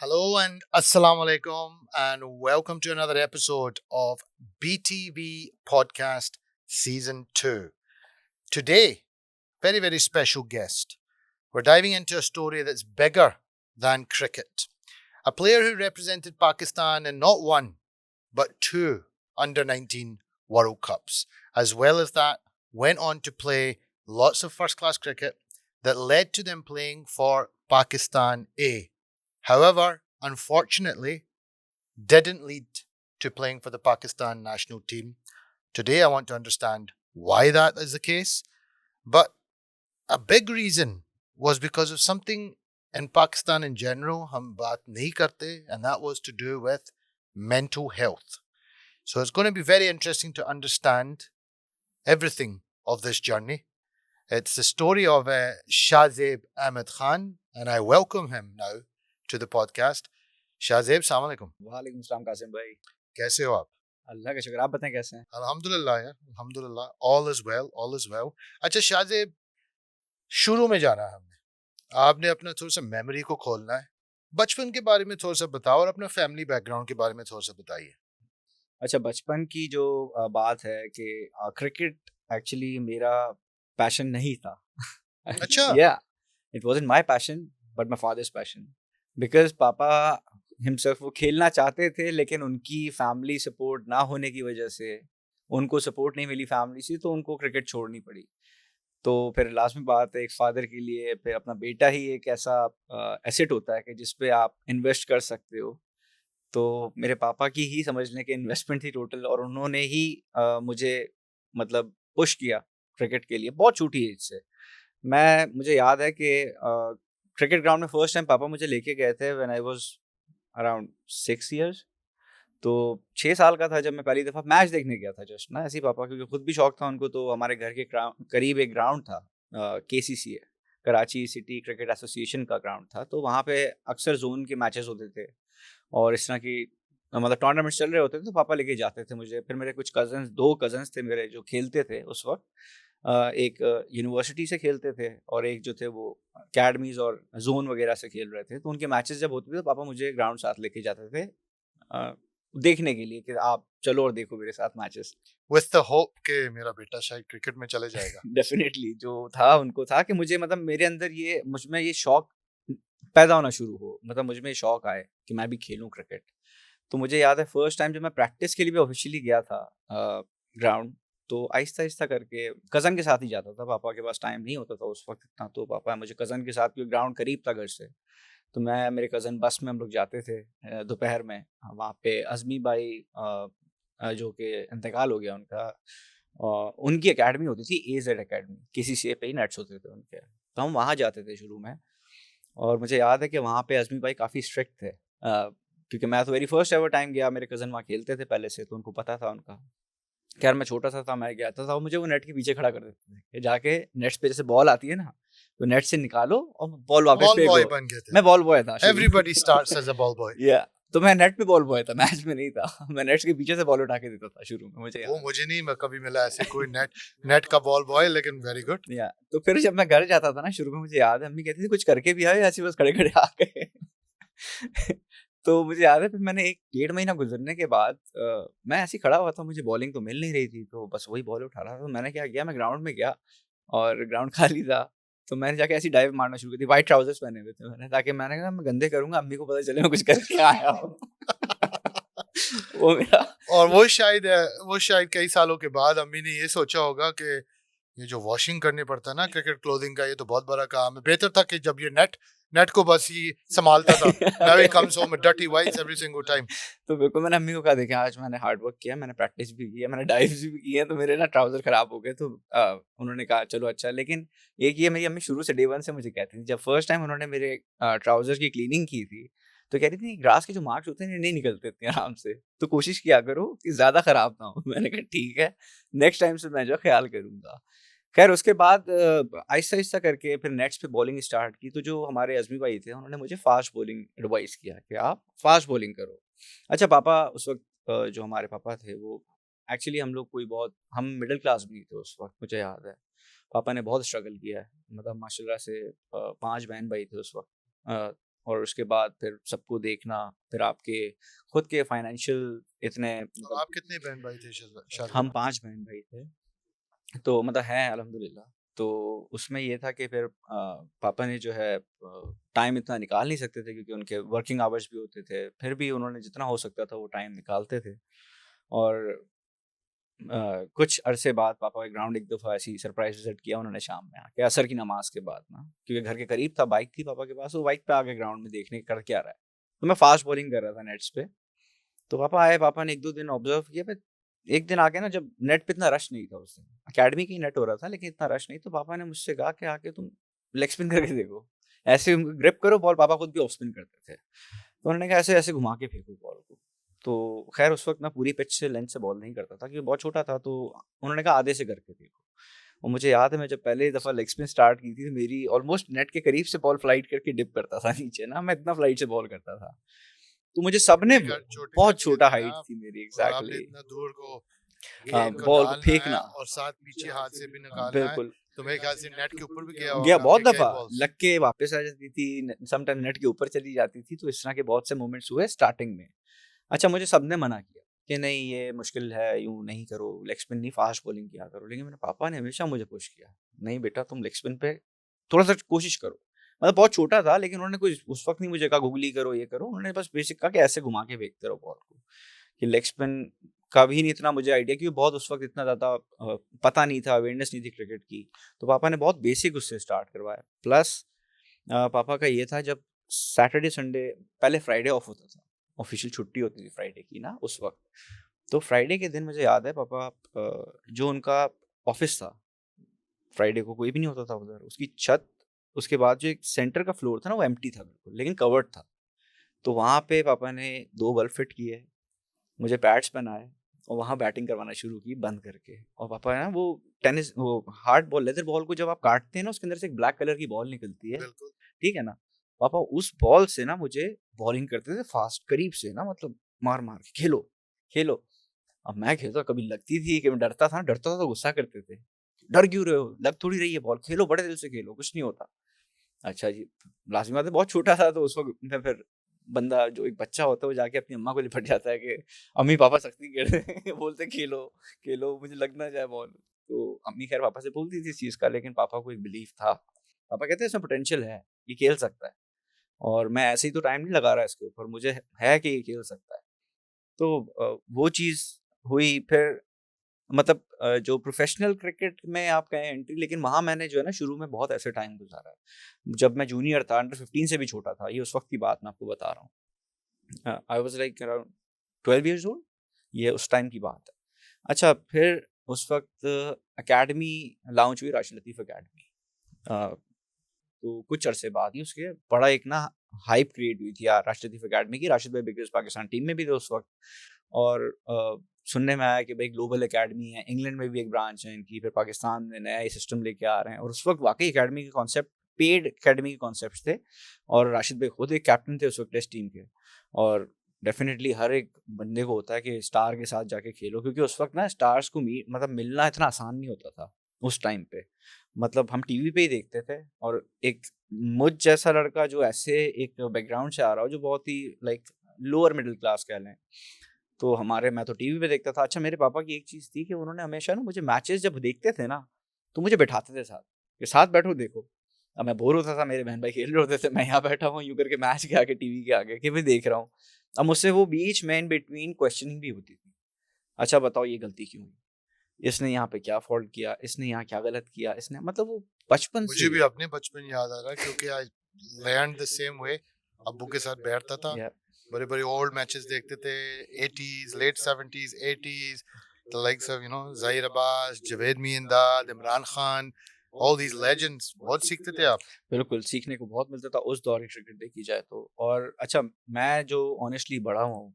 Hello and assalamu alaikum, and welcome to another episode of BTV Podcast Season 2. Today, very special guest. We're diving into a story that's bigger than cricket. A player who represented Pakistan in not one, but two under 19 World Cups. As well as that, went on to play lots of first class cricket that led to them playing for Pakistan A. However, unfortunately, didn't lead to playing for the Pakistan national team. Today, I want to understand why that is the case. But a big reason was because of something in Pakistan in general, hum baat nahi karte, and that was to do with mental health. So it's going to be very interesting to understand everything of this journey. It's the story of Shahzeb Ahmed Khan, and I welcome him now to the podcast. Shahzeb सलाम अलैकुम। वालेकुम सलाम कासिम भाई। कैसे हो आप? अल्लाह का शुक्र, आप बताएं कैसे हैं? अल्हम्दुलिल्लाह यार, अल्हम्दुलिल्लाह, all is well, all is well. अच्छा शाहजेब, शुरू में जाना है हमने। आपने अपना थोड़ा सा मेमोरी को खोलना है। बचपन के बारे में थोड़ा सा बताओ और अपना फैमिली बैकग्राउंड के बारे में थोड़ा सा बताइए। अच्छा, बचपन की जो बात है कि क्रिकेट एक्चुअली मेरा पैशन नहीं था। अच्छा। या it wasn't my passion but my father's passion, because पापा हिमसेल्फ वो खेलना चाहते थे, लेकिन उनकी फैमिली सपोर्ट ना होने की वजह से, उनको सपोर्ट नहीं मिली फैमिली से, तो उनको क्रिकेट छोड़नी पड़ी। तो फिर लास्ट में बात है, एक फादर के लिए फिर अपना बेटा ही एक ऐसा एसेट होता है कि जिस पे आप इन्वेस्ट कर सकते हो। तो मेरे पापा की ही समझ लें कि इन्वेस्टमेंट थी टोटल, और उन्होंने ही मुझे मतलब पुश किया क्रिकेट के लिए बहुत छोटी एज से। मुझे याद है कि क्रिकेट ग्राउंड में फर्स्ट टाइम पापा मुझे लेके गए थे when I was around 6 years. तो 6 साल का था जब मैं पहली दफ़ा मैच देखने गया था, जस्ट ना ऐसे ही पापा, क्योंकि खुद भी शौक था उनको। तो हमारे घर के करीब एक ग्राउंड था, KCCA, Karachi city cricket association का ग्राउंड था। तो वहाँ पे अक्सर जोन के मैचेस होते थे, और इस तरह की मतलब टूर्नामेंट्स चल रहे होते थे, तो पापा लेके जाते थे मुझे। फिर मेरे कुछ कजन्स, 2 कजन्स थे मेरे जो खेलते थे उस वक्त। एक यूनिवर्सिटी से खेलते थे, और एक जो थे वो अकेडमीज और जोन वगैरह से खेल रहे थे। तो उनके मैचेस जब होते थे तो पापा मुझे ग्राउंड साथ लेके जाते थे देखने के लिए कि आप चलो और देखो मेरे साथ मैचेस। विद द होप कि मेरा बेटा शायद क्रिकेट में चले जाएगा। डेफिनेटली जो था उनको था कि मुझे मतलब मेरे अंदर ये मुझ में ये शौक पैदा होना शुरू हो, मतलब मुझ में ये शौक आए कि मैं भी खेलूं क्रिकेट। तो मुझे याद है फर्स्ट टाइम जब मैं प्रैक्टिस के लिए भी ऑफिशियली गया था ग्राउंड, तो आहिस्ता आहिस्ता करके कज़न के साथ ही जाता था। पापा के पास टाइम नहीं होता था उस वक्त इतना, तो पापा मुझे कज़न के साथ, क्योंकि ग्राउंड करीब था घर से, तो मैं मेरे कज़न बस में हम लोग जाते थे दोपहर में। वहाँ पे अज़मी भाई जो कि इंतकाल हो गया उनका, उनकी एकेडमी होती थी AZ एकेडमी, KCCA पे ही नेट्स होते थे उनके। तो हम वहाँ जाते थे शुरू में, और मुझे याद है कि वहाँ पे अज़मी भाई काफ़ी स्ट्रिक्ट थे, क्योंकि मैं तो वेरी फर्स्ट एवर टाइम गया। मेरे कज़न वहाँ खेलते थे पहले से, तो उनको पता था उनका। खैर मैं छोटा सा था, मैं गया था, तो मुझे वो नेट के पीछे खड़ा कर देते थे कि जाके नेट्स पे जैसे बॉल आती है ना, तो नेट से निकालो और बॉल वापस बॉल बॉय फेंको। बन गए थे। मैं बॉल बॉय था शुरू में। Everybody starts as a ball boy. या तो मैं नेट पे बॉल बॉय था, मैच में नहीं था। मैं नेट्स के पीछे से बॉल उठा के देता था शुरू में, मुझे वो याद मुझे नहीं कभी मिला ऐसे कोई नेट नेट का बॉल बॉय, लेकिन वेरी गुड। है। या तो फिर जब मैं घर जाता था ना शुरू में, मुझे याद है अम्मी कहती थी कुछ करके भी आए, ऐसे बस खड़े खड़े आ गए। तो मुझे याद है फिर मैंने 1 डेढ़ महीना गुजरने के बाद मैं ऐसे ही खड़ा हुआ था, मुझे बॉलिंग तो मिल नहीं रही थी, तो बस वही बॉल उठा रहा था। तो मैंने क्या किया, मैं ग्राउंड में गया और ग्राउंड खाली था, तो मैंने जाके ऐसी डाइव मारना शुरू कर दी। व्हाइट ट्राउजर्स पहने हुए थे मैंने, ताकि मैंने कहा मैं गंदे करूंगा, अम्मी को पता चले मैं कुछ करके आया हूँ। वो मेरा और वो शायद कई सालों के बाद अम्मी ने ये सोचा होगा कि ये जो वॉशिंग करने पड़ता है ना क्रिकेट क्लोथिंग का, ये तो बहुत बड़ा काम है। बेहतर था कि जब ये नेट नेट को बस ही संभालता था। Now he comes home with dirty whites every single time. तो बिल्कुल मैंने अम्मी को कहा, देखा आज मैंने हार्ड वर्क किया, मैंने प्रैक्टिस भी की है, मैंने डाइव्स भी की है, तो मेरे ना ट्राउजर खराब हो गए। तो उन्होंने कहा चलो अच्छा। लेकिन एक ये मेरी अम्मी शुरू से डे 1 से मुझे कहती थी, जब फर्स्ट टाइम उन्होंने मेरे ट्राउजर की क्लीनिंग की थी, तो कह रही थी ग्रास के जो मार्क्स होते हैं नहीं निकलते इतने आराम से, तो कोशिश किया करो कि ज्यादा खराब ना हो। मैंने कहा ठीक है, नेक्स्ट टाइम से मैं जो ख्याल करूंगा। खैर उसके बाद आहिस्ता-आहिस्ता करके फिर नेट्स पे बॉलिंग स्टार्ट की, तो जो हमारे अज़मी भाई थे उन्होंने मुझे फ़ास्ट बॉलिंग एडवाइस किया कि आप फ़ास्ट बॉलिंग करो। अच्छा पापा उस वक़्त जो हमारे पापा थे वो एक्चुअली हम मिडल क्लास भी नहीं थे उस वक़्त, मुझे याद है। पापा ने बहुत स्ट्रगल किया है, मतलब माशाल्लाह से 5 बहन-भाई थे उस वक़्त। और उसके बाद फिर सबको देखना, फिर आपके खुद के फाइनेंशियल इतने अब आप कितने बहन भाई थे शादी हम में? 5 बहन भाई थे। तो मतलब हैं अल्हम्दुलिल्लाह। तो उसमें ये था कि फिर पापा ने जो है टाइम इतना निकाल नहीं सकते थे क्योंकि उनके वर्किंग आवर्स भी होते थे। फिर भी उन्होंने जितना हो सकता था वो टाइम निकालते थे। और कुछ अरसे बाद पापा के ग्राउंड एक दफ़ा ऐसे ही सरप्राइज़ विज़िट किया उन्होंने शाम में आके असर की नमाज़ के बाद ना, क्योंकि घर के करीब था, बाइक थी पापा के पास, वो बाइक पे आ गए ग्राउंड में देखने कर क्या रहा है। तो मैं फ़ास्ट बॉलिंग कर रहा था नेट्स पे। तो पापा आए, पापा ने 1-2 दिन ऑब्ज़र्व किया। फिर एक दिन आके ना जब नेट पे इतना रश नहीं था उस दिन, अकेडमी का ही नेट हो रहा था लेकिन इतना रश नहीं, तो पापा ने मुझसे कहा कि आके तुम लेग स्पिन करके देखो। ऐसे ग्रिप करो बॉल, पापा खुद भी ऑफ स्पिन करते थे। तो उन्होंने कहा ऐसे-ऐसे घुमा के फेंको बॉल को। तो ख़ैर उस वक़्त मैं पूरी पिच से लेंथ से बॉल नहीं करता था क्योंकि बहुत छोटा था, तो उन्होंने कहा आधे से करके देखो। और मुझे याद है मैं जब पहली दफ़ा लेग स्पिन स्टार्ट की थी तो मेरी ऑलमोस्ट नेट के करीब से बॉल फ्लाइट करके डिप करता था नीचे ना, मैं इतना फ्लाइट से बॉल करता था। तो मुझे सबने छोटे बहुत कद के छोटा थे हाइट आप, थी मेरी और आपने एग्ज़ैक्टली। इतना दूर को हाँ, गेंद को बॉल को डालना है फेंकना। और साथ पीछे हाथ से भी निकालना है। बिल्कुल। तो मेरे ख्याल से नेट के ऊपर भी गया गया होगा बहुत आपके कई दफ़ा, बॉल्स। लग के वापस आ जाती थी, सम टाइम नेट के ऊपर चली जाती थी, तो इस तरह के बहुत से मोमेंट्स हुए स्टार्टिंग में। अच्छा, मुझे सबने मना किया कि नहीं ये मुश्किल है, यूँ नहीं करो, लेग स्पिन नहीं फास्ट बॉलिंग किया करो। लेकिन मेरे पापा ने हमेशा मुझे पुश किया, नहीं बेटा तुम लेग स्पिन पे थोड़ा-सा कोशिश करो। मतलब बहुत छोटा था लेकिन उन्होंने कुछ उस वक़्त नहीं मुझे कहा गूगली करो, ये करो। उन्होंने बस बेसिक कहा कि ऐसे घुमा के फेंकते रहो बॉल को। कि लेग स्पिन का भी नहीं इतना मुझे आइडिया, क्योंकि बहुत उस वक़्त इतना ज़्यादा पता नहीं था, अवेयरनेस नहीं थी क्रिकेट की। तो पापा ने बहुत बेसिक उससे स्टार्ट करवाया। प्लस पापा का ये था जब सैटरडे संडे, पहले फ्राइडे ऑफ होता था, ऑफिशियल छुट्टी होती थी फ्राइडे की ना उस वक़्त। तो फ्राइडे के दिन मुझे याद है पापा जो उनका ऑफिस था, फ्राइडे को कोई भी नहीं होता था उधर। उसकी छत, उसके बाद जो एक सेंटर का फ्लोर था ना वो एम्प्टी था बिल्कुल, लेकिन कवर्ड था। तो वहाँ पे पापा ने 2 बल्ब फिट किए, मुझे पैड्स पहनाए और वहाँ बैटिंग करवाना शुरू की बंद करके। और पापा है ना वो टेनिस, वो हार्ड बॉल, लेदर बॉल को जब आप काटते हैं ना उसके अंदर से एक ब्लैक कलर की बॉल निकलती है, बिल्कुल। ठीक है ना? पापा उस बॉल से ना मुझे बॉलिंग करते थे फास्ट, करीब से ना, मतलब मार-मार के, खेलो, खेलो। अब मैं खेलता, कभी लगती थी कि मैं डरता था तो गुस्सा करते थे। डर क्यों रहे हो? लग थोड़ी रही है बॉल, खेलो बड़े दिल से खेलो, कुछ नहीं होता। अच्छा जी, लाज़िमी बात है बहुत छोटा था तो उस वक़्त मैं फिर, बंदा जो एक बच्चा होता है वो जाके अपनी अम्मा को लिपट जाता है कि अम्मी पापा सख्ती कर रहे हैं बोलते खेलो, खेलो मुझे लग ना जाए बॉल। तो अम्मी खैर पापा से बोलती थी इस चीज़ का, लेकिन पापा को एक बिलीफ था। पापा कहते हैं इसमें पोटेंशियल है, ये खेल सकता है और मैं ऐसे ही तो टाइम नहीं लगा रहा इसके ऊपर, मुझे है कि ये खेल सकता है। तो वो चीज़ हुई। फिर मतलब जो प्रोफेशनल क्रिकेट में आप कहें एंट्री, लेकिन वहाँ मैंने जो है ना शुरू में बहुत ऐसे टाइम गुजारा है। जब मैं जूनियर था, अंडर 15 से भी छोटा था, ये उस वक़्त की बात मैं आपको बता रहा हूँ। I was like around 12 years old, ये उस टाइम की बात है। अच्छा, फिर उस वक़्त अकेडमी लॉन्च हुई, राशिद लतीफ़ अकेडमी। अ, तो कुछ अरसे बाद ही उसके बड़ा एक ना हाइप क्रिएट हुई थी यार राशिद लतीफ़ अकेडमी की। राशिद भाई बिगेस्ट पाकिस्तान टीम में भी थे उस वक़्त। और सुनने में आया कि भाई ग्लोबल एकेडमी है, इंग्लैंड में भी एक ब्रांच है इनकी, फिर पाकिस्तान में नया ये सिस्टम लेके आ रहे हैं। और उस वक़्त वाक़ई एकेडमी के कॉन्सेप्ट, पेड एकेडमी के कॉन्सेप्ट्स थे। और राशिद भाई खुद एक कैप्टन थे उस वक़्त टेस्ट टीम के। और डेफ़िनेटली हर एक बंदे को होता है कि स्टार के साथ जाके खेलो, क्योंकि उस वक़्त ना स्टार्स को मतलब मिलना इतना आसान नहीं होता था उस टाइम पे। मतलब हम टीवी पे ही देखते थे, और एक मुझ जैसा लड़का जो ऐसे एक बैकग्राउंड से आ रहा हो, जो बहुत ही लाइक लोअर मिडिल क्लास कह लें, तो मैं तो टीवी पे देखता था। अच्छा, मेरे पापा की एक चीज़ थी कि उन्होंने हमेशा ना मुझे मैचेस जब देखते थे ना, तो मुझे बिठाते थे साथ, कि साथ बैठो देखो। अब मैं बोर होता था, मेरे बहन भाई खेल रहे होते थे, मैं यहाँ बैठा हूँ यूँ करके मैच के आगे, टीवी के आगे, कि मैं देख रहा हूँ। अब मुझसे वो बीच में इन बिटवीन क्वेश्चनिंग भी होती थी। अच्छा बताओ ये गलती क्यों हुई? इसने यहाँ पे क्या फ़ॉल्ट किया? इसने यहाँ क्या गलत किया? इसने, मतलब वो बचपन से मुझे भी अपने बचपन याद आ रहा है क्योंकि I learn the same way. अब्बू के साथ बैठता था, या बड़े बड़े ओल्ड मैचेस देखते थे, 80s, late 70s, 80s, the likes of Zahir Abbas, Javed Miandad, Imran Khan, all these legends। बहुत सीखते थे आप। बिल्कुल, सीखने को बहुत मिलता था उस दौर की क्रिकेट देखी जाए तो। और अच्छा, मैं जो ऑनेस्टली बड़ा हूँ,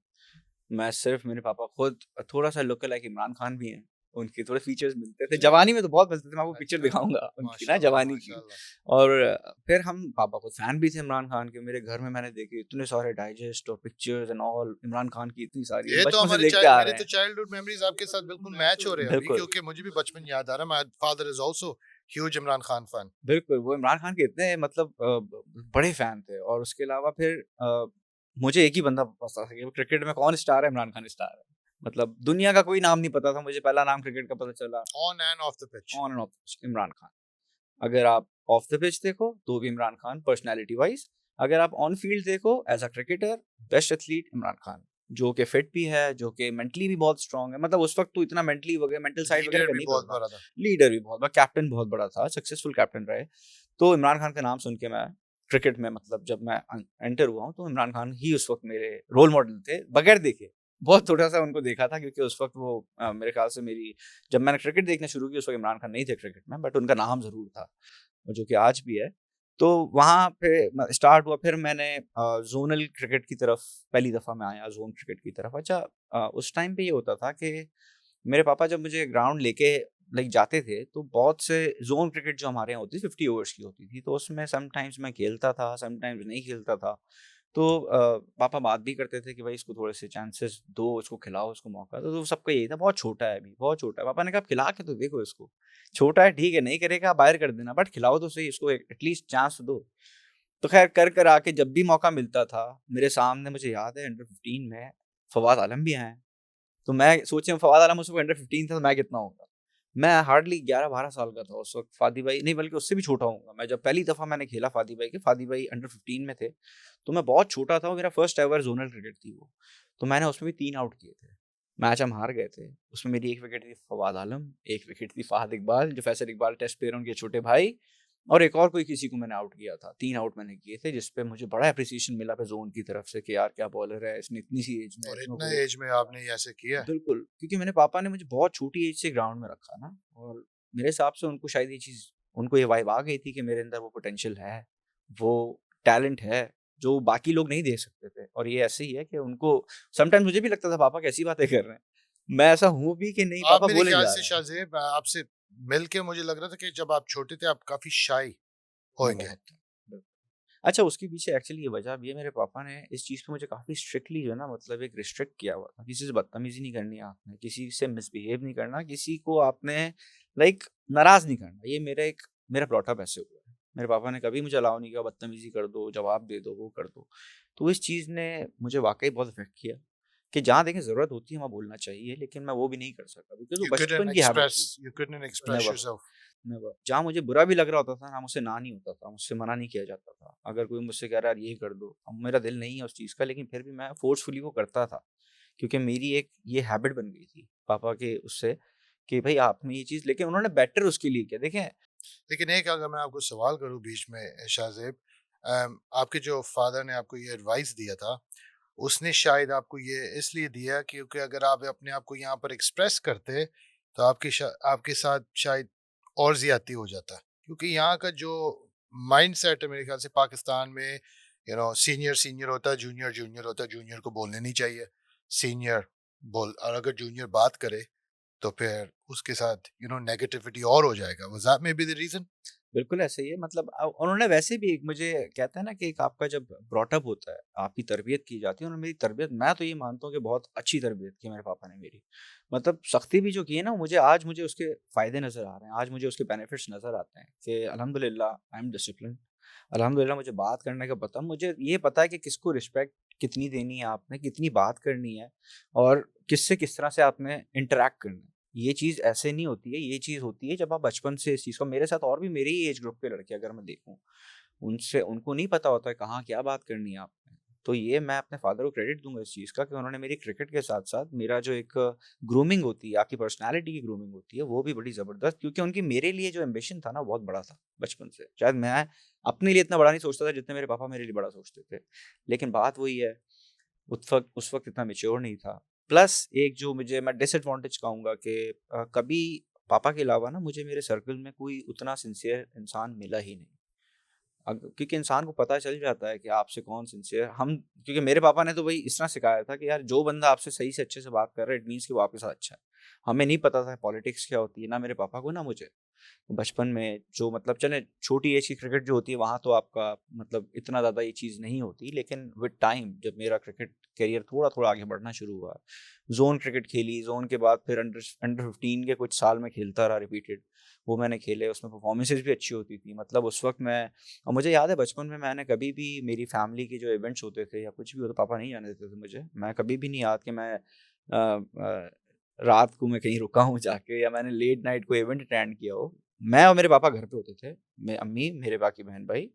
मैं सिर्फ़, मेरे पापा खुद थोड़ा-सा लुक अलाइक इमरान खान भी हैं, उनके थोड़े फीचर्स मिलते थे। अच्छा, जवानी में तो बहुत मिलते थे, मैं आपको पिक्चर अच्छा, दिखाऊँगा उनकी ना माशाल्लाह, जवानी की। माशाल्लाह। और फिर हम, पापा खुद फैन भी थे इमरान खान के। मेरे घर में मैंने देखे इतने सारे डाइजेस्ट और pictures and all, Imran Khan की इतनी सारी, हम ये तो बचपन से हमारे देखते आ मेरे रहे तो हैं। चाइल्डहुड मेमोरीज आपके साथ बिल्कुल मैच हो रहे हैं अभी, बिल्कुल। क्योंकि मुझे भी बचपन याद आ रहा है। My father is also huge Imran Khan fan. बिल्कुल, वो इमरान खान के इतने मतलब बड़े फ़ैन थे और उसके अलावा फिर मुझे एक ही बंदा पता था कि क्रिकेट में कौन स्टार है, इमरान खान स्टार है। मतलब दुनिया का कोई नाम नहीं पता था, मुझे पहला नाम क्रिकेट का पता चला on end of the pitch. On end of pitch Imran Khan. अगर आप ऑफ द पिच देखो तो भी इमरान खान पर्सनैलिटी वाइज़, अगर आप ऑन फील्ड देखो as a cricketer best athlete Imran Khan, जो कि फिट भी है, जो कि मेंटली भी बहुत स्ट्रॉन्ग है। मतलब उस वक़्त तो इतना मेंटली वगैरह मेंटल साइड वगैरह लीडर का भी नहीं बहुत पता था। बड़ा था। लीडर भी बहुत बड़ा, कैप्टन बहुत बड़ा था, सक्सेसफुल कैप्टन रहे। तो इमरान खान का नाम सुन के मैं क्रिकेट में मतलब जब मैं एंटर हुआ हूँ तो इमरान खान ही उस वक़्त मेरे रोल मॉडल थे, बगैर देखे। बहुत थोड़ा-सा उनको देखा था क्योंकि उस वक़्त वो मेरे ख़्याल से मेरी जब मैंने क्रिकेट देखना शुरू किया उस वक़्त इमरान खान नहीं थे क्रिकेट में, बट उनका नाम ज़रूर था। और जो कि आज भी है। तो वहाँ पे स्टार्ट हुआ, फिर मैंने ज़ोनल क्रिकेट की तरफ पहली दफ़ा मैं आया ज़ोन क्रिकेट की तरफ। अच्छा उस टाइम पे ये होता था कि मेरे पापा जब मुझे ग्राउंड लेके लाइक जाते थे, तो बहुत से ज़ोन क्रिकेट जो हमारे यहाँ होती थी 50 ओवर्स की होती थी, तो उसमें समटाइम्स मैं खेलता था, समटाइम्स नहीं खेलता था। तो पापा बात भी करते थे कि भाई इसको थोड़े से चांसेस दो, इसको खिलाओ, इसको मौका दो। तो सबका यही था बहुत छोटा है अभी, बहुत छोटा है। पापा ने कहा खिला के तो देखो इसको, छोटा है ठीक है, नहीं करेगा बाहर कर देना, बट खिलाओ तो सही इसको, एटलीस्ट चांस दो। तो खैर कर आके जब भी मौका मिलता था, मेरे सामने मुझे याद है अंडर 15 में फवाद आलम भी आए हैं। तो मैं सोचिए फवाद आलम उस वक़्त अंडर 15 था, तो मैं कितना होऊँगा? मैं हार्डली 11-12 साल का था उस वक़्त। फ़ादी भाई नहीं, बल्कि उससे भी छोटा होऊँगा। मैं जब पहली दफ़ा मैंने खेला फ़ादी भाई के, फ़ादी भाई अंडर 15 में थे, तो मैं बहुत छोटा था और मेरा फर्स्ट एवर ज़ोनल क्रिकेट थी वो। तो मैंने उसमें भी 3 आउट किए थे। मैच हम हार गए थे। उसमें मेरी 1 विकेट थी फवाद आलम, 1 विकेट थी फ़ाहद इकबाल, जो फैसल इकबाल टेस्ट प्लेयर उनके छोटे भाई, और एक और कोई किसी को मैंने आउट किया था। 3 आउट मैंने किए थे, जिस पे मुझे बड़ा एप्रिसिएशन मिला था ज़ोन की तरफ से कि यार क्या बॉलर है, इसने इतनी सी एज में और इसमें इतना वो। एज में आपने ये ऐसे किया है। बिल्कुल, क्योंकि मेरे पापा ने मुझे बहुत छोटी एज से ग्राउंड में रखा ना, और मेरे हिसाब से उनको शायद ये चीज़, उनको ये वाइब आ गई थी कि मेरे अंदर वो पोटेंशियल है, वो टैलेंट है, जो बाकी लोग नहीं दे सकते थे। और ये ऐसे ही है कि उनको समटाइम्स मुझे भी लगता था पापा कैसी बातें कर रहे हैं। मैं ऐसा हूँ भी कि नहीं आप पापा मेरे बोले ख्याल जा से रहे हैं। शाहज़ेब आपसे मिल के मुझे लग रहा था कि जब आप छोटे थे आप काफी शाई मैं होंगे। बहुत बिल्कुल। अच्छा उसके पीछे एक्चुअली ये वजह भी है, मेरे पापा ने इस चीज़ पे मुझे काफ़ी स्ट्रिक्टली जो है ना मतलब एक रिस्ट्रिक्ट किया हुआ था। किसी से बदतमीज़ी नहीं करनी आपने, किसी से मिसबिहेव नहीं करना, किसी को आपने लाइक नाराज़ नहीं करना। ये मेरा ब्रॉट अप ऐसे हुआ है। मेरे पापा ने कभी मुझे अलाउ नहीं किया बदतमीज़ी कर दो, जवाब दे दो, वो कर दो। तो इस चीज़ ने मुझे वाक़ई बहुत इफ़ेक्ट किया कि जहाँ देखें ज़रूरत होती है वहाँ बोलना चाहिए, लेकिन मैं वो भी नहीं कर सका बिकॉज़ वो बचपन की हैबिट थी। You couldn't express never. yourself। Never. जहाँ मुझे बुरा भी लग रहा होता था ना, मुझसे ना नहीं होता था, मुझसे मना नहीं किया जाता था। अगर कोई मुझसे कह रहा है यार ये कर दो, अब मेरा दिल नहीं है उस चीज़ का, लेकिन फिर भी मैं फ़ोर्सफुली वो करता था। क्योंकि मेरी एक ये हैबिट बन गई थी पापा के उससे कि भई आपने ये चीज़, लेकिन उन्होंने बेटर उसके लिए किया। देखें लेकिन एक अगर मैं आपको सवाल करूं बीच में शाहज़ेब, आपके जो फादर ने आपको ये एडवाइस दिया था, उसने शायद आपको ये इसलिए दिया क्योंकि अगर आप अपने आप को यहाँ पर एक्सप्रेस करते तो आपके साथ शायद और ज्यादती हो जाता, क्योंकि यहाँ का जो माइंड सेट है मेरे ख्याल से पाकिस्तान में, सीनियर सीनियर होता है, जूनियर जूनियर होता है, जूनियर को बोलने नहीं चाहिए, सीनियर बोल, और अगर जूनियर बात करे तो फिर उसके साथ नेगेटिविटी और हो जाएगा। Was that maybe the reason? बिल्कुल ऐसे ही है, मतलब उन्होंने वैसे भी एक मुझे कहते हैं ना कि एक आपका जब ब्रॉट अप होता है, आपकी तरबियत की जाती है, उन्होंने मेरी तरबियत, मैं तो ये मानता हूँ कि बहुत अच्छी तरबियत की मेरे पापा ने मेरी। मतलब सख्ती भी जो की है ना, मुझे उसके फ़ायदे नज़र आ रहे हैं, आज मुझे उसके बेनिफिट्स नज़र आते हैं कि अल्हम्दुलिल्लाह आई एम डिसिप्लिन्ड। अल्हम्दुलिल्लाह मुझे बात करने का पता, मुझे ये पता है कि किसको रिस्पेक्ट कितनी देनी है आपने, कितनी बात करनी है और किससे किस तरह से आपने इंटरैक्ट करना है। ये चीज़ ऐसे नहीं होती है, ये चीज़ होती है जब आप बचपन से इस चीज़ को, मेरे साथ और भी मेरे ही एज ग्रुप के लड़के अगर मैं देखूँ, उनसे उनको नहीं पता होता है कहाँ क्या बात करनी है आपने। तो ये मैं अपने फ़ादर को क्रेडिट दूँगा इस चीज़ का कि उन्होंने मेरी क्रिकेट के साथ-साथ मेरा जो एक ग्रूमिंग होती है, आपकी पर्सनैलिटी की ग्रूमिंग होती है, वो भी बड़ी ज़बरदस्त, क्योंकि उनकी मेरे लिए जो एम्बिशन था ना बहुत बड़ा था बचपन से। शायद मैं अपने लिए इतना बड़ा नहीं सोचता था जितना मेरे पापा मेरे लिए बड़ा सोचते थे। लेकिन बात वही है, उस वक़्त इतना मैच्योर नहीं था। प्लस एक जो मुझे मैं डिसएडवांटेज कहूँगा कि कभी पापा के अलावा ना मुझे मेरे सर्कल में कोई उतना सिंसियर इंसान मिला ही नहीं। क्योंकि इंसान को पता चल जाता है कि आपसे कौन सिंसियर हम, क्योंकि मेरे पापा ने तो वही इस तरह सिखाया था कि यार जो बंदा आपसे सही से अच्छे से बात कर रहा है, इट मीन्स कि वो आपके साथ अच्छा है। हमें नहीं पता था पॉलिटिक्स क्या होती है, ना मेरे पापा को ना मुझे। तो बचपन में जो मतलब चले छोटी एज की क्रिकेट जो होती है वहाँ तो आपका मतलब इतना ज़्यादा ये चीज़ नहीं होती, लेकिन विद टाइम जब मेरा क्रिकेट करियर थोड़ा थोड़ा आगे बढ़ना शुरू हुआ, जोन क्रिकेट खेली, जोन के बाद फिर अंडर अंडर 15 के कुछ साल में खेलता रहा रिपीटेड, वो मैंने खेले, उसमें परफॉर्मेंसेज भी अच्छी होती थी। मतलब उस वक्त मैं, और मुझे याद है बचपन में मैंने कभी भी मेरी फैमिली के जो इवेंट्स होते थे या कुछ भी होता, पापा नहीं जाने देते थे मुझे, मैं कभी भी नहीं याद कि मैं रात को मैं कहीं रुका हूँ जाके या मैंने लेट नाइट कोई इवेंट अटेंड किया हो। मैं और मेरे पापा घर पे होते थे, मैं अम्मी मेरे बाकी बहन भाई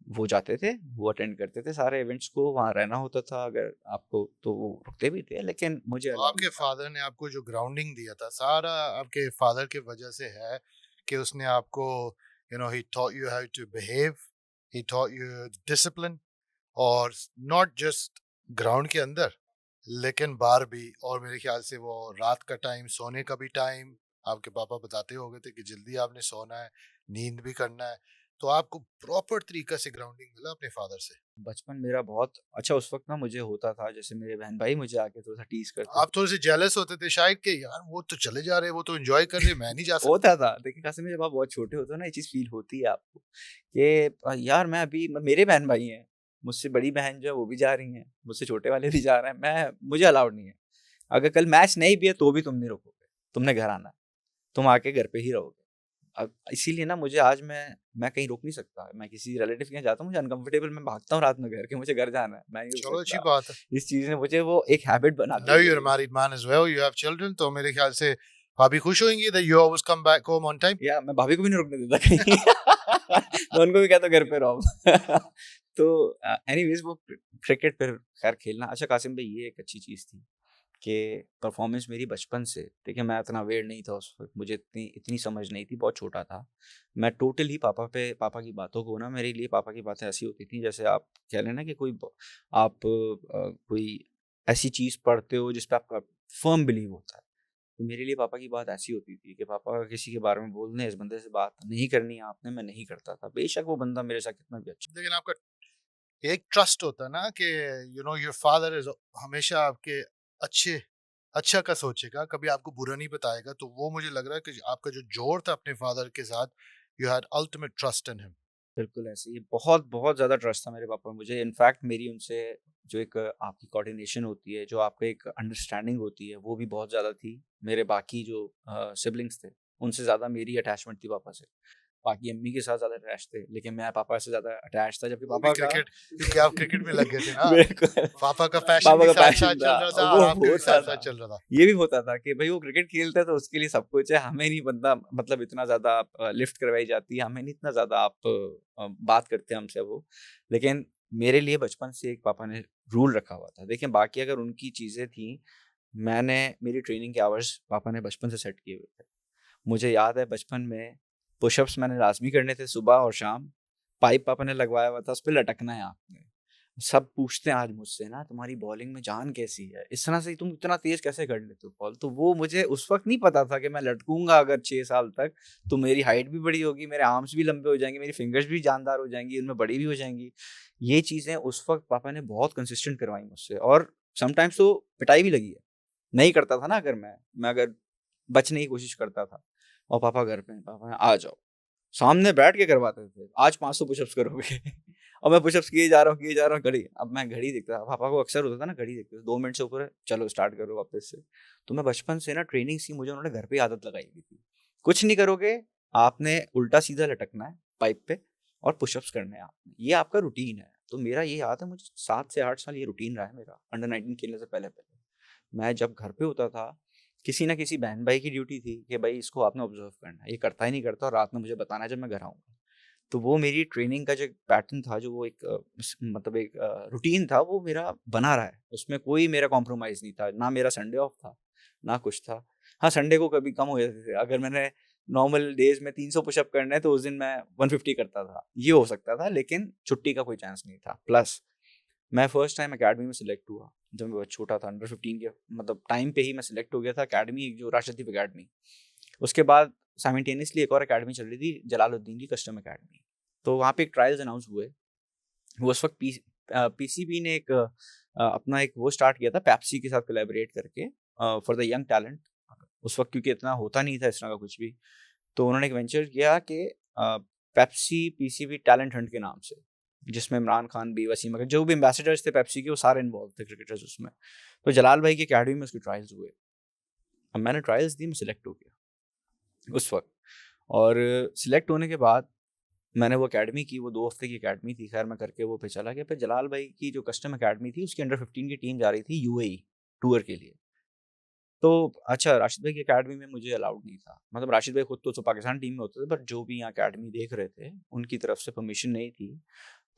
वो जाते थे, वो अटेंड करते थे सारे इवेंट्स को, वहाँ रहना होता था अगर आपको तो वो रुकते भी थे, लेकिन मुझे तो अलाउ आपके नहीं था। फादर ने आपको जो ग्राउंडिंग दिया था सारा आपके फादर की वजह से है कि उसने आपको ही taught you how to behave, he taught you discipline, और नॉट जस्ट ग्राउंड के अंदर लेकिन बाहर भी। और मेरे ख्याल से वो रात का टाइम, सोने का भी टाइम, आपके पापा बताते हो गए थे कि जल्दी आपने सोना है, नींद भी करना है। तो आपको प्रॉपर तरीका से ग्राउंडिंग मिला अपने फादर से। बचपन मेरा बहुत अच्छा उस वक्त ना मुझे होता था, जैसे मेरे बहन भाई मुझे आके थोड़ा सा टीज करते आप थे। थोड़े से जेलस होते थे शायद कि यार वो तो चले जा रहे हैं, वो तो एंजॉय कर रहे हैं, मैं नहीं जा सकता। होता था, देखिए खास में जब आप बहुत छोटे होते हो ना ये चीज़ फील होती है आपको कि यार मैं अभी मेरे बहन भाई हैं, मुझसे बड़ी बहन जो है वो भी जा रही हैं, मुझसे छोटे वाले भी जा रहे हैं, मैं मुझे अलाउड नहीं है। अगर कल मैच नहीं भी है तो भी तुम नहीं रोकोगे, तुमने घर आना है, तुम आके घर पे ही रहोगे। अब इसीलिए ना मुझे आज मैं कहीं रुक नहीं सकता, मैं किसी रिलेटिव के यहाँ जाता हूँ मुझे अनकंफर्टेबल, मैं भागता हूँ रात में घर के, मुझे घर जाना है, मैं नहीं रुक चलो अच्छी सकता। बात है। इस चीज़ ने मुझे वो एक हैबिट बना दी नाउ है यू आर मेरी। Married man as well, you have children, तो मेरे ख्याल से भाभी खुश होंगी that you always come back home on time. या मैं भाभी को भी नहीं रुकने देता कहीं। मैं उनको भी कहता हूँ घर पे रहो। तो एनीवेज वो क्रिकेट फिर खैर खेलना, अच्छा कासिम भाई ये एक अच्छी चीज़ थी कि परफॉर्मेंस मेरी बचपन से, देखिए मैं इतना अवेयर नहीं था उस वक्त, मुझे इतनी इतनी समझ नहीं थी, बहुत छोटा था मैं, टोटली पापा की बातों को ना, मेरे लिए पापा की बातें ऐसी होती थी जैसे आप कह लें ना कि आप कोई ऐसी चीज़ पढ़ते हो जिस पे आपका फर्म बिलीव होता है। तो मेरे लिए पापा की बात ऐसी होती थी कि पापा अगर किसी के बारे में बोल दें इस बंदे से बात नहीं करनी है आपने, मैं नहीं करता था, बेशक वो बंदा मेरे साथ कितना भी अच्छा। लेकिन आपका एक ट्रस्ट होता है ना कि योर फादर इज हमेशा आपके अच्छे अच्छा का सोचेगा, कभी आपको बुरा नहीं बताएगा। तो वो मुझे लग रहा है कि आपका जो जोड़ था अपने फादर के साथ, you had ultimate trust in him. बिल्कुल ऐसे ही बहुत बहुत ज़्यादा ट्रस्ट था मेरे पापा में मुझे, इनफैक्ट मेरी उनसे जो एक आपकी कोऑर्डिनेशन होती है, जो आपका एक अंडरस्टैंडिंग होती है, वो भी बहुत ज़्यादा थी। मेरे बाकी जो सिबलिंग्स थे उनसे ज़्यादा मेरी अटैचमेंट थी पापा से। बाकी अम्मी के साथ ज़्यादा अटैच थे, लेकिन मैं पापा से ज़्यादा अटैच था, जबकि वो भी पापा का क्रिकेट, क्योंकि आप क्रिकेट में लग गए थे ना। बिल्कुल पापा का पैशन पापा भी का साथ साथ पैशन था, चल रहा था और वो आपका भी होता साथ था। साथ चल रहा था। ये भी होता था कि भाई वो क्रिकेट खेलता है तो उसके लिए सब कुछ है, हमें नहीं बंदा मतलब इतना ज़्यादा लिफ्ट करवाई जाती है, हमें नहीं इतना ज़्यादा आप बात करते हैं हमसे वो। लेकिन मेरे लिए बचपन से एक पापा ने रूल रखा हुआ था। देखिए बाकी अगर उनकी चीज़ें थी, मैंने मेरी ट्रेनिंग के आवर्स पापा ने बचपन से सेट किए हुए थे। मुझे याद है बचपन में पुशअप्स मैंने लाज़मी करने थे सुबह और शाम। पाइप पापा ने लगवाया हुआ था, उस पे लटकना है आपने। सब पूछते हैं आज मुझसे ना तुम्हारी बॉलिंग में जान कैसी है? इस तरह से तुम इतना तेज़ कैसे कर लेते हो बॉल? तो वो मुझे उस वक़्त नहीं पता था कि मैं लटकूँगा अगर 6 साल तक तो मेरी हाइट भी बड़ी होगी, मेरे आर्म्स भी लंबे हो जाएँगे, मेरी फिंगर्स भी जानदार हो जाएँगी, उनमें बड़ी भी हो जाएँगी। ये चीज़ें उस वक़्त पापा ने बहुत कंसिस्टेंट करवाई मुझसे, और समटाइम्स तो पिटाई भी लगी है। नहीं करता था ना अगर मैं अगर बचने की कोशिश करता था, और पापा घर पे हैं, पापा हैं, "आ जाओ।" सामने बैठ के करवाते थे, "आज 500 पुशअप्स करोगे।" और मैं पुशअप्स किए जा रहा हूँ, किए जा रहा हूँ, घड़ी, अब मैं घड़ी देखता था, पापा को अक्सर होता था ना घड़ी देखते थे, 2 मिनट से ऊपर है, चलो स्टार्ट करो वापस से। तो मैं बचपन से ना ट्रेनिंग सी मुझे उन्होंने घर पे ही आदत लगाई हुई थी। कुछ नहीं करोगे, आपने उल्टा-सीधा लटकना है पाइप पे और पुशअप्स करने हैं आपने, ये आपका रूटीन है। तो मेरा ये याद है मुझे 7 से 8 साल ये रूटीन रहा है मेरा, अंडर 19 खेलने से पहले-पहले। मैं जब घर पे होता था, किसी न किसी बहन भाई की ड्यूटी थी कि भाई इसको आपने ऑब्ज़र्व करना है, ये करता ही नहीं करता और रात में मुझे बताना है जब मैं घर आऊँगा। तो वो मेरी ट्रेनिंग का जो एक पैटर्न था, जो वो एक मतलब एक रूटीन था, वो मेरा बना रहा है। उसमें कोई मेरा कॉम्प्रोमाइज़ नहीं था, ना मेरा संडे ऑफ था, ना कुछ था। हाँ, संडे को कभी कम हो जाते थे, अगर मैंने नॉर्मल डेज़ में 300 पुशअप करने हैं, तो उस दिन मैं 150 करता था। ये हो सकता था, लेकिन छुट्टी का कोई चांस नहीं था। प्लस मैं फर्स्ट टाइम अकेडमी में सिलेक्ट हुआ, जब मैं बहुत छोटा था, अंडर 15 के मतलब टाइम पे ही मैं सिलेक्ट हो गया था अकेडमी, एक जो राष्ट्रदीप अकेडमी। उसके बाद साइमल्टेनियसली एक और अकेडमी चल रही थी, जलालुद्दीन की कस्टम अकेडमी। तो वहाँ पे एक ट्रायल्स अनाउंस हुए। वो उस वक़्त पीसीबी ने एक अपना एक वो स्टार्ट किया था पेप्सी के साथ कोलैबोरेट करके फॉर द यंग टैलेंट। उस वक़्त क्योंकि इतना होता नहीं था इस तरह का कुछ भी। तो उन्होंने एक वेंचर किया कि पेप्सी पीसीबी टैलेंट हंट के नाम से, जिसमें इमरान खान भी, वसीम अख्तर, जो भी एम्बेसडर्स थे पेप्सी के, वो सारे इन्वॉल्व थे क्रिकेटर्स उसमें। तो जलाल भाई की अकेडमी में उसके ट्रायल्स हुए। अब मैंने ट्रायल्स दी, मैं सिलेक्ट हो गया उस वक्त। और सिलेक्ट होने के बाद मैंने वो अकेडमी की, वो 2 हफ्ते की अकेडमी थी, खैर मैं करके वो पे चला गया। फिर जलाल भाई की जो कस्टम अकेडमी थी, उसकी अंडर 15 की टीम जा रही थी यूएई टूर के लिए। तो अच्छा, राशिद भाई की अकेडमी में मुझे अलाउड नहीं था, मतलब राशिद भाई खुद तो पाकिस्तान टीम में होते थे, बट जो भी यहाँ अकेडमी देख रहे थे उनकी तरफ से परमिशन नहीं थी।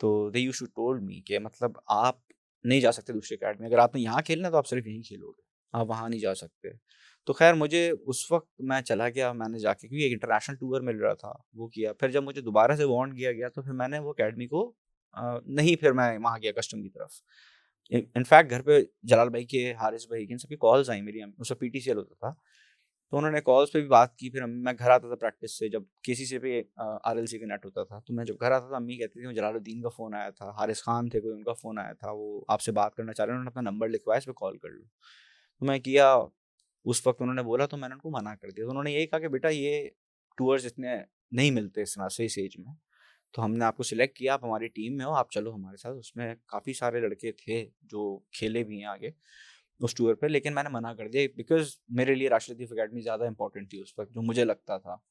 तो they used to told me कि मतलब आप नहीं जा सकते दूसरी अकेडमी, अगर आपने यहाँ खेलना तो आप सिर्फ यहीं खेलोगे, आप वहाँ नहीं जा सकते। तो खैर मुझे उस वक्त मैं चला गया, मैंने जाके, क्योंकि एक इंटरनेशनल टूर मिल रहा था, वो किया। फिर जब मुझे दोबारा से वार्न किया गया तो फिर मैंने वो अकेडमी को नहीं, फिर मैं वहाँ गया कस्टम की तरफ। इनफैक्ट घर पे जलाल भाई के, हारिस भाई के, इन सबकी कॉल्स आई मेरी, उसमें पीटीसीएल होता था, तो उन्होंने कॉल्स पे भी बात की। फिर मैं घर आता था प्रैक्टिस से, जब केसी से पे आरएलसी का नेट होता था, तो मैं जब घर आता था अम्मी कहती थी जलालुद्दीन का फ़ोन आया था, हारिस खान थे कोई, उनका फ़ोन आया था, वो आपसे बात करना चाह रहे हैं, उन्होंने अपना नंबर लिखवाया, इस पर कॉल कर लो। तो मैं किया, उस वक्त उन्होंने बोला तो मैंने उनको मना कर दिया। तो उन्होंने यही कहा कि बेटा ये टूर्स इतने नहीं मिलते इस तरह से इस एज में, तो हमने आपको सिलेक्ट किया, आप हमारी टीम में हो, आप चलो हमारे साथ। उसमें काफ़ी सारे लड़के थे जो खेले भी हैं आगे उस टूर पे, लेकिन मैंने मना कर दिया बिकॉज मेरे लिए राशिद लतीफ़ अकेडमी ज़्यादा इंपॉर्टेंट थी उस वक्त, जो मुझे लगता था।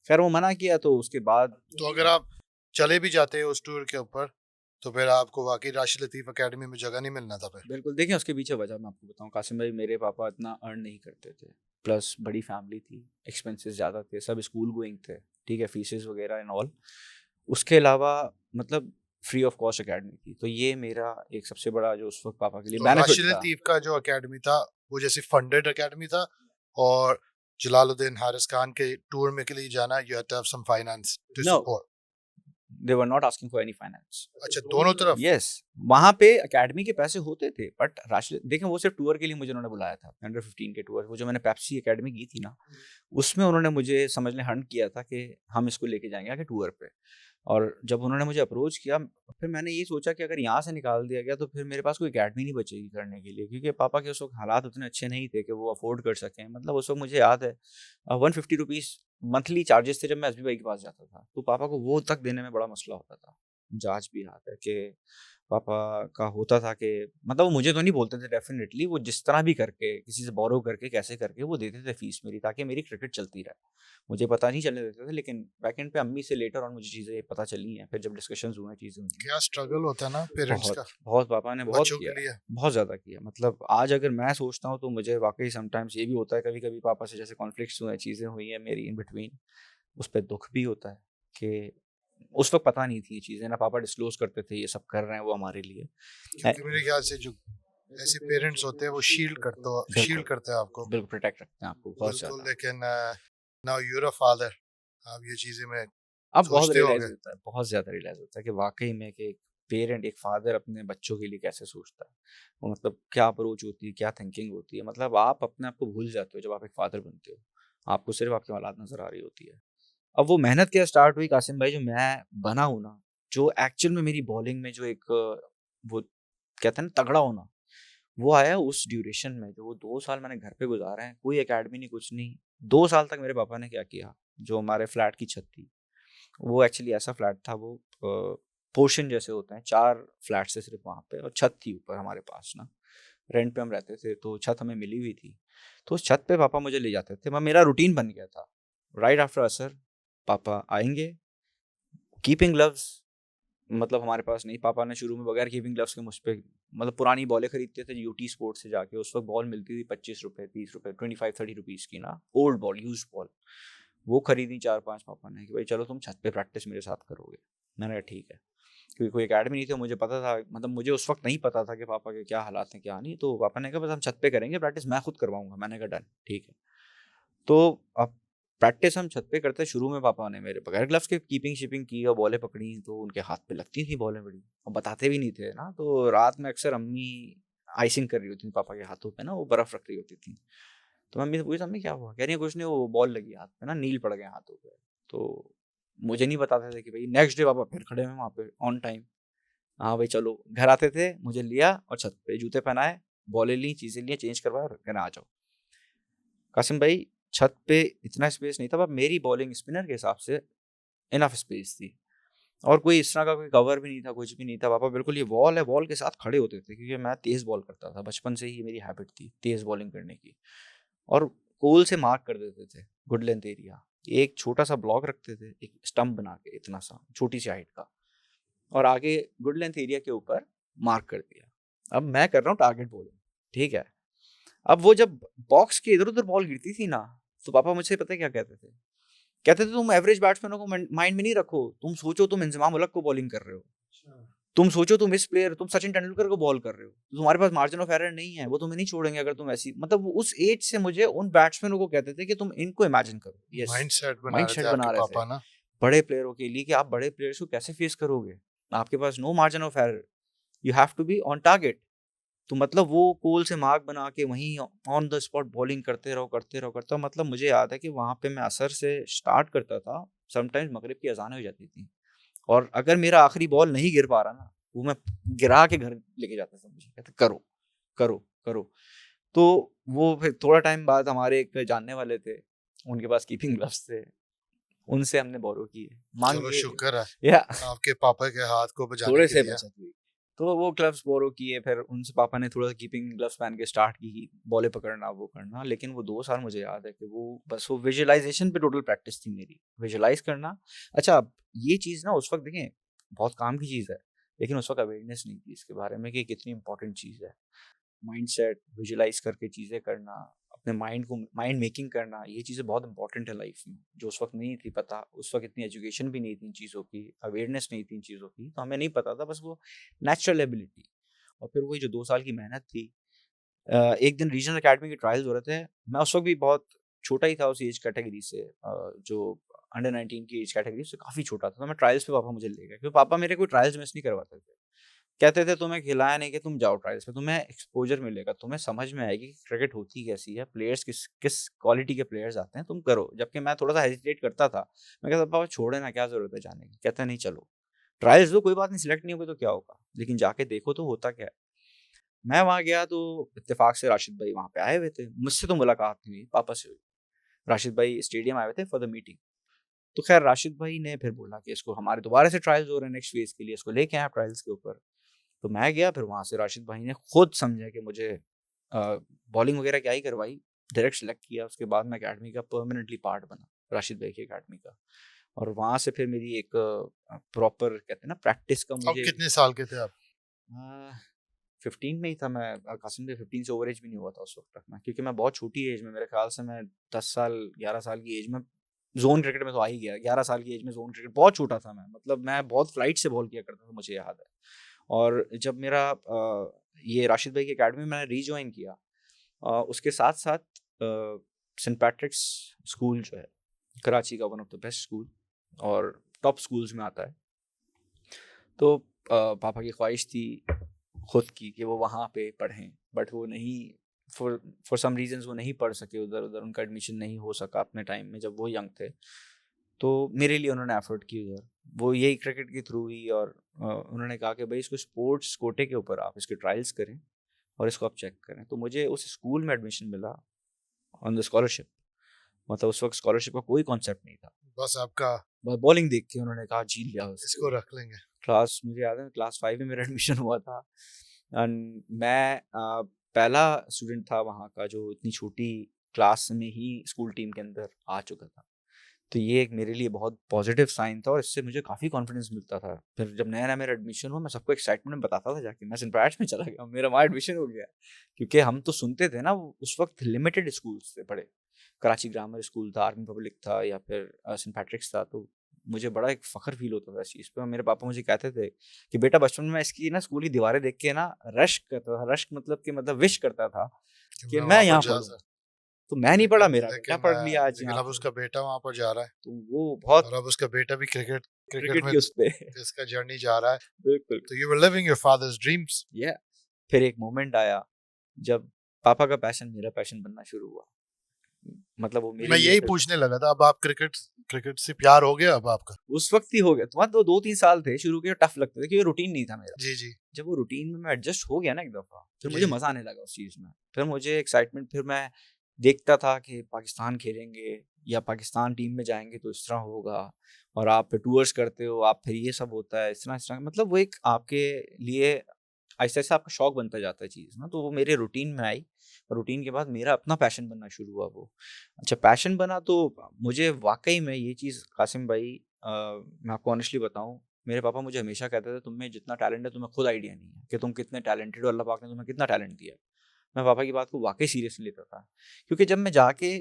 खैर वो मना किया, तो उसके बाद तो अगर आप चले भी जाते उस टूर के ऊपर तो फिर आपको वाकई राशिद लतीफ़ अकेडमी में जगह नहीं मिलना था फिर। बिल्कुल, देखिए उसके पीछे वजह मैं आपको बताऊँ, कासिम भाई मेरे पापा इतना अर्न नहीं करते थे, प्लस बड़ी फैमिली थी, एक्सपेंसेस ज़्यादा थे, सब स्कूल गोइंग थे, ठीक है, फीसेस वगैरह एंड ऑल। उसके अलावा मतलब फ्री ऑफ कॉस्ट अकेडमी थी, तो ये मेरा एक सबसे बड़ा जो उस वक्त पापा के लिए तो बेनिफिट राशिद था। लतीफ़ का जो अकेडमी था वो जैसे फंडेड अकेडमी था, और जलालुद्दीन हारिस खान के टूर में के लिए जाना you had to have some finance to no, support. They were not asking for any finance. अच्छा, दोनों तरफ। यस, वहाँ पे अकेडमी के पैसे होते थे, बट राशिद देखें वो सिर्फ टूर के लिए मुझे उन्होंने बुलाया था, अंडर 15 के टूर, वो जो मैंने पेप्सी अकेडमी की थी ना, उसमें उन्होंने मुझे समझ लें हंट किया था कि हम इसको लेके जाएंगे आगे टूर पे। और जब उन्होंने मुझे अप्रोच किया, फिर मैंने ये सोचा कि अगर यहाँ से निकाल दिया गया तो फिर मेरे पास कोई अकेडमी नहीं बचेगी करने के लिए, क्योंकि पापा के उस वक्त हालात उतने अच्छे नहीं थे कि वो अफोर्ड कर सकें। मतलब उस वक्त मुझे याद है 150 रुपीज़ मंथली चार्जेस थे जब मैं एसबी भाई के पास जाता था, तो पापा को वो तक देने में बड़ा मसला होता था। मुझे आज भी याद है कि पापा का होता था कि मतलब वो मुझे तो नहीं बोलते थे डेफिनेटली, वो जिस तरह भी करके किसी से बोरो करके कैसे करके वो देते थे फीस मेरी, ताकि मेरी क्रिकेट चलती रहे। मुझे पता नहीं चलने देते थे, लेकिन बैकएंड पे अम्मी से लेटर और मुझे चीज़ें पता चली हैं, फिर जब डिस्कशंस हुए हैं, चीज़ें हुई हैं। क्या स्ट्रगल होता है ना पेरेंट्स बहुत का बहुत पापा ने बहुत बच्चों किया के है, लिए। बहुत ज़्यादा किया। मतलब आज अगर मैं सोचता हूँ तो मुझे वाकई समटाइम्स ये भी होता है, कभी कभी पापा से जैसे कॉन्फ्लिक्ट्स हुए हैं, चीज़ें हुई हैं मेरी इन बिटवीन, उस पर दुख भी होता है कि उस वक्त पता नहीं थी ये चीज़ें ना, पापा डिस्क्लोज करते थे ये सब कर रहे हैं वो हमारे लिए। क्योंकि मेरे ख्याल से जो ऐसे पेरेंट्स होते हैं वो बिल्कुल, शील्ड करते हैं आपको। बिल्कुल प्रोटेक्ट रखते हैं आपको बहुत बिल्कुल, ज़्यादा। लेकिन now you are a father, आप ये चीजें में अब बहुत सोचते रियलाइज़ होंगे। होता है, बहुत ज़्यादा रियलाइज़ होता है कि वाक़ई में कि एक पेरेंट, एक फ़ादर अपने बच्चों के लिए कैसे सोचता है। वो मतलब क्या अप्रोच होती है, क्या थिंकिंग होती है। मतलब आप अपने आप को भूल जाते हो जब आप एक फ़ादर बनते हो। आपको सिर्फ़ आपकी औलाद नज़र आ रही होती है। अब वो मेहनत क्या स्टार्ट हुई कासिम भाई, जो मैं बना हूँ ना, जो एक्चुअल में मेरी बॉलिंग में जो एक वो कहते हैं ना तगड़ा होना, वो आया उस ड्यूरेशन में, जो वो 2 साल मैंने घर पे गुज़ारे हैं, कोई अकेडमी नहीं, कुछ नहीं। 2 साल तक मेरे पापा ने क्या किया, जो हमारे फ्लैट की छत थी, वो एक्चुअली ऐसा फ्लैट था, वो पोर्शन जैसे होते हैं, 4 फ्लैट से सिर्फ वहाँ पे, और छत थी ऊपर हमारे पास ना, रेंट पे हम रहते थे, तो छत हमें मिली हुई थी। तो उस छत पे पापा मुझे ले जाते थे, मेरा रूटीन बन गया था। राइट आफ्टर असर पापा आएँगे, कीपिंग ग्लव्स मतलब हमारे पास नहीं, पापा ने शुरू में बगैर कीपिंग ग्लव्स के मुझ पे मतलब पुरानी बॉलें खरीदते थे यूटी स्पोर्ट्स से जाके, उस वक्त बॉल मिलती थी 25 रुपए, 30 रुपए, 25-30 रुपीज़ की ना, ओल्ड बॉल, यूज्ड बॉल। वो खरीदी 4-5 पापा ने कि भाई चलो तुम छत पे प्रैक्टिस मेरे साथ करोगे। मैंने कहा ठीक है, क्योंकि कोई अकेडमी नहीं थी, मुझे पता था, मतलब मुझे उस वक्त नहीं पता था कि पापा के क्या हालात हैं क्या नहीं, तो पापा ने कहा बस हम छत पे करेंगे प्रैक्टिस, मैं खुद करवाऊंगा। मैंने कहा डन, ठीक है। तो अब प्रैक्टिस हम छत पे करते, शुरू में पापा ने मेरे बगैर ग्लव्स के कीपिंग शिपिंग की और बॉलें पकड़ी, तो उनके हाथ पे लगती थी बॉलें बड़ी, और बताते भी नहीं थे ना, तो रात में अक्सर अम्मी आइसिंग कर रही होती थी पापा के हाथों पे ना, वो बर्फ रख रही होती थी। तो मम्मी से पूछा अम्मी क्या हुआ, कह रही है कुछ नहीं, वो बॉल लगी हाथ पे ना, नील पड़ गए हाथों पे। तो मुझे नहीं बताते थे कि भाई नेक्स्ट डे पापा फिर खड़े हुए वहाँ पे ऑन टाइम, हाँ भाई चलो। घर आते थे, मुझे लिया और छत पे जूते पहनाए, बॉलें ली, चीज़ें ली, चेंज करवाया और कहना आ जाओ। कासिम भाई छत पे इतना स्पेस नहीं था, पर मेरी बॉलिंग स्पिनर के हिसाब से इनफ स्पेस थी, और कोई इस तरह का कोई कवर भी नहीं था, कुछ भी नहीं था। पापा बिल्कुल ये वॉल है, वॉल के साथ खड़े होते थे, क्योंकि मैं तेज़ बॉल करता था, बचपन से ही मेरी हैबिट थी तेज़ बॉलिंग करने की। और कोल से मार्क कर देते थे गुड लेंथ एरिया, एक छोटा सा ब्लॉक रखते थे, एक स्टंप बना के इतना सा, छोटी सी हाइट का, और आगे गुड लेंथ एरिया के ऊपर मार्क कर दिया। अब मैं कर रहा हूँ टारगेट बॉलिंग, ठीक है। अब वो जब बॉक्स के इधर उधर बॉल गिरती थी ना, तो पापा मुझसे पता है क्या कहते थे? कहते थे तुम एवरेज बैट्समैनों को माइंड में नहीं रखो, तुम सोचो तुम इंजमाम उलग को बॉलिंग कर रहे हो, तुम सोचो तुम इस प्लेयर, तुम सचिन तेंदुलकर को बॉल कर रहे हो, तो तुम्हारे पास मार्जिन ऑफ एरर नहीं है, वो तुम्हें नहीं छोड़ेंगे अगर तुम ऐसी, मतलब वो उस एज से मुझे उन बैट्समैनों को कहते थे कि तुम इनको इमेजिन करो। यस, माइंडसेट बना रहे माइंडसेट थे बना आपके रहे थे पापा ना। बड़े प्लेयरों के लिए, कि आप बड़े प्लेयर्स को कैसे फेस करोगे, आपके पास no margin of error, you have to be on target. तो मतलब वो कोल से मार्क बना के वहीं ऑन द स्पॉट बॉलिंग करते रहो करते रहो करते रहो। मतलब मुझे याद है कि वहाँ पे मैं असर से स्टार्ट करता था, समटाइम्स मगरिब की अजानें हो जाती थी, और अगर मेरा आखिरी बॉल नहीं गिर पा रहा ना, वो मैं गिरा के घर लेके जाता था, मुझे कहते करो करो करो। तो वो फिर थोड़ा टाइम बाद हमारे एक जानने वाले थे, उनके पास कीपिंग ग्लव्स थे, उनसे हमने बोरो किए, मांग चलो के, शुक्र है या आपके पापा के हाथ को बचाने थोड़े के से दिया। बचत हुई। तो वो ग्लव्स बोरो किए, फिर उनसे पापा ने थोड़ा सा कीपिंग ग्लव्स पहन के स्टार्ट की, बॉलें पकड़ना वो करना। लेकिन वो 2 साल मुझे याद है कि वो बस वो विजुअलाइजेशन पे टोटल प्रैक्टिस थी मेरी, विजुअलाइज करना। अच्छा, ये चीज़ ना उस वक्त देखें बहुत काम की चीज़ है, लेकिन उस वक्त अवेयरनेस नहीं थी इसके बारे में कि कितनी इंपॉर्टेंट चीज़ है। माइंडसेट विजुअलाइज करके चीज़ें करना, अपने माइंड को माइंड मेकिंग करना, ये चीज़ें बहुत इंपॉर्टेंट है लाइफ में, जो उस वक्त नहीं थी पता। उस वक्त इतनी एजुकेशन भी नहीं थी इन चीज़ों की, अवेयरनेस नहीं थी इन चीज़ों की, तो हमें नहीं पता था, बस वो नेचुरल एबिलिटी। और फिर वही जो 2 साल की मेहनत थी, एक दिन रीजनल अकेडमी के ट्रायल्स हो रहे थे, मैं उस वक्त भी बहुत छोटा ही था उस एज कैटेगरी से, जो अंडर 19 की एज कैटेगरी से काफ़ी छोटा था। तो मैं ट्रायल्स पे पापा मुझे ले गए, क्योंकि पापा मेरे कोई ट्रायल्स मिस नहीं करवाते थे। कहते थे तुम्हें खिलाया नहीं कि तुम जाओ ट्रायल्स पे, तुम्हें एक्सपोजर मिलेगा, तुम्हें समझ में आएगी कि क्रिकेट होती कैसी है, प्लेयर्स किस किस क्वालिटी के प्लेयर्स आते हैं, तुम करो। जबकि मैं थोड़ा सा हेजिटेट करता था, मैं कहता पापा छोड़े ना, क्या जरूरत है जाने की। कहते नहीं चलो ट्रायल्स दो, कोई बात नहीं, सिलेक्ट नहीं होगे तो क्या होगा, लेकिन जाके देखो तो होता क्या है। मैं वहाँ गया तो इत्तेफाक से राशिद भाई वहाँ पे आए हुए थे, मुझसे तो मुलाकात नहीं हुई, पापा से हुई। राशिद भाई स्टेडियम आए हुए थे फॉर द मीटिंग। तो खैर राशिद भाई ने फिर बोला कि इसको हमारे दोबारा से ट्रायल्स हो रहे हैं नेक्स्ट फेज के लिए, इसको लेके आए ट्रायल्स के ऊपर। तो मैं गया, फिर वहाँ से राशिद भाई ने खुद समझा कि मुझे बॉलिंग वगैरह क्या ही करवाई, डायरेक्ट सेलेक्ट किया। उसके बाद मैं अकेडमी का परमानेंटली पार्ट बना, राशिद भाई की अकेडमी का। और वहाँ से फिर मेरी एक प्रॉपर कहते हैं ना प्रैक्टिस का अब मुझे, कितने साल के थे आप? 15 में ही था मैं, कासिम भाई 15 से ओवर एज भी नहीं हुआ था उस वक्त तक मैं, क्योंकि मैं बहुत छोटी एज में, मेरे ख्याल से मैं 10 साल 11 साल की एज में जोन क्रिकेट में तो आ ही गया। 11 साल की एज में जोन क्रिकेट, बहुत छोटा था मैं, मतलब मैं बहुत फ्लाइट से बॉल किया करता था, मुझे याद है। और जब मेरा ये राशिद भाई की अकेडमी में मैंने रीजॉइन किया, उसके साथ साथ सेंट पैट्रिक्स स्कूल जो है कराची का, one of the best school और टॉप स्कूल्स में आता है। तो पापा की ख्वाहिश थी खुद की कि वो वहाँ पे पढ़ें, बट वो नहीं, फॉर सम रीजंस वो नहीं पढ़ सके उधर, उनका एडमिशन नहीं हो सका अपने टाइम में जब वो यंग थे। तो मेरे लिए उन्होंने एफर्ट की उधर, वो यही क्रिकेट के थ्रू ही। और उन्होंने कहा कि भाई इसको स्पोर्ट्स कोटे के ऊपर आप इसके ट्रायल्स करें और इसको आप चेक करें। तो मुझे उस स्कूल में एडमिशन मिला ऑन द स्कॉलरशिप, मतलब उस वक्त स्कॉलरशिप का कोई कॉन्सेप्ट नहीं था, बस आपका बस बॉलिंग देख के उन्होंने कहा जी लिया इसको रख लेंगे। क्लास, मुझे याद है क्लास 5 में मेरा एडमिशन हुआ था। एंड मैं पहला स्टूडेंट था वहाँ का जो इतनी छोटी क्लास में ही स्कूल टीम के अंदर आ चुका था। तो ये एक मेरे लिए बहुत पॉजिटिव साइन था, और इससे मुझे काफ़ी कॉन्फिडेंस मिलता था। फिर जब नया नया मेरा एडमिशन हुआ, मैं सबको एक्साइटमेंट में बताता था जाके, मैं सेंट पैट्स में चला गया, मेरा वहाँ एडमिशन हो गया। क्योंकि हम तो सुनते थे ना, उस वक्त लिमिटेड स्कूल्स थे बड़े, कराची ग्रामर स्कूल था, आर्मी पब्लिक था, या फिर सेंट पैट्रिक्स था। तो मुझे बड़ा एक फ़ख्र फील होता था इस चीज़ पे। मेरे पापा मुझे कहते थे कि बेटा बचपन में इसकी ना स्कूल की दीवारें देख के ना रश्क करता था, रश्क मतलब कि मतलब विश करता था कि मैं वहां पर यहाँ जा पढ़ूँ। सक तो मैं नहीं पढ़ा, मेरा बेटा लेकिन पढ़ लिया आज लेकिन यहाँ अब पे। उसका बेटा वहां पर जा रहा है, तो वो बहुत और अब उसका बेटा भी क्रिकेट क्रिकेट क्रिकेट में की उस पे इसका जर्नी जा रहा है। बिल्कुल। तो you were living your fathers dreams. या फिर एक मोमेंट आया जब पापा का पैशन मेरा पैशन बनना शुरू हुआ। मतलब वो मेरे मैं लिए यही फिर पूछने लगा था, अब आप क्रिकेट क्रिकेट से प्यार हो गया अब आपका? उस वक्त ही हो गया। तो मतलब 2-3 साल थे शुरू के, टफ लगते थे क्योंकि रूटीन नहीं था मेरा। जी जी जब वो रूटीन में मैं एडजस्ट हो गया ना एक दफा, फिर जी मुझे जी। मजा आने लगा उस चीज में। फिर मुझे एक्साइटमेंट, फिर मैं देखता था कि पाकिस्तान खेलेंगे या पाकिस्तान टीम में जाएंगे तो इस तरह होगा, और आप फिर टूर्स करते हो, आप फिर ये सब होता है इस तरह, मतलब वो एक आपके लिए ऐसा ऐसा आपका शौक बनता जाता है चीज़ ना, तो वो मेरे रूटीन में आई, और रूटीन के बाद मेरा अपना पैशन बनना शुरू हुआ वो। अच्छा, पैशन बना तो मुझे वाकई में ये चीज़ कासिम भाई, मैं आपको ऑनेस्टली बताऊं, मेरे पापा मुझे हमेशा कहते थे तुम्हें जितना टैलेंट है तुम्हें खुद आइडिया नहीं है कि तुम कितने टैलेंटेड हो, अल्लाह पाक ने तुम्हें कितना टैलेंट दिया है। मैं पापा की बात को वाकई सीरियसली लेता था, क्योंकि जब मैं जाके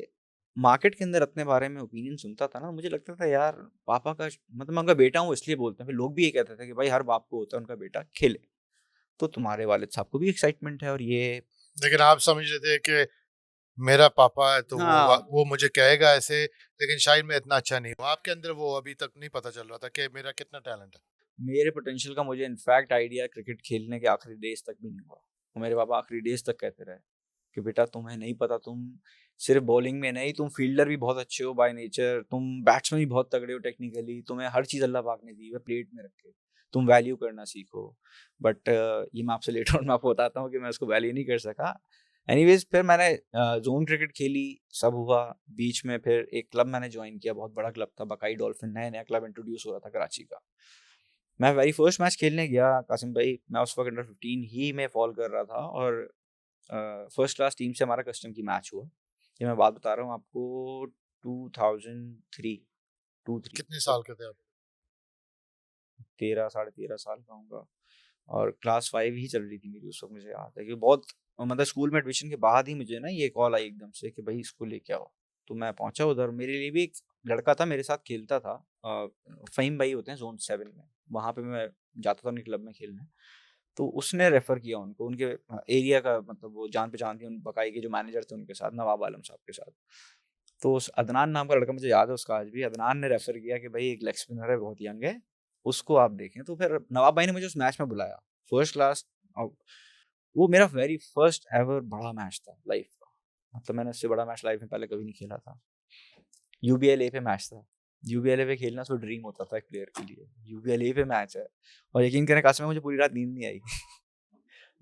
मार्केट के अंदर अपने बारे में ओपिनियन सुनता था ना, मुझे लगता था यार पापा का मतलब मैं उनका बेटा हूँ इसलिए बोलते हैं, फिर लोग भी ये कहते थे कि भाई हर बाप को होता है उनका बेटा खेले, तो तुम्हारे वालिद साहब को भी एक्साइटमेंट है और ये। लेकिन आप समझ रहे थे कि मेरा पापा है तो हाँ, वो मुझे कहेगा ऐसे, लेकिन शायद मैं इतना अच्छा नहीं हूँ। आपके अंदर वो अभी तक नहीं पता चल रहा था कि मेरा कितना टैलेंट है। मेरे पोटेंशियल का मुझे इनफैक्ट आइडिया क्रिकेट खेलने के आखिरी डेज तक भी नहीं हुआ, और मेरे पापा आखिरी डेज तक कहते रहे कि बेटा तुम्हें नहीं पता, तुम सिर्फ बॉलिंग में नहीं, तुम फील्डर भी बहुत अच्छे हो बाय नेचर, तुम बैट्समैन भी बहुत तगड़े हो टेक्निकली, तुम्हें हर चीज़ अल्लाह पाक ने दी है प्लेट में रखे, तुम वैल्यू करना सीखो। बट ये मैं आपसे लेटर ऑन मैं आपको बताता हूँ कि मैं उसको वैल्यू नहीं कर सका। एनीवेज फिर मैंने जोन क्रिकेट खेली, सब हुआ। बीच में फिर एक क्लब मैंने ज्वाइन किया, बहुत बड़ा क्लब था बकाई डॉल्फिन, नया नया क्लब इंट्रोड्यूस हो रहा था कराची का। मैं वेरी फर्स्ट मैच खेलने गया कासिम भाई, मैं उस वक्त अंडर 15 ही में फॉल कर रहा था, और फर्स्ट क्लास टीम से हमारा कस्टम की मैच हुआ। ये मैं बात बता रहा हूँ आपको 2003, 2-3, कितने तो साल के थे आप? 13 13.5 साल का होऊंगा, और क्लास 5 ही चल रही थी मेरी उस वक्त, मुझे याद है कि बहुत मतलब स्कूल में एडमिशन के बाद ही मुझे ना ये कॉल आई एकदम से कि भाई इसको लेके आओ। तो मैं पहुंचा उधर, मेरे लिए भी एक लड़का था मेरे साथ खेलता था, फ़हीम भाई होते हैं जोन 7 में, वहाँ पे मैं जाता था उनके क्लब में खेलने। तो उसने रेफर किया उनको, उनके एरिया का मतलब वो जान पहचान थी उन बकाई के जो मैनेजर थे उनके साथ, नवाब आलम साहब के साथ। तो उस अदनान नाम का लड़का, मुझे याद है उसका आज भी, अदनान ने रेफर किया कि भाई एक लेग स्पिनर है बहुत यंग है, उसको आप देखें। तो फिर नवाब भाई ने मुझे उस मैच में बुलाया, फर्स्ट क्लास। वो मेरा वेरी फर्स्ट एवर बड़ा मैच था लाइफ का, मतलब मैंने उससे बड़ा मैच लाइफ में पहले कभी नहीं खेला था। यूबीएलए पे मैच था, यूबीएलए पे खेलना तो ड्रीम होता था एक प्लेयर के लिए, यूबीएलए पे मैच है। और यकीन करें काश में मुझे पूरी रात नींद नहीं आई।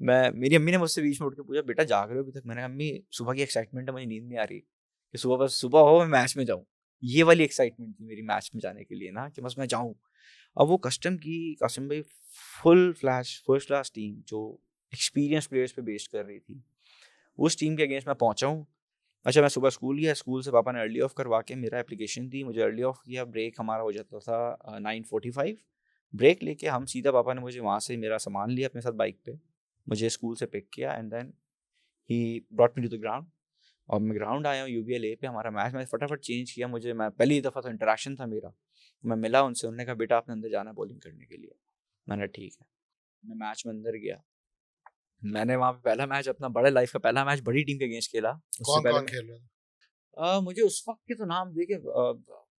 मैं, मेरी अम्मी ने मुझसे बीच में उठ के पूछा बेटा जाग रहे हो अभी तक? मैंने कहा अम्मी सुबह की एक्साइटमेंट है, मुझे नींद नहीं आ रही कि सुबह बस सुबह हो मैं मैच में जाऊँ। ये वाली एक्साइटमेंट थी मेरी मैच में जाने के लिए ना, कि बस मैं जाऊँ। अब वो कस्टम की कासिम भाई full flash first class team जो एक्सपीरियंस प्लेयर्स पे बेस्ड कर रही थी, उस टीम के अगेंस्ट मैं पहुंचा हूँ। अच्छा, मैं सुबह स्कूल गया, स्कूल से पापा ने अर्ली ऑफ करवा के मेरा एप्लीकेशन दी, मुझे अर्ली ऑफ किया, ब्रेक हमारा हो जाता था 9:45। ब्रेक लेके हम सीधा, पापा ने मुझे वहाँ से मेरा सामान लिया अपने साथ बाइक पे, मुझे स्कूल से पिक किया, and then he brought me to the ground. और मैं ग्राउंड आया हूँ यूबीएलए पे, हमारा मैच मैंने फटाफट चेंज किया, मुझे मैं पहली दफ़ा तो इंटरेक्शन था मेरा, मैं मिला उनसे, उन्होंने कहा बेटा आपने अंदर जाना है बॉलिंग करने के लिए। मैंने ठीक है, मैं मैच में अंदर गया। मैंने वहाँ पे पहला मैच अपना बड़े लाइफ का पहला मैच बड़ी टीम के अगेंस्ट खेला। उससे कौन पहले कौन खेल रहा था? मुझे उस वक्त के तो नाम देखिए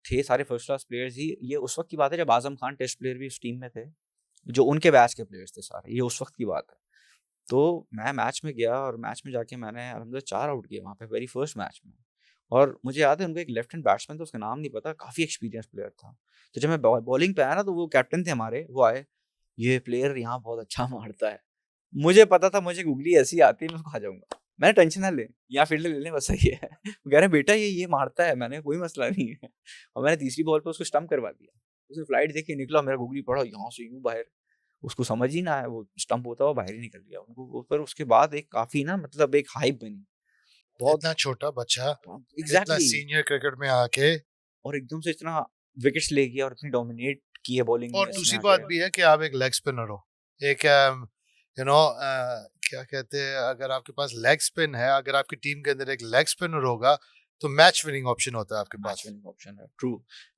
थे सारे फर्स्ट क्लास प्लेयर्स ही, ये उस वक्त की बात है जब आजम खान टेस्ट प्लेयर भी उस टीम में थे, जो उनके बैच के प्लेयर्स थे सारे, ये उस वक्त की बात है। तो मैं मैच में गया, और मैच में जाके मैंने अलहमदिल्ला 4 आउट किए वहाँ पे वेरी फर्स्ट मैच में। और मुझे याद है उनका एक लेफ्ट हैंड बैट्समैन था, उसका नाम नहीं पता, काफ़ी एक्सपीरियंस प्लेयर था। तो जब मैं बॉलिंग पे आया ना, तो वो कैप्टन थे हमारे, वो आए, ये प्लेयर यहाँ बहुत अच्छा मारता है। मुझे पता था मुझे गूगली ऐसी आती है मैं उसको खा जाऊँगा। मैंने टेंशन ना ले, यहाँ फील्डर ले लें बस सही है। वो कह रहे हैं बेटा ये मारता है, मैंने कोई मसला नहीं है। और मैंने तीसरी बॉल पे उसको स्टंप करवा दिया। उसने फ्लाइट देख के निकला, मेरा गूगली पड़ा यहाँ से यूँ बाहर। उसको समझ ही ना आया, वो स्टंप होता हुआ बाहर ही निकल गया। उनको वो फिर उसके बाद एक काफ़ी ना मतलब एक हाइप बनी। बहुत इतना छोटा बच्चा इतना एग्ज़ैक्टली, सीनियर क्रिकेट में आके। और एकदम से इतना विकेट्स ले गया और इतनी डोमिनेट की है बॉलिंग और में इसने दूसरी बात आके। भी है कि आप एक लेग स्पिनर हो। एक यू नो क्या कहते हैं, अगर आपके पास लेग स्पिन है, अगर आपकी टीम के अंदर एक लेग स्पिनर होगा तो मैच विनिंग ऑप्शन होता है आपके मैच पास। विनिंग ऑप्शन है, ट्रू।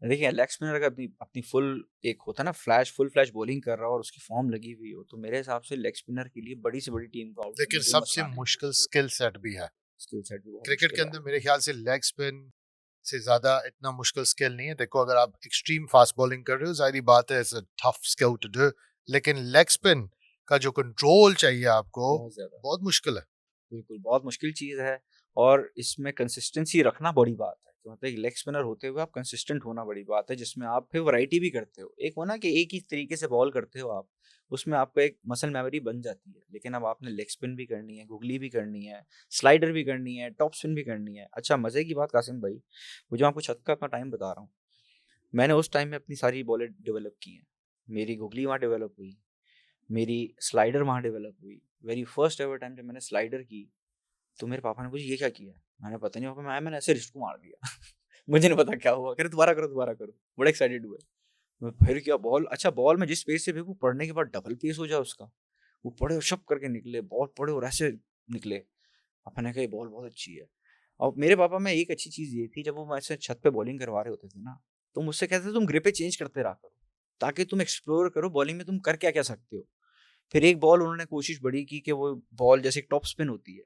देखिए लेग स्पिनर अगर अपनी अपनी फुल एक होता है ना फ्लैश, फुल फ्लैश बॉलिंग कर रहा हो और उसकी फॉर्म लगी हुई हो, तो मेरे हिसाब से लेग स्पिनर के लिए बड़ी से बड़ी टीम को आउट करने लेकिन में कोई सबसे मसला नहीं है। मुश्किल स्किल सेट भी है। स्किल सेट भी बहुत क्रिकेट के मुश्किल है। अंदर मेरे ख्याल से लेग स्पिन से ज्यादा इतना मुश्किल स्किल नहीं है। देखो, अगर आप एक्सट्रीम फास्ट बॉलिंग कर रहे हो, जाहिर बात है it's a tough skill to do, लेकिन लेग स्पिन का जो कंट्रोल चाहिए आपको, बहुत ज़्यादा, बहुत मुश्किल है। बिल्कुल बहुत मुश्किल चीज़ है, और इसमें कंसिस्टेंसी रखना बड़ी बात है सकते हो। मतलब एक लेग स्पिनर होते हुए आप कंसिस्टेंट होना बड़ी बात है, जिसमें आप फिर वैरायटी भी करते हो। एक हो ना कि एक ही तरीके से बॉल करते हो आप, उसमें आपका एक मसल मेमोरी बन जाती है। लेकिन अब आपने लेग स्पिन भी करनी है, गुगली भी करनी है, स्लाइडर भी करनी है, टॉप स्पिन भी करनी है। अच्छा, मजे की बात कासिम भाई, वो जो आपको छत का अपना टाइम बता रहा हूँ, मैंने उस टाइम में अपनी सारी बॉलें डेवलप की हैं। मेरी गुगली वहाँ डेवलप हुई, मेरी स्लाइडर वहाँ डेवलप हुई। वेरी फर्स्ट एवर टाइम जब मैंने स्लाइडर की, तो मेरे पापा ने पूछा ये क्या किया? मैंने पता नहीं पापा, मैंने ऐसे रिस्ट को मार दिया। मुझे नहीं पता क्या हुआ। कह रहे दोबारा करो। बड़ा एक्साइटेड हुए। मैं फिर क्या, बॉल, अच्छा बॉल में जिस पेस से भी वो पढ़ने के बाद डबल पेस हो जाए उसका, वो पड़े और शप करके निकले, बॉल पड़े और ऐसे निकले। पापा ने कहा ये बॉल बहुत अच्छी है। और मेरे पापा में एक अच्छी चीज ये थी, जब वो मुझसे छत पे बॉलिंग करवा रहे होते थे ना, तो मुझसे कहते थे तुम ग्रिपे चेंज करते रहा करो, ताकि तुम एक्सप्लोर करो बॉलिंग में तुम कर क्या क्या सकते हो। फिर एक बॉल उन्होंने कोशिश बड़ी की कि वो बॉल जैसे टॉप स्पिन होती है,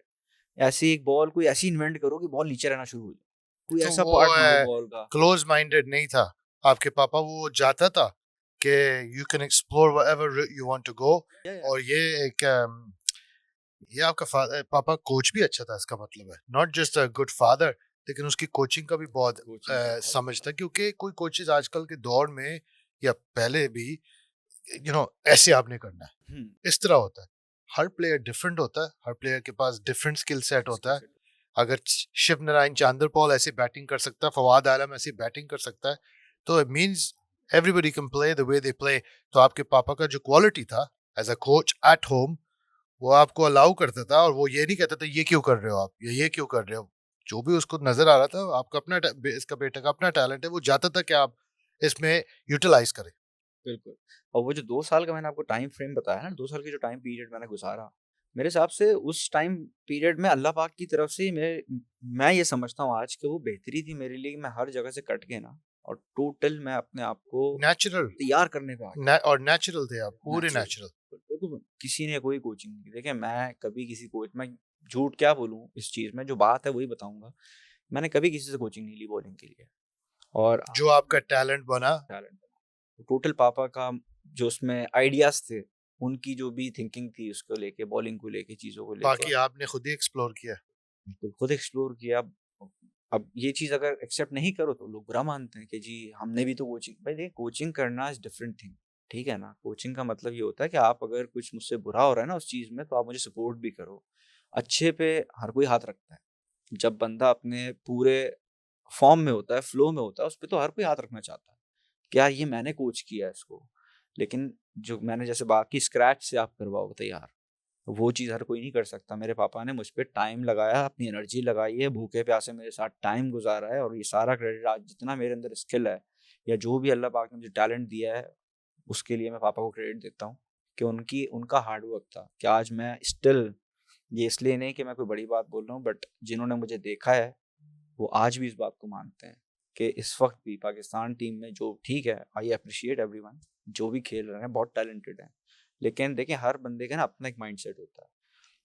ऐसी एक बॉल कोई ऐसी इन्वेंट करो कि बॉल नीचे रहना शुरू हो जाए, कोई तो ऐसा वो पार्ट ना हो बॉल का। क्लोज माइंडेड नहीं था आपके पापा, वो जाता था कि you can explore wherever you want to go. या या और ये एक ये आपका पापा कोच भी अच्छा था, इसका मतलब है not just a good father, लेकिन उसकी कोचिंग का भी बहुत कोचिंग का बहुत समझ था। क्योंकि कोई कोचेज आजकल के दौर में या पहले भी, ऐसे आपने करना है, हम्म इस तरह होता है। हर प्लेयर डिफरेंट होता है, हर प्लेयर के पास डिफरेंट स्किल सेट स्किल होता है। सेट। अगर शिव नारायण चांदर पॉल ऐसी बैटिंग कर सकता है, फवाद आलम ऐसी बैटिंग कर सकता है, तो it means everybody can play the way they play. तो आपके पापा का जो क्वालिटी था as a coach at home, वो आपको अलाउ करता था, और वो ये नहीं कहता था ये क्यों कर रहे हो आप, या ये क्यों कर रहे हो। जो भी उसको नजर आ रहा था, आपका अपना इसका बेटे का अपना टैलेंट है, वो चाहता था कि आप इसमें यूटिलाइज करें। बिल्कुल। और वो जो 2 साल का मैंने आपको टाइम फ्रेम बताया ना, 2 साल की जो टाइम पीरियड मैंने गुजारा, मेरे हिसाब से उस टाइम पीरियड में अल्लाह पाक की तरफ से मैं ये समझता हूँ आज कि वो बेहतरी थी मेरे लिए कि मैं हर जगह से कट के ना, और टोटल मैं अपने आप को नेचुरल, तैयार करने पे आ गया। और नेचुरल थे आप, पूरे नेचुरल। नेचुरल। देखो, किसी ने कोई कोचिंग नहीं की। देखिए, मैं कभी किसी कोच, मैं झूठ क्या बोलूँ इस चीज़ में, जो बात है वही बताऊंगा। मैंने कभी किसी से कोचिंग नहीं ली बॉलिंग के लिए। और जो आपका टैलेंट बना, टैलेंट, टोटल पापा का जो उसमें आइडियाज थे, उनकी जो भी थिंकिंग थी उसको लेके, बॉलिंग को लेके, चीज़ों को लेके, बाकी आपने खुद ही एक्सप्लोर किया। बिल्कुल खुद एक्सप्लोर किया। अब ये चीज़ अगर एक्सेप्ट नहीं करो तो लोग बुरा मानते हैं कि जी हमने भी तो कोचिंग, भाई देखिए कोचिंग करना इज डिफरेंट थिंग। ठीक है ना, कोचिंग का मतलब ये होता है कि आप अगर कुछ मुझसे बुरा हो रहा है ना उस चीज़ में, तो आप मुझे सपोर्ट भी करो। अच्छे पे हर कोई हाथ रखता है। जब बंदा अपने पूरे फॉर्म में होता है, फ्लो में होता है, उस पे तो हर कोई हाथ रखना चाहता है कि यार ये मैंने कोच किया है इसको। लेकिन जो मैंने जैसे बाकी स्क्रैच से आप करवाओ तैयार, वो चीज़ हर कोई नहीं कर सकता। मेरे पापा ने मुझ पे टाइम लगाया, अपनी एनर्जी लगाई है, भूखे प्यासे मेरे साथ टाइम गुजारा है, और ये सारा क्रेडिट आज जितना मेरे अंदर स्किल है, या जो भी अल्लाह पाक ने मुझे टैलेंट दिया है, उसके लिए मैं पापा को क्रेडिट देता हूँ कि उनका हार्ड वर्क था कि आज मैं स्टिल, ये इसलिए नहीं कि मैं कोई बड़ी बात बोल रहा हूँ, बट जिन्होंने मुझे देखा है वो आज भी इस बात को मानते हैं कि इस वक्त भी पाकिस्तान टीम में जो, ठीक है, आई अप्रिशिएट एवरीवन, जो भी खेल रहे हैं बहुत टैलेंटेड है, लेकिन देखिए हर बंदे का ना अपना एक माइंडसेट होता है।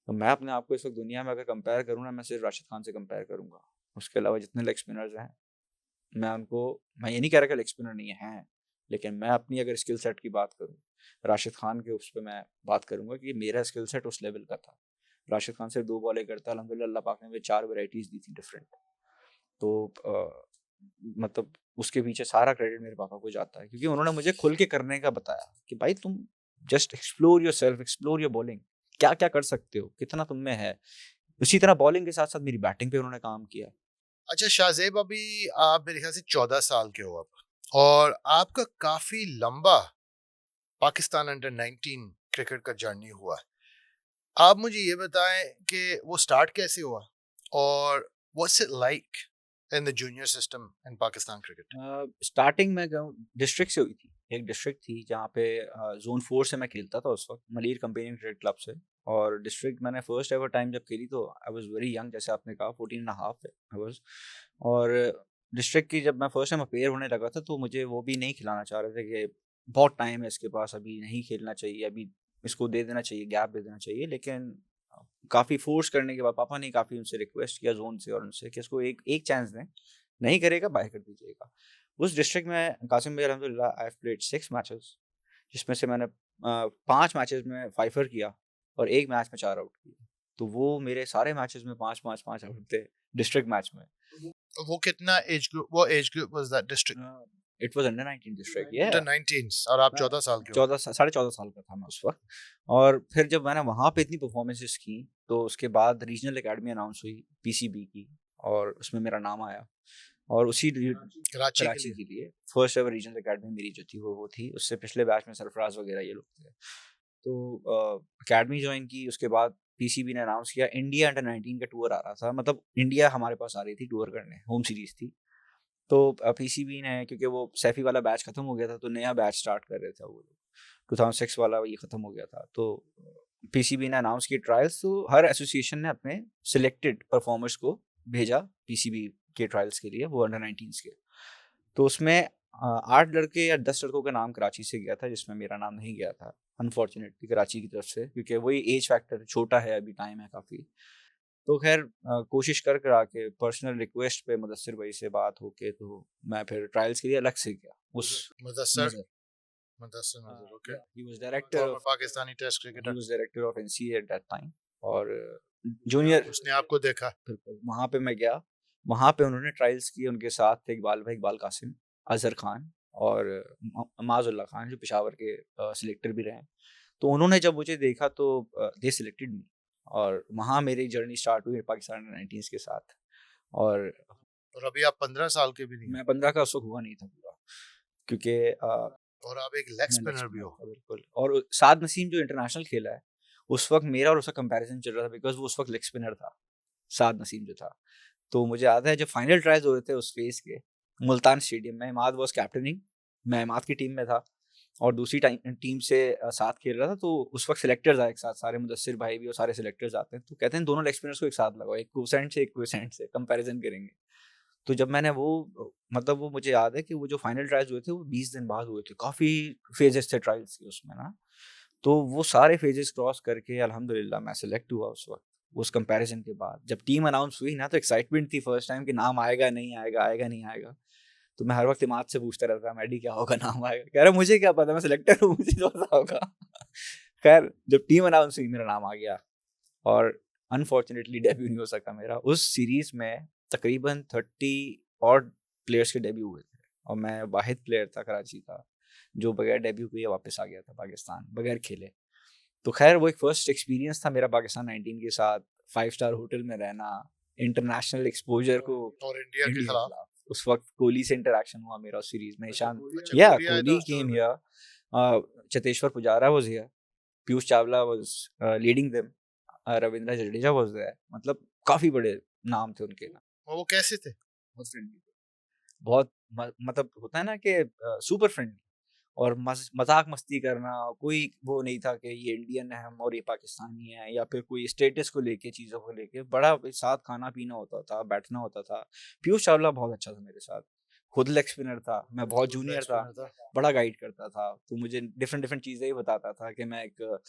तो मैं अपने आप को इस वक्त दुनिया में अगर कंपेयर करूँ ना, मैं सिर्फ राशिद खान से कंपेयर करूंगा। उसके अलावा जितने लेग स्पिनर्स हैं, मैं ये नहीं कह रहा कि लेग स्पिनर नहीं है, लेकिन मैं अपनी अगर स्किल सेट की बात करूँ, राशिद खान के उस पर मैं बात करूंगा कि मेरा स्किल सेट उस लेवल का था। राशिद खान सिर्फ 2 बॉलें करता है, अल्हम्दुलिल्लाह अल्लाह पाक ने मुझे 4 वैरायटीज दी थी डिफरेंट। तो मतलब उसके पीछे सारा क्रेडिट मेरे पापा को जाता है, क्योंकि उन्होंने मुझे खुल के करने का बताया कि भाई तुम just explore your self, explore your bowling, क्या क्या कर सकते हो, कितना तुम में है। उसी तरह बॉलिंग के साथ साथ मेरी बैटिंग पे उन्होंने काम किया। अच्छा शाहजेब, अभी आप मेरे ख्याल से 14 साल के हो अब, और आपका काफी लंबा पाकिस्तान अंडर 19 क्रिकेट का जर्नी हुआ है। आप मुझे ये बताएं कि वो स्टार्ट कैसे हुआ, और what's it like in the junior system in Pakistan cricket. Starting में डिस्ट्रिक्ट से हुई थी। एक डिस्ट्रिक्ट थी जहाँ पे जोन 4 से मैं खेलता था उस वक्त, मलिर कंपेनियन क्रिकेट क्लब से। और डिस्ट्रिक्ट मैंने फर्स्ट एवर टाइम जब खेली तो आई वाज वेरी यंग, जैसे आपने कहा 14.5 आई वाज। और डिस्ट्रिक्ट की जब मैं फर्स्ट टाइम अपेयर होने लगा था, तो मुझे वो भी नहीं खिलाना चाह रहे थे कि बहुत टाइम है इसके पास, अभी नहीं खेलना चाहिए, अभी इसको दे देना चाहिए, गैप दे देना चाहिए। लेकिन काफ़ी फोर्स करने के बाद पापा ने काफ़ी उनसे रिक्वेस्ट किया जोन से और उनसे कि इसको एक एक चांस दें, नहीं करेगा बाय कर दीजिएगा। उस डिस्ट्रिक्ट में कासिम भाई अल्हम्दुलिल्लाह आई हैव प्लेड 6 मैचेस, जिसमें से मैंने 5 मैचेस में फाइफर किया और एक मैच में 4 आउट किए। तो वो मेरे सारे मैचेस में 5 5 5 आउट थे डिस्ट्रिक्ट मैच में। वो कितना एज ग्रुप, वो age group was that district? It was under 19 district, या अंडर 19 और आप 14 साल के हो? 14 साढ़े 14 साल का था मैं उस वक्त। और फिर जब मैंने वहाँ पे इतनी परफॉर्मेंसेस की तो उसके बाद रीजनल एकेडमी अनाउंस हुई पीसीबी की, और उसमें मेरा नाम आया। और उसी कराची के कराची लिए? के लिए फर्स्ट एवर रीजनल एकेडमी मेरी जो थी वो थी। उससे पिछले बैच में सरफराज वगैरह ये लोग थे। तो एकेडमी ज्वाइन की, उसके बाद पीसीबी ने अनाउंस किया इंडिया अंडर 19 का टूर आ रहा था। मतलब इंडिया हमारे पास आ रही थी टूर करने, होम सीरीज थी। तो पीसीबी ने, क्योंकि वो सैफी वाला बैच खत्म हो गया था तो नया बैच स्टार्ट कर रहे थे वो लोग, 2006 वाला ये खत्म हो गया था। तो पीसीबी ने अनाउंस किए ट्रायल्स, तो हर एसोसिएशन ने अपने सिलेक्टेड परफॉर्मर्स को भेजा पीसीबी के ट्रायल्स के लिए, वो अंडर 19 के। तो उसमें 8 लड़के या 10 लड़कों का नाम कराची से गया था, जिसमें मेरा नाम नहीं गया था अनफॉर्चुनेटली कराची की तरफ से, क्योंकि वही एज फैक्टर, छोटा है अभी, टाइम है काफ़ी। तो खैर कोशिश कर कर आके पर्सनल रिक्वेस्ट पे मुदस्सिर भाई से बात होके तो मैं फिर ट्रायल्स के लिए अलग से गया। उस Mudassar Nazar Mudassar Nazar, okay. He was director former of Pakistani test he cricketer. Was director of NCA at that time. और जूनियर, उसने आपको देखा? बिल्कुल वहाँ पे मैं गया। वहाँ पे उन्होंने ट्रायल्स किए, उनके साथ थे इकबाल भाई, इकबाल कासिम, अजहर खान और माजुल्ला खान जो पेशावर के सिलेक्टर भी रहे। तो उन्होंने जब मुझे देखा तो दे सिलेक्टेड मी, और वहाँ मेरी जर्नी स्टार्ट हुई पाकिस्तान 19 के साथ। और और अभी आप 15 साल के भी नहीं हो, मैं 15 का उस वक्त हुआ नहीं था पूरा, क्योंकि और आप एक लेग मैं लेग स्पिनर भी स्पिनर हो। था बिल्कुल। और साद नसीम जो इंटरनेशनल खेला है, उस वक्त मेरा और उसका कंपैरिजन चल रहा था, बिकॉज वो उस वक्त लेग स्पिनर था, साद नसीम जो था। तो मुझे याद है जब फाइनल ट्रायल्स हो रहे थे उस फेज के, मुल्तान स्टेडियम में, इमाद वॉज कैप्टनिंग, मैं इमाद की टीम में था और दूसरी टीम से साथ खेल रहा था। तो उस वक्त सिलेक्टर्स आए एक साथ, सारे मुदस्सिर भाई भी और सारे सिलेक्टर्स आते हैं, तो कहते हैं दोनों लेग स्पिनर्स को एक साथ लगाओ, एक क्विसेंट से एक क्विसेंट से कंपैरिजन करेंगे। तो जब मैंने वो, मतलब वो मुझे याद है कि वो जो फाइनल ट्रायल्स हुए थे वो 20 दिन बाद हुए थे, काफ़ी फेजेस थे ट्रायल्स के उसमें ना। तो वो सारे फेजेस क्रॉस करके अल्हम्दुलिल्लाह मैं सिलेक्ट हुआ उस वक्त। उस कंपैरिजन के बाद जब टीम अनाउंस हुई ना, तो एक्साइटमेंट थी फर्स्ट टाइम कि नाम आएगा नहीं आएगा, आएगा नहीं आएगा। तो मैं हर वक्त इमाद से पूछता रहता था, मैडी क्या होगा, नाम आएगा? कह रहा मुझे क्या पता, मैं सिलेक्टर हूँ, मुझे जो पता होगा। खैर जब टीम अनाउंस हुई मेरा नाम आ गया, और अनफॉर्चुनेटली डेब्यू नहीं हो सका मेरा। उस सीरीज में तकरीबन 30 और प्लेयर्स के डेब्यू हुए थे, और मैं वाहिद प्लेयर था कराची का जो बगैर डेब्यू किए वापस आ गया था पाकिस्तान, बगैर खेले। तो खैर वो एक फर्स्ट एक्सपीरियंस था मेरा पाकिस्तान 19 के साथ, 5 स्टार होटल में रहना, इंटरनेशनल एक्सपोजर को और इंडिया के इंडिया के खिलाफ? खिलाफ। उस वक्त कोहली से इंटरेक्शन हुआ मेरा उस सीरीज में, ईशान, अच्छा, या कोहली आया था कोहली उस टूर केम में? Here, Cheteshwar Pujara was here, Piyush Chawla was leading them, Ravindra Jadeja was there. मतलब काफी बड़े नाम थे उनके ना। और वो कैसे थे? बहुत फ्रेंडली, बहुत मतलब होता है ना कि सुपर फ्रेंडली, और मजाक मस्ती करना, कोई वो नहीं था कि ये इंडियन है हम और ये पाकिस्तानी है, या फिर कोई स्टेटस को लेके, चीज़ों को लेके। बड़ा साथ खाना पीना होता था, बैठना होता था। पीयूष चावला बहुत अच्छा था मेरे साथ, खुद लेग स्पिनर था, मैं बहुत खुद लेग जूनियर था, स्पिनर था। बड़ा गाइड करता था। तो मुझे डिफरेंट डिफरेंट चीज़ें ही बताता था कि मैं एक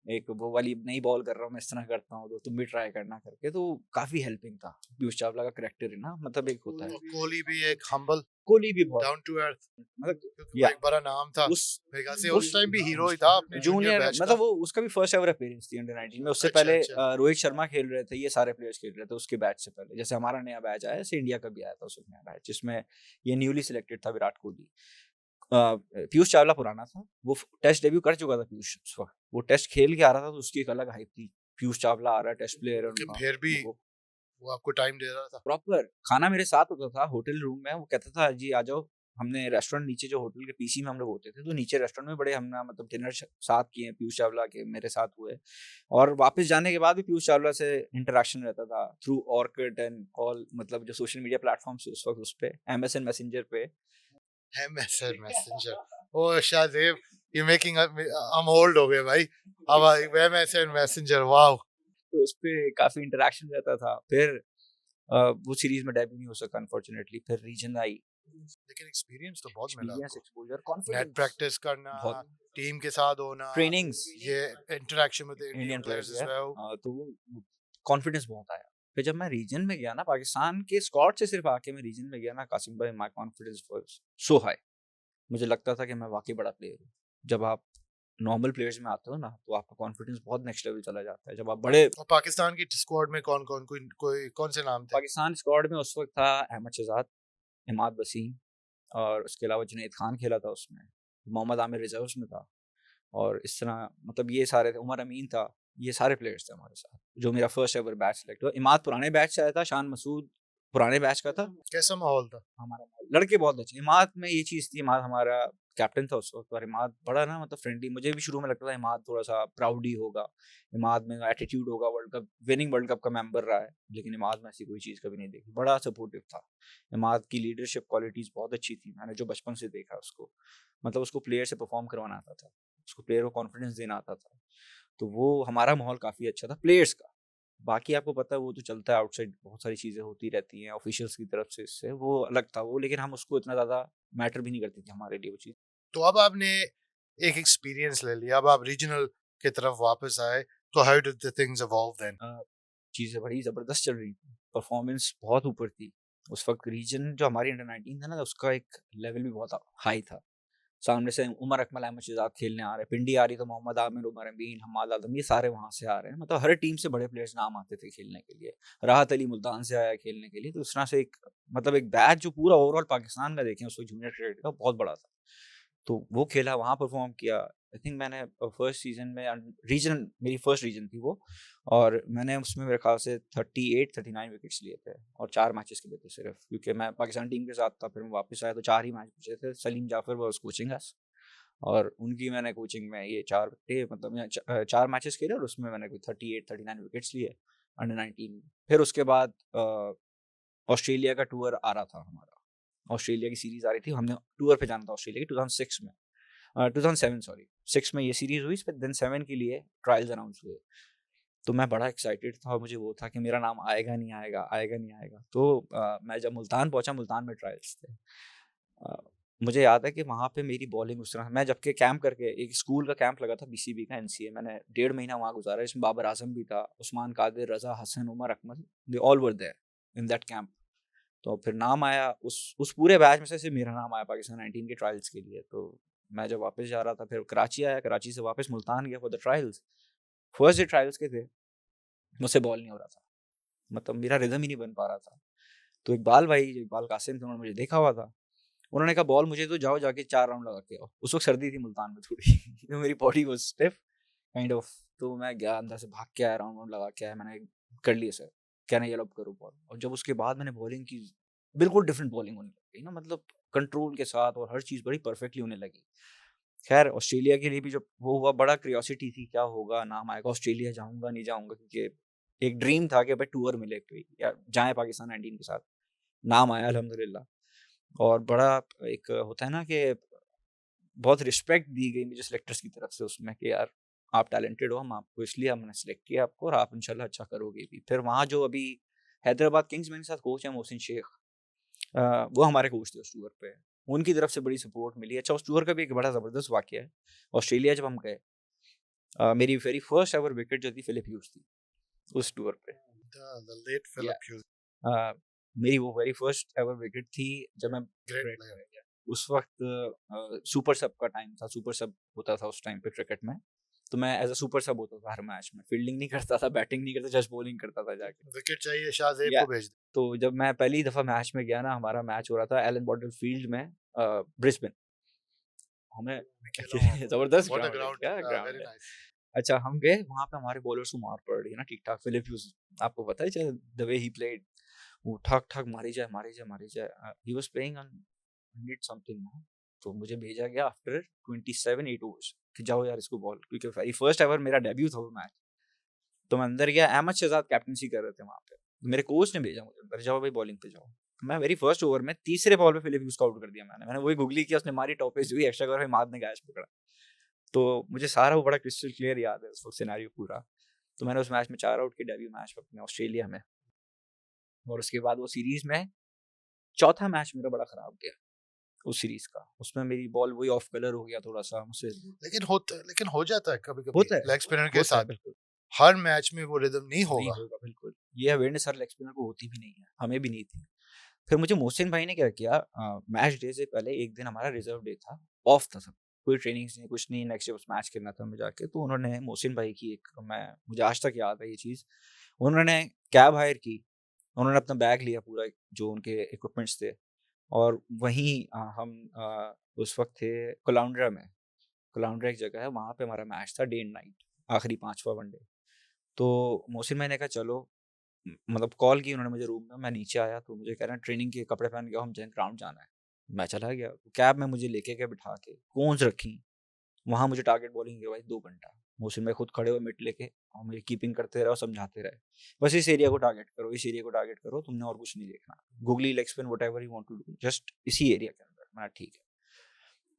एक वो वाली नई बॉल कर रहा हूँ, मैं इस तरह करता हूँ, तो तुम भी ट्राई करना करके। तो काफ़ी हेल्पिंग था पीयूष चावला का करेक्टर है ना, मतलब एक होता है। और कोहली भी एक हम्बल, कोहली भी बहुत, डाउन टू अर्थ, मतलब क्योंकि वो या एक बड़ा नाम था उस मेरे ख्याल से, उस उस टाइम भी हीरो ही था अपने जूनियर जूनियर, बैच का। मतलब वो उसका भी फर्स्ट एवर अपीयरेंस थी अंडर 19 में। उससे अच्छा पहले अच्छा। रोहित शर्मा खेल रहे थे, ये सारे प्लेयर्स खेल रहे थे उसके बैच से पहले। जैसे हमारा नया बैच आया, ऐसे इंडिया का भी आया था उस नया बैच, जिसमें ये न्यूली सिलेक्टेड था विराट कोहली। पीयूष चावला पुराना था, वो टेस्ट डेब्यू कर चुका था पीयूष उस वक्त, वो टेस्ट खेल के आ रहा था, तो उसकी एक अलग हाइप थी। पीयूष चावला आ रहा है, टेस्ट प्लेयर है लेकिन उनका। फिर भी वो आपको टाइम दे रहा था? प्रॉपर खाना मेरे साथ होता था होटल रूम में, वो कहता था जी आ जाओ। हमने रेस्टोरेंट नीचे, जो होटल के पीसी में हम लोग होते थे, तो नीचे रेस्टोरेंट में बड़े हमने मतलब डिनर साथ किए, पीयूष चावला के मेरे साथ हुए। और वापस जाने के बाद भी पीयूष चावला से इंटरेक्शन रहता था थ्रू ऑर्किड एंड ऑल, मतलब जो सोशल मीडिया प्लेटफॉर्म्स उस वक्त, उस पे एमएसएन मैसेंजर पे। MSN messenger, oh Shahzeb, you making हम ओल्ड हो गए भाई। अब MSN मैसेंजर, वाओ। तो उस पे काफी इंटरेक्शन रहता था। फिर वो सीरीज में डेब्यू नहीं हो सका अनफॉर्चुनेटली, फिर रीजन आई। लेकिन एक्सपीरियंस तो बहुत मिला एक्सपीरियंस, आपको। एक्सपोजर, नेट कॉन्फिडेंस, प्रैक्टिस करना, बहुत टीम के साथ होना, ट्रेनिंग्स ये interaction with Indian Indian players players as है। वेल। तो वो कॉन्फिडेंस बहुत आया। फिर जब मैं रीजन में गया ना, पाकिस्तान के स्क्वाड से सिर्फ आके मैं रीजन में गया ना कासिम भाई, my confidence was so high. मुझे लगता था कि मैं वाकई बड़ा प्लेयर हूँ। जब आप नॉर्मल प्लेयर्स में आते हो ना, तो आपका कॉन्फिडेंस बहुत नेक्स्ट लेवल चला जाता है। जब आप बड़े और पाकिस्तान की स्क्वाड में कौन कौन कोई कौन से नाम थे? पाकिस्तान स्क्वाड में उस वक्त था अहमद शहजाद, इमाद वसीम, और उसके अलावा जुनैद खान खेला था उसमें, मोहम्मद आमिर रिजर्व्स में था, और इस तरह मतलब ये सारे थे, उमर अमीन था, ये सारे प्लेयर्स थे हमारे साथ, जो मेरा फर्स्ट एवर बैच सेलेक्ट हुआ। इमाद पुराने बैच से आया था, शान मसूद पुराने बैच का था। कैसा माहौल था? हमारा लड़के बहुत अच्छे, इमाद में ये चीज़ थी, इमाद हमारा कैप्टन था उस वक्त, और इमाद बड़ा ना मतलब फ्रेंडली, मुझे भी शुरू में लगता था इमाद थोड़ा सा प्राउड ही होगा, इमाद में एटीट्यूड होगा, वर्ल्ड कप का मेंबर रहा है, लेकिन इमाद में ऐसी कोई चीज़ कभी नहीं देखी, बड़ा सपोर्टिव था। इमाद की लीडरशिप क्वालिटीज़ बहुत अच्छी थी, मैंने जो बचपन से देखा उसको, मतलब उसको प्लेयर से परफॉर्म करवाना आता था, उसको प्लेयर को कॉन्फिडेंस देना आता था, तो वो हमारा माहौल काफ़ी अच्छा था प्लेयर्स का। बाकी आपको पता है वो तो चलता है, आउटसाइड बहुत सारी चीज़ें होती रहती हैं ऑफिशियल्स की तरफ से, इससे वो अलग था वो, लेकिन हम उसको इतना ज़्यादा मैटर भी नहीं करती थी हमारे लिए वो चीज़। तो अब आपने एक एक्सपीरियंस ले लिया, अब आप रीजनल की तरफ वापस आए, तो how did the things evolve then? चीज़ें बड़ी ज़बरदस्त चल रही थी, परफॉर्मेंस बहुत ऊपर थी उस वक्त। रीजन जो हमारी अंडर 19 था ना, उसका एक लेवल भी बहुत हाई था। सामने से उमर अकमल, अहमद शहजाद खेलने आ रहे हैं, पिंडी आ रही तो मोहम्मद आमिर, उमर अमीन, हम्माद आदम, ये सारे वहाँ से आ रहे हैं, मतलब हर टीम से बड़े प्लेयर्स नाम आते थे खेलने के लिए। राहत अली मुल्तान से आया खेलने के लिए, तो उस तरह से एक मतलब एक बैच जो पूरा ओवरऑल पाकिस्तान का देखें उसको जूनियर क्रिकेट का बहुत बड़ा था। तो वो खेला, वहाँ परफॉर्म किया। आई थिंक मैंने फर्स्ट सीजन में रीजन, मेरी फर्स्ट रीजन थी वो, और मैंने उसमें मेरे ख्याल से 38-39 विकेट्स लिए थे, और 4 मैचेस के लिए थे सिर्फ, क्योंकि मैं पाकिस्तान टीम के साथ था, फिर मैं वापस आया तो 4 ही मैच बचे थे। सलीम जाफर वाज कोचिंग अस, और उनकी मैंने कोचिंग में ये 4 थे, मतलब 4 मैचेस खेले, और उसमें मैंने कोई 38-39 विकेट्स लिए अंडर 19 में। फिर उसके बाद ऑस्ट्रेलिया का टूर आ रहा था हमारा, ऑस्ट्रेलिया की सीरीज आ रही थी, हमने टूर पे जाना था ऑस्ट्रेलिया की 2006 में, 2007 सॉरी, 6 में ये सीरीज हुई, फिर दिन 7 के लिए ट्रायल्स अनाउंस हुए। तो मैं बड़ा एक्साइटेड था, और मुझे वो था कि मेरा नाम आएगा नहीं आएगा, आएगा नहीं आएगा। तो मैं जब मुल्तान पहुंचा, मुल्तान में ट्रायल्स थे, अ, मुझे याद है कि वहाँ पे मेरी बॉलिंग उस तरह, मैं जबकि कैंप करके, एक स्कूल का कैंप लगा था बीसीबी का, एनसीए, मैंने 1.5 महीना वहाँ गुजारा, इसमें बाबर आजम भी था, Usman Qadir, Raza Hasan, Umar Akmal, they all were there in that camp. तो फिर नाम आया उस पूरे बैच में से, सिर्फ मेरा नाम आया पाकिस्तान 19 के ट्रायल्स के लिए। तो मैं जब वापस जा रहा था, फिर कराची आया, कराची से वापस मुल्तान गया for the trials. First day trials के थे, मुझसे बॉल नहीं हो रहा था, मतलब मेरा रिदम ही नहीं बन पा रहा था। तो इकबाल भाई, जो इकबाल कासिम थे, उन्होंने मुझे देखा हुआ था, उन्होंने कहा बॉल मुझे तो जाओ जाके 4 राउंड लगा के आओ। उस वक्त सर्दी थी मुल्तान में थोड़ी तो मेरी body was stiff kind of. तो मैं गया, अंदर से भाग के आया, राउंड राउंड लगा के आया, मैंने कर लिए सर, क्या नहीं, ये लब करो बॉल। और जब उसके बाद मैंने बॉलिंग की, बिल्कुल डिफरेंट बॉलिंग होने लगी ना, मतलब कंट्रोल के साथ, और हर चीज़ बड़ी परफेक्टली होने लगी। खैर ऑस्ट्रेलिया के लिए भी जब वो हुआ, बड़ा क्यूरियोसिटी थी, क्या होगा, नाम आएगा, ऑस्ट्रेलिया जाऊंगा नहीं जाऊंगा, क्योंकि एक ड्रीम था कि भाई टूर मिले कोई, या जाए पाकिस्तान 19 के साथ। नाम आया अल्हम्दुलिल्लाह, और बड़ा एक होता है ना कि बहुत रिस्पेक्ट दी गई मुझे सिलेक्टर्स की तरफ से उसमें, कि यार आप टैलेंटेड हो, हम आपको इसलिए हमने सेलेक्ट किया आपको, और आप इंशाल्लाह अच्छा करोगे भी। फिर वहाँ जो अभी हैदराबाद किंग्स में साथ कोच है मोहसिन शेख, वो हमारे कोच थे उस टूर पे, उनकी तरफ से बड़ी सपोर्ट मिली। अच्छा, उस टूर का भी एक बड़ा ज़बरदस्त वाक़या है, ऑस्ट्रेलिया जब हम गए, मेरी वेरी फर्स्ट एवर विकेट जो थी फिलिप ह्यूज थी उस टूर पे। द लेट या फिलिप ह्यूज, मेरी वो वेरी फर्स्ट एवर विकेट थी, जब मैं ग्रेट Great प्लेयर। player, उस वक्त सुपर सब का टाइम था, सुपर सब होता था उस टाइम पे क्रिकेट में, तो मैं एज अ सुपर सब होता था हर मैच में, फील्डिंग नहीं करता था, बैटिंग नहीं करता, जस्ट बॉलिंग करता था जाके। विकेट चाहिए, शाहजेब या को भेज दे। तो जब मैं पहली दफा मैच में गया ना, हमारा मैच हो रहा था एलन बॉर्डर फील्ड में, ब्रिस्बेन, हमें मैं खेला हूँ वहाँ पर। जबरदस्त व्हाट अ ग्राउंड है, ग्राउंड, क्या ग्राउंड वेरी है। नाइस। अच्छा, हम गए वहां पे, हमारे बॉलर्स को मार पड़ रही है ना ठीक ठाक, फिलिप ह्यूज, आपको पता है चाहे द वे ही प्लेड, वो ठक ठक मारी जाए, मारी जाए, मारी जाए, he was playing on 100 something ना। तो मुझे भेजा गया आफ्टर 27 8 ओवर्स कि जाओ यार इसको बॉल, क्योंकि वेरी फर्स्ट एवर मेरा डेब्यू था वो मैच। तो मैं अंदर गया, अहमद शहजाद कैप्टनसी कर रहे थे वहां पे, मेरे कोच ने भेजा मुझे अंदर, जाओ भाई बॉलिंग पे जाओ। मैं वेरी फर्स्ट ओवर में तीसरे बॉल पे फिलिप ह्यूज को आउट कर दिया, मैंने वही गुगली किया, उसने मारी, टॉपेज हुई, एक्स्ट्रा कवर में माद ने कैच पकड़ा। तो मुझे सारा वो बड़ा क्रिस्टल क्लियर याद है उस वक्त सिनेरियो पूरा। तो मैंने उस मैच में 4 आउट के डेब्यू मैच अपने ऑस्ट्रेलिया में, और उसके बाद वो सीरीज में चौथा मैच मेरा बड़ा खराब गया उस सीरीज का, उसमें मेरी बॉल वही ऑफ कलर हो गया थोड़ा सा मुझसे। लेकिन हो जाता है कभी कभी होता है, लेग स्पिनर के होता है साथ। बिल्कुल, हर मैच में वो रिदम नहीं नहीं होगा। होगा बिल्कुल, ये अवेयरनेस हर लेग स्पिनर को होती भी नहीं है, हमें भी नहीं थी। फिर मुझे मोहसिन भाई ने क्या किया, मैच डे से पहले एक दिन हमारा रिजर्व डे था, ऑफ था सब, कोई ट्रेनिंग्स नहीं, कुछ नहीं, नेक्स्ट डे बस मैच खेलना था हमें जाके। तो उन्होंने मोहसिन भाई की एक, मुझे आज तक याद है ये चीज़, उन्होंने कैब हायर की, उन्होंने अपना बैग लिया पूरा, जो उनके इक्विपमेंट्स थे, और वहीं हम उस वक्त थे कोलाउंड्रा में। कोलाउंड्रा एक जगह है, वहाँ पे हमारा मैच था डे एंड नाइट, आखिरी 5वां वनडे। तो मोहसिन भाई ने कहा चलो, मतलब कॉल की उन्होंने मुझे रूम में, मैं नीचे आया तो मुझे कह रहे हैं ट्रेनिंग के कपड़े पहन के आओ, हम जाएं ग्राउंड जाना है। मैं चला गया, कैब में मुझे लेके गए बिठा के, कोन्स रखी वहाँ, मुझे टारगेट बॉलिंग के भाई 2 घंटा। मोहसिन भाई खुद खड़े हुए मिड लेके और मुझे कीपिंग करते रहे और समझाते रहे, बस इस एरिया को टारगेट करो, इस एरिया को टारगेट करो, तुमने और कुछ नहीं देखना, googly leg spin whatever you want to do, just इसी एरिया के अंदर। मैं ठीक है।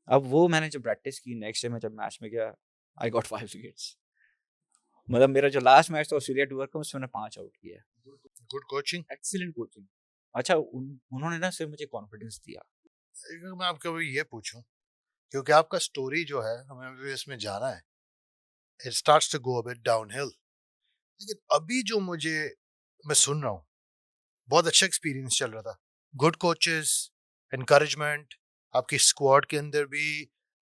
अब वो मैंने जब प्रैक्टिस की, नेक्स्ट डे में जब मैच में गया, आई गॉट 5 विकेट्स। मतलब मेरा जो लास्ट मैच था ऑस्ट्रेलिया टूर का, उसमें मैंने 5 आउट किया। Good coaching, excellent coaching. अच्छा, उन्होंने ना सिर्फ मुझे कॉन्फिडेंस दिया। मैं आपको भी ये पूछूं, क्योंकि आपका स्टोरी जो है हमें भी इसमें जाना है, it starts to go a bit downhill, लेकिन अभी जो मैं सुन रहा हूँ, बहुत अच्छा एक्सपीरियंस चल रहा था, गुड कोचेस, एनकरेजमेंट, आपकी स्क्वाड के अंदर भी,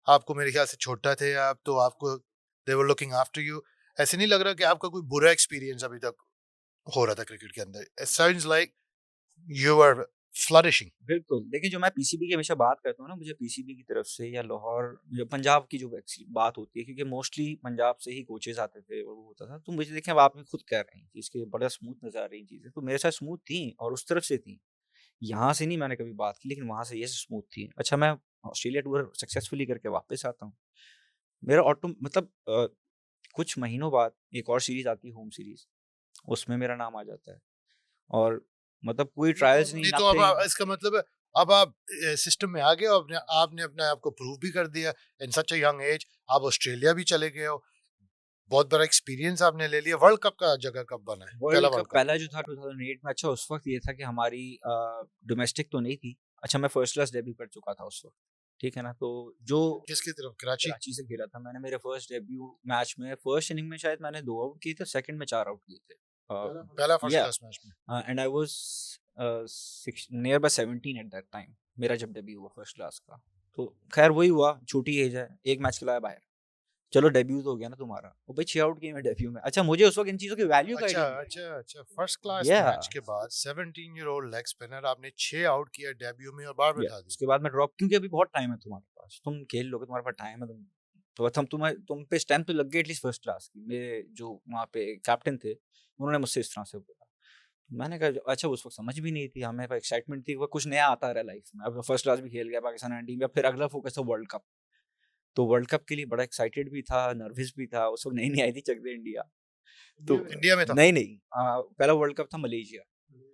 आपको मेरे ख्याल से छोटा थे आप तो आपको दे वर लुकिंग आफ्टर यू, ऐसे नहीं लग रहा कि आपका कोई बुरा एक्सपीरियंस अभी तक हो रहा था क्रिकेट के अंदर, it sounds like you are flourishing. बिल्कुल, देखिए जो मैं पीसीबी की हमेशा बात करता हूँ ना, मुझे पीसीबी की तरफ से या लाहौर या पंजाब की जो बात होती है, क्योंकि मोस्टली पंजाब से ही कोचेस आते थे और वो होता था, तो मुझे देखें अब आप भी खुद कह रहे हैं कि इसके बड़ा स्मूथ नजर आ रही चीज़ें, तो मेरे साथ स्मूथ थी और उस तरफ से थी, यहाँ से नहीं मैंने कभी बात की, लेकिन वहाँ से ये स्मूथ थी। अच्छा, मैं ऑस्ट्रेलिया टूर सक्सेसफुली करके वापस आता हूँ, मेरा ऑटो मतलब कुछ महीनों बाद एक और सीरीज आती है, होम सीरीज, उसमें मेरा नाम आ जाता है, और मतलब कोई ट्रायल्स नहीं, नहीं तो अब नथिंग। इसका मतलब है अब आप सिस्टम में आ गए हो, आपने अपने आप को प्रूव भी कर दिया इन सच अ यंग एज, आप ऑस्ट्रेलिया भी चले गए हो, बहुत बड़ा एक्सपीरियंस आपने ले लिया, वर्ल्ड कप का जगह कब बना है, पहला वर्ल्ड कप वर्ल्ड कप? पहला जो था 2008 में। अच्छा, उस वक्त ये था कि हमारी डोमेस्टिक तो नहीं थी। अच्छा, मैं फर्स्ट क्लास डेब्यू कर चुका था उस वक्त, ठीक है ना, तो जो किसकी तरफ, कराची? कराची से खेला था मैंने, मेरे फर्स्ट डेब्यू मैच में फर्स्ट इनिंग में शायद मैंने 2 आउट किए थे, सेकंड में 4 आउट किए थे। पहला फर्स्ट या क्लास मैच में? And I was near by 17 eight that time, मेरा जब डेब्यू हुआ फर्स्ट क्लास का। तो खैर वही हुआ, छोटी एज है, एक मैच खिलाया बाहर, चलो डेब्यू तो हो गया ना तुम्हारा, वो भाई 6 आउट किए मैं डेब्यू में। अच्छा, मुझे उस वक्त इन चीज़ों की वैल्यू का अच्छा आइडिया नहीं था। अच्छा अच्छा, फर्स्ट क्लास या मैच के बाद 17 ईयर ओल्ड लेग स्पिनर, आपने 6 आउट किया डेब्यू में और बाहर या बैठा दिया। उसके बाद मैं ड्रॉप, क्योंकि अभी बहुत टाइम है तुम्हारे पास, तुम खेल लोगे, तुम्हारे पास टाइम है, तुम पे स्टैम्प तो लग गई एटलीस्ट फर्स्ट क्लास की। मेरे जो वहाँ पे कैप्टन थे, उन्होंने मुझसे इस तरह से बोला। मैंने कहा अच्छा, उस वक्त समझ भी नहीं थी, हमें एक्साइटमेंट थी, वो कुछ नया आता रहा लाइफ में, अब फर्स्ट क्लास भी खेल गया पाकिस्तान टीम में, फिर अगला फोकस था वर्ल्ड कप। तो वर्ल्ड कप के लिए बड़ा एक्साइटेड भी था, नर्वस भी था, उस वक्त नई नई आई थी चक दे इंडिया। तो इंडिया में था? नहीं नहीं, पहला वर्ल्ड कप था मलेशिया,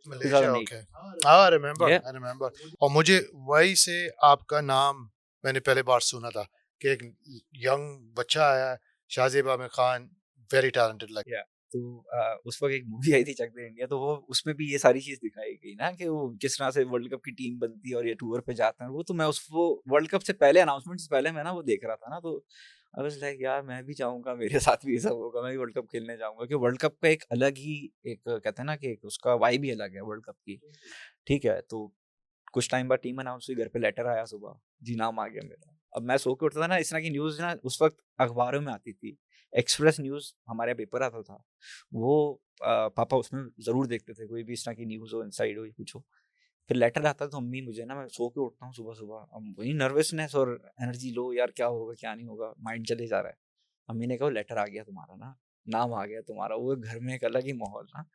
मलेशिया, 2008। ओके। हाँ, ये आई रिमेम्बर, और मुझे वही से आपका नाम मैंने पहले बार सुना था कि एक यंग बच्चा आया है, Shahzeb Aamir Khan, very talented like. या तो उस वक्त एक मूवी आई थी चक दे इंडिया, तो वो उसमें भी ये सारी चीज दिखाई गई ना, कि वो किस तरह से वर्ल्ड कप की टीम बनती है और ये टूर पे जाते हैं, वो तो मैं उस वो वर्ल्ड कप से पहले, अनाउंसमेंट से पहले मैं ना वो देख रहा था ना, तो आई वाज लाइक यार मैं भी चाहूंगा मेरे साथ भी ये सब होगा, मैं भी वर्ल्ड कप खेलने जाऊंगा, कि वर्ल्ड कप का एक अलग ही, एक कहते हैं ना कि एक उसका वाइब ही अलग है वर्ल्ड कप की। ठीक है, तो कुछ टाइम बाद टीम अनाउंस हुई, घर पे लेटर आया सुबह, जी नाम आ गया मेरा। अब मैं सो के उठता था ना, इस तरह की न्यूज़ ना उस वक्त अखबारों में आती थी, एक्सप्रेस न्यूज़ हमारे पेपर आता था, वो पापा उसमें ज़रूर देखते थे, कोई भी इस तरह की न्यूज़ हो, इनसाइड हो, कुछ हो। फिर लेटर आता तो अम्मी मुझे ना, मैं सो के उठता हूँ सुबह सुबह, अब वही नर्वसनेस और एनर्जी लो, यार क्या होगा क्या नहीं होगा, माइंड चले जा रहा है। अम्मी ने कहा लेटर आ गया तुम्हारा ना, नाम आ गया तुम्हारा, वो घर में एक अलग ही माहौल ना,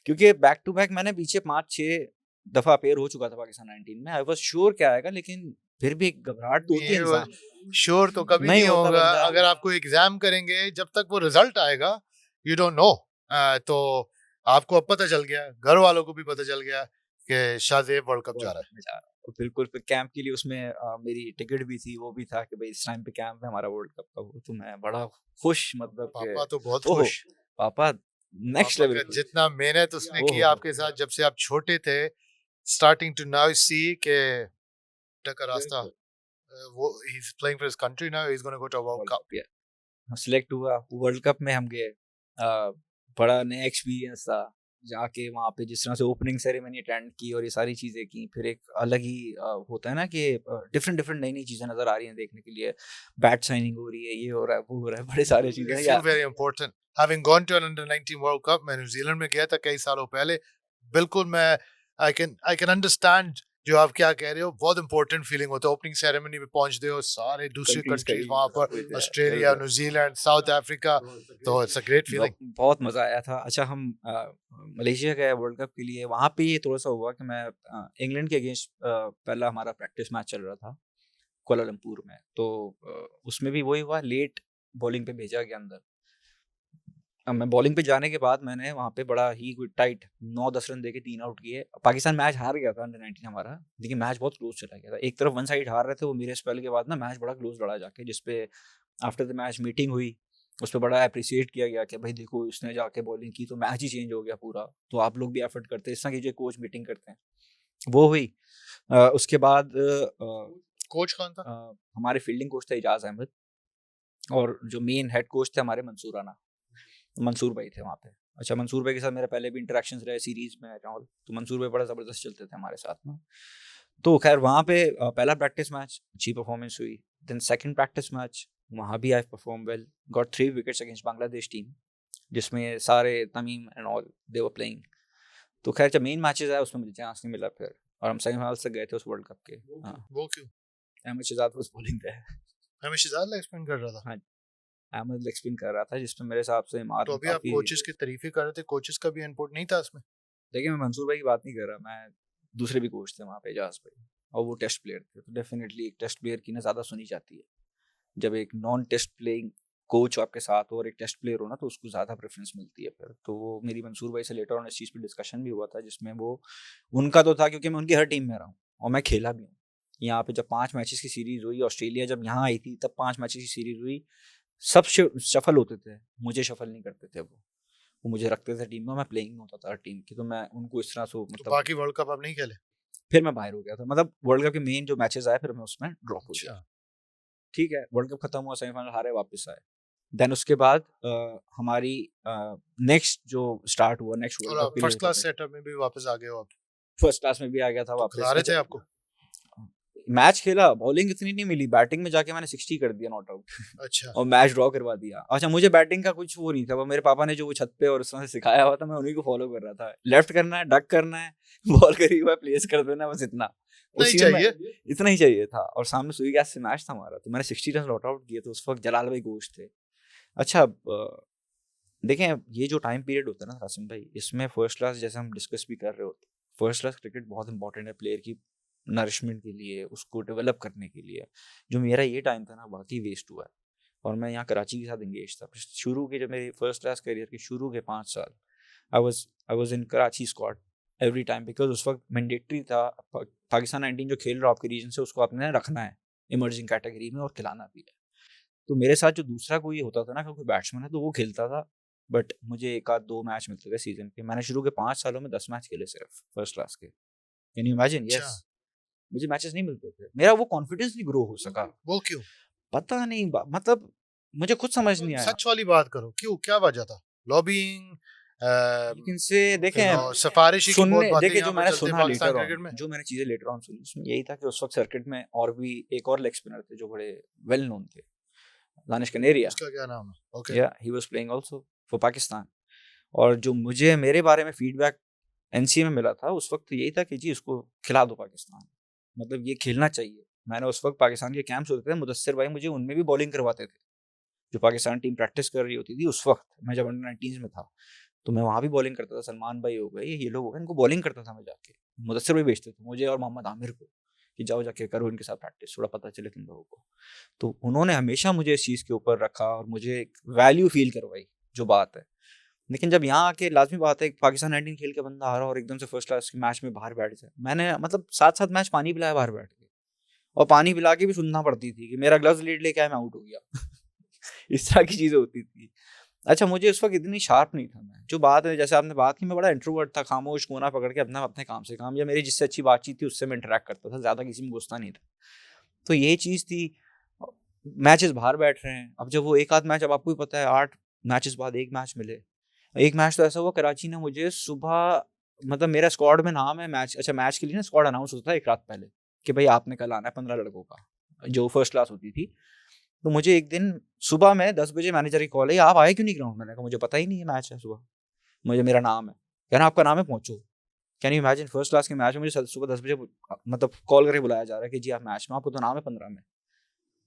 क्योंकि बैक टू बैक मैंने पीछे 5-6 दफा अपेयर हो चुका था पाकिस्तान 19 में, आई वाज श्योर क्या आएगा, लेकिन फिर भी एक घबराहट तो होती है इंसान। श्योर तो कभी नहीं नहीं होता होगा, बंदा। अगर आपको एग्जाम करेंगे जब तक वो रिजल्ट आएगा, यू डोंट नो। तो आपको अब पता चल गया, घर वालों को भी पता चल गया कि शाहजेब वर्ल्ड कप जा वर्ल्ड रहा कप में जा रहा हूँ, तो बिल्कुल फिर कैंप के लिए उसमें मेरी टिकट भी थी, वो भी था कि भाई इस टाइम पे कैंप है हमारा वर्ल्ड कप का, वो तो मैं बड़ा खुश, है। मतलब कि पापा तो बहुत ओहो, खुश, पापा नेक्स्ट पापा लेवल का खुश। जितना मेहनत उसने ओहो किया आपके साथ जब से आप छोटे थे, स्टार्टिंग टू नाउ सी के का रास्ता, बिल्कुल, वो he is playing for his country now, he is gonna go to world world cup. Cup या सिलेक्ट हुआ, वर्ल्ड कप में हम गए, बड़ा नया एक्सपीरियंस था, जाके वहाँ पे जिस तरह से ओपनिंग सेरेमनी अटेंड की और ये सारी चीज़ें की, फिर एक अलग ही होता है ना कि डिफरेंट डिफरेंट नई नई चीज़ें नज़र आ रही हैं देखने के लिए, बैट साइनिंग हो रही है, ये हो रहा है, वो हो रहा है, बड़े सारी चीज़ें You या feel very important. Having gone to an under-19 World Cup, मैं न्यूजीलैंड में गया था कई सालों पहले. बिल्कुल मैं I can understand जो आप क्या कह रहे हो. बहुत important feeling होता है. ओपनिंग सेरेमनी में पहुंचते हो, सारे दूसरे कंट्रीज वहाँ पर, ऑस्ट्रेलिया, न्यूजीलैंड, साउथ अफ्रीका. तो it's a great feeling. बहुत मज़ा आया था। अच्छा, हम मलेशिया गए वर्ल्ड कप के लिए, वहाँ पे ये थोड़ा सा हुआ कि मैं इंग्लैंड के अगेंस्ट पहला हमारा प्रैक्टिस मैच चल रहा था कोलालमपुर में, तो उसमें भी वही हुआ, लेट बॉलिंग पे भेजा गया अंदर। अब मैं बॉलिंग पे जाने के बाद मैंने वहाँ पे बड़ा ही टाइट 9-10 रन देके 3 आउट किए। पाकिस्तान मैच हार गया था अंडर-19 हमारा, लेकिन मैच बहुत क्लोज चला गया था। एक तरफ वन साइड हार रहे थे वो, मेरे स्पेल के बाद ना मैच बड़ा क्लोज लड़ा जाके, जिसपे आफ्टर द मैच मीटिंग हुई, उस पे बड़ा अप्रिशिएट किया गया कि भाई देखो इसने जाके बॉलिंग की तो मैच ही चेंज हो गया पूरा, तो आप लोग भी एफर्ट करते हैं, इस तरह की जो कोच मीटिंग करते हैं वो हुई। उसके बाद कोच कौन था? हमारे फील्डिंग कोच थे एजाज अहमद, और जो मेन हेड कोच थे हमारे मंसूर राना, मंसूर भाई थे वहाँ पे। अच्छा, मंसूर भाई के साथ मेरे पहले भी इंटरेक्शंस रहे सीरीज में और, तो मंसूर भाई बड़ा ज़बरदस्त चलते थे हमारे साथ में। तो खैर वहाँ पे पहला प्रैक्टिस मैच अच्छी परफॉर्मेंस हुई, देन सेकंड प्रैक्टिस मैच वहाँ भी I perform well, got 3 wickets against Bangladesh team, जिसमें सारे Tamim and all they were playing. तो खैर जब मेन मैचेस आए उसमें मुझे चांस नहीं मिला फिर, और हम सेमीफाइनल तक गए थे उस वर्ल्ड कप के। हाँ, वो क्यों? अहमद शहजाद उस बॉलिंग पे। हमेशा ज्यादा एक्सपेंड कर रहा था. हाँ, अहमद लेग स्पिन कर रहा था, जिसमें मेरे हिसाब से इमाद तो ने अभी आप काफी। कोचेस की तारीफें कर रहे थे, कोचेस का भी इनपुट नहीं था इसमें? देखिए, मैं मंसूर भाई की बात नहीं कर रहा, मैं दूसरे भी कोच थे वहाँ पे, एजाज भाई, और वो टेस्ट प्लेयर थे, तो डेफिनेटली एक टेस्ट प्लेयर की ना ज़्यादा सुनी जाती है। जब एक नॉन टेस्ट प्लेइंग कोच आपके साथ हो और एक टेस्ट प्लेयर हो ना, तो उसको ज़्यादा प्रेफरेंस मिलती है फिर। तो वो मेरी मंसूर भाई से लेटर ऑन इस चीज़ पे डिस्कशन भी हुआ था, जिसमें वो उनका तो था क्योंकि मैं उनकी हर टीम में रहा हूँ और मैं खेला भी हूँ। यहाँ पे जब 5 मैचेस की सीरीज हुई, ऑस्ट्रेलिया जब यहाँ आई थी तब 5 मैचेस की सीरीज हुई, सब शफल होते थे, मुझे शफल नहीं करते थे वो मुझे रखते थे टीम में, मैं प्लेइंग में होता था हर टीम की, तो मैं उनको इस तरह से तो मतलब बाकी वर्ल्ड कप आप नहीं खेले? फिर मैं बाहर हो गया था, मतलब वर्ल्ड कप के मेन जो मैचेस आए फिर मैं उसमें ड्रॉप हो गया। अच्छा. ठीक है, वर्ल्ड कप खत्म हुआ, सेमीफाइनल हारे, वापस आए। देन उसके बाद हमारी नेक्स्ट जो स्टार्ट हुआ नेक्स्ट और वर्ल्ड कप आप के फर्स्ट लिए, क्लास सेटअप में भी वापस आ गए हो आप? फर्स्ट क्लास में भी आ गया था तो वापस। खिला रहे थे अच्छा, आपको? मैच खेला, बॉलिंग इतनी नहीं मिली, बैटिंग में जाके मैंने 60 कर दिया नॉट आउट अच्छा. और मैच ड्रॉ करवा दिया। अच्छा, मुझे बैटिंग का कुछ वो नहीं था, वो मेरे पापा ने जो वो छत पे और उस तरह से सिखाया हुआ था, मैं उन्हीं को फॉलो कर रहा था। लेफ्ट करना है, डक करना है, बॉल करी हुआ प्लेस कर देना, बस इतना नहीं उसी में चाहिए. इतना ही चाहिए था। और सामने सुई गैस से मैच था हमारा, तो मैंने 60 रन नॉट आउट किए, तो उस वक्त जलाल भाई घोष थे। अच्छा, देखें ये जो टाइम पीरियड होता है ना कासिम भाई, इसमें फर्स्ट क्लास जैसे हम डिस्कस भी कर रहे होते, फर्स्ट क्लास क्रिकेट बहुत इंपॉर्टेंट है प्लेयर की नरिशमेंट के लिए, उसको डेवलप करने के लिए। जो मेरा ये टाइम था ना बाकी वेस्ट हुआ है, और मैं यहाँ कराची के साथ इंगेज था शुरू के, जब मेरे फर्स्ट क्लास करियर के शुरू के 5 साल I was in Karachi squad every time, because उस वक्त मैंडेटरी था, पाकिस्तान 19 जो खेल रहा है आपके रीजन से उसको आपने रखना है इमर्जिंग कैटेगरी में और खिलाना भी है। तो मेरे साथ जो दूसरा कोई होता था ना, कोई बैट्समैन है तो वो खेलता था, बट मुझे 1 आध 2 मैच मिलते थे सीजन के। मैंने शुरू के 5 सालों में 10 मैच खेले सिर्फ फर्स्ट क्लास के, कैन यू इमेजिन? अच्छा. यस, मुझे मैचेस नहीं मिलते थे, मेरा वो कॉन्फिडेंस नहीं ग्रो हो सका, वो क्यों? पता नहीं, मतलब मुझे खुद समझ नहीं आया। सच वाली बात करो, क्यों, क्या वजह था? लॉबिंग? लेकिन से देखें, सिफारिशी की बहुत सुनने बातें देखिए यहाँ जो पर मैंने चलती है सुना पाकिस्तान लेटर ऑन, क्रिकेट में. जो मैंने चीजें लेटर ऑन सुनी, उसमें यही था कि उस वक्त सर्किट में और भी एक और लेग स्पिनर थे जो बड़े वेल नोन थे, दानिश कनेरिया। उसका क्या नाम है? ओके. या he was playing also for Pakistan. और जो मुझे मेरे बारे में फीडबैक एनसीए में मिला था उस वक्त यही था कि जी उसको खिला दो पाकिस्तान, मतलब ये खेलना चाहिए। मैंने उस वक्त पाकिस्तान के कैंप्स होते थे, मुदस्सिर भाई मुझे उनमें भी बॉलिंग करवाते थे, जो पाकिस्तान टीम प्रैक्टिस कर रही होती थी उस वक्त, मैं जब अंडर 19 में था तो मैं वहाँ भी बॉलिंग करता था। सलमान भाई हो गए, ये लोग हो गए, इनको बॉलिंग करता था मैं जाके, मुदस्सिर भाई भेजते थे मुझे और मोहम्मद आमिर को कि जाओ जाके करो इनके साथ प्रैक्टिस, थोड़ा पता चले तुम लोगों को। तो उन्होंने हमेशा मुझे इस चीज़ के ऊपर रखा और मुझे एक वैल्यू फील करवाई, जो बात है। लेकिन जब यहाँ आके लाजमी बात है, पाकिस्तान 19 खेल के बंदा आ रहा और एकदम से फर्स्ट क्लास के मैच में बाहर बैठ जाए, मैंने मतलब 7-7 मैच पानी पिलाया बाहर बैठ के, और पानी पिला के भी सुनना पड़ती थी कि मेरा ग्लव्स लीड लेके आया, मैं आउट हो गया इस तरह की चीज़ें होती थी। अच्छा, मुझे उस वक्त इतनी शार्प नहीं था मैं, जो बात है जैसे आपने बात की, मैं बड़ा इंट्रोवर्ट था, खामोश कोना पकड़ के अपना अपने काम से काम, या मेरी जिससे अच्छी बातचीत थी उससे मैं इंटरेक्ट करता था, ज़्यादा किसी में घुसता नहीं था। तो ये चीज़ थी। मैचेस बाहर बैठ रहे हैं, अब जब वो एक आध मैच, अब आपको भी पता है 8 मैचेस बाद एक मैच मिले, एक मैच तो ऐसा हुआ, कराची ने मुझे सुबह, मतलब मेरा स्क्वाड में नाम है मैच, अच्छा मैच के लिए ना स्क्वाड अनाउंस होता है एक रात पहले कि भाई आपने कल आना है 15 लड़कों का, जो फर्स्ट क्लास होती थी। तो मुझे एक दिन सुबह में 10 बजे मैनेजर की कॉल है, आप आए क्यों नहीं ग्राउंड? मैंने कहा मुझे पता ही नहीं है मैच है सुबह, मुझे मेरा नाम है। कह रहा आपका नाम है, पहुंचो। Can you imagine, first class के मैच में मुझे सुबह 10 बजे मतलब कॉल करके बुलाया जा रहा है कि जी आप मैच में, आपको तो नाम है 15 में।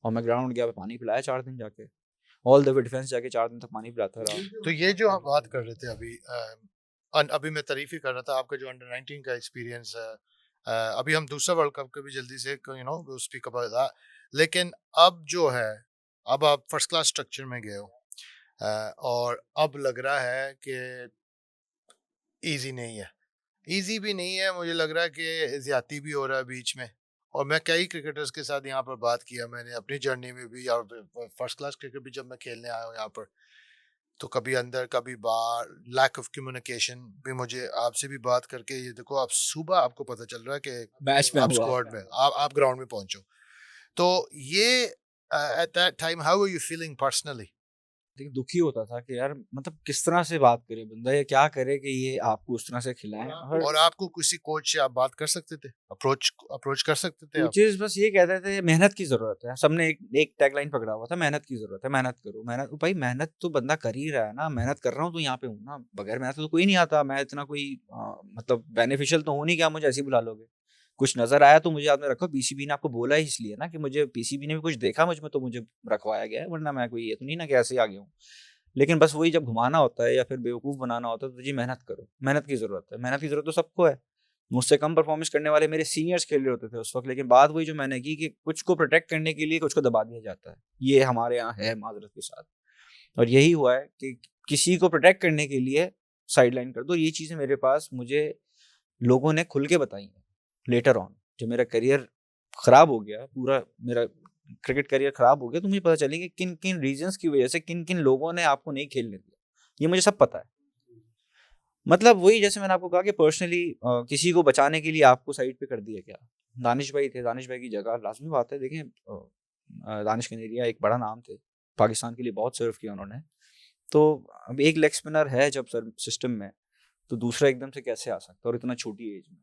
और मैं ग्राउंड गया, पानी पिलाया 4 दिन जाके, ऑल द वे डिफेंस जाके 4 दिन तक पानी पिलाता रहा। तो ये जो आप बात कर रहे थे अभी, अभी मैं तारीफ ही कर रहा था आपका जो अंडर 19 का एक्सपीरियंस है। अभी हम दूसरा वर्ल्ड कप के भी जल्दी से स्पीक अबाउट दैट। लेकिन अब जो है, अब आप फर्स्ट क्लास स्ट्रक्चर में गए हो, और अब लग रहा है कि इजी नहीं है। इजी भी नहीं है, मुझे लग रहा है कि ज्यादती भी हो रहा है बीच में। और मैं कई क्रिकेटर्स के साथ यहाँ पर बात किया मैंने अपनी जर्नी में भी, और फर्स्ट क्लास क्रिकेट भी जब मैं खेलने आया हूँ यहाँ पर, तो कभी अंदर कभी बाहर, लैक ऑफ कम्युनिकेशन भी। मुझे आपसे भी बात करके ये देखो, आप सुबह आपको पता चल रहा है कि मैच में आप हुआ। स्क्वाड में, आप ग्राउंड में पहुंचो। तो ये at that time how are you feeling personally? देखिए दुखी होता था कि यार मतलब किस तरह से बात करे बंदा, या क्या करे कि ये आपको उस तरह से खिलाएं। और आपको किसी कोच से आप बात कर सकते थे, अप्रोच अप्रोच कर सकते थे आप? कोचेस बस ये कहते थे मेहनत की जरूरत है, सबने एक टैगलाइन पकड़ा हुआ था, मेहनत की जरूरत है, मेहनत करो मेहनत। भाई मेहनत तो बंदा कर ही रहा है ना, मेहनत कर रहा हूँ तो यहाँ पे हूँ ना, बगैर मेहनत तो कोई नहीं आता। मैं इतना कोई मतलब बेनिफिशियल तो हूँ नहीं कि आप मुझे ऐसे ही बुला लोगे। कुछ नजर आया तो मुझे आपने रखो, पीसीबी ने आपको बोला ही इसलिए ना कि मुझे पीसीबी ने भी कुछ देखा मुझ में तो मुझे रखवाया गया है, वरना मैं कोई ये तो नहीं ना कि ऐसे ही आ गया हूँ। लेकिन बस वही जब घुमाना होता है या फिर बेवकूफ़ बनाना होता है तो जी मेहनत करो, मेहनत की ज़रूरत है। मेहनत की ज़रूरत तो सबको है। मुझसे कम परफॉर्मेंस करने वाले मेरे सीनियर्स खेल रहे होते थे उस वक़्त, लेकिन बात वही जो मैंने की कि कुछ को प्रोटेक्ट करने के लिए कुछ को दबा दिया जाता है। ये हमारे यहाँ है माज़रत के साथ, और यही हुआ है कि किसी को प्रोटेक्ट करने के लिए साइडलाइन कर दो। ये चीज़ें मेरे पास मुझे लोगों ने खुल के बताई हैं लेटर ऑन। जब मेरा करियर ख़राब हो गया, पूरा मेरा क्रिकेट करियर ख़राब हो गया, तो मुझे पता चली कि किन-किन रीज़न्स की वज़ह से किन-किन लोगों ने आपको नहीं खेलने दिया। ये मुझे सब पता है। मतलब वही जैसे मैंने आपको कहा कि पर्सनली किसी को बचाने के लिए आपको साइड पे कर दिया गया। दानिश भाई थे, दानिश भाई की जगह लाज़मी बात है। देखें दानिश कनेरिया एक बड़ा नाम थे, पाकिस्तान के लिए बहुत सर्व किया उन्होंने। तो अब एक लेग स्पिनर है जब सर सिस्टम में, तो दूसरा एकदम से कैसे आ सकता है और इतना छोटी एज में?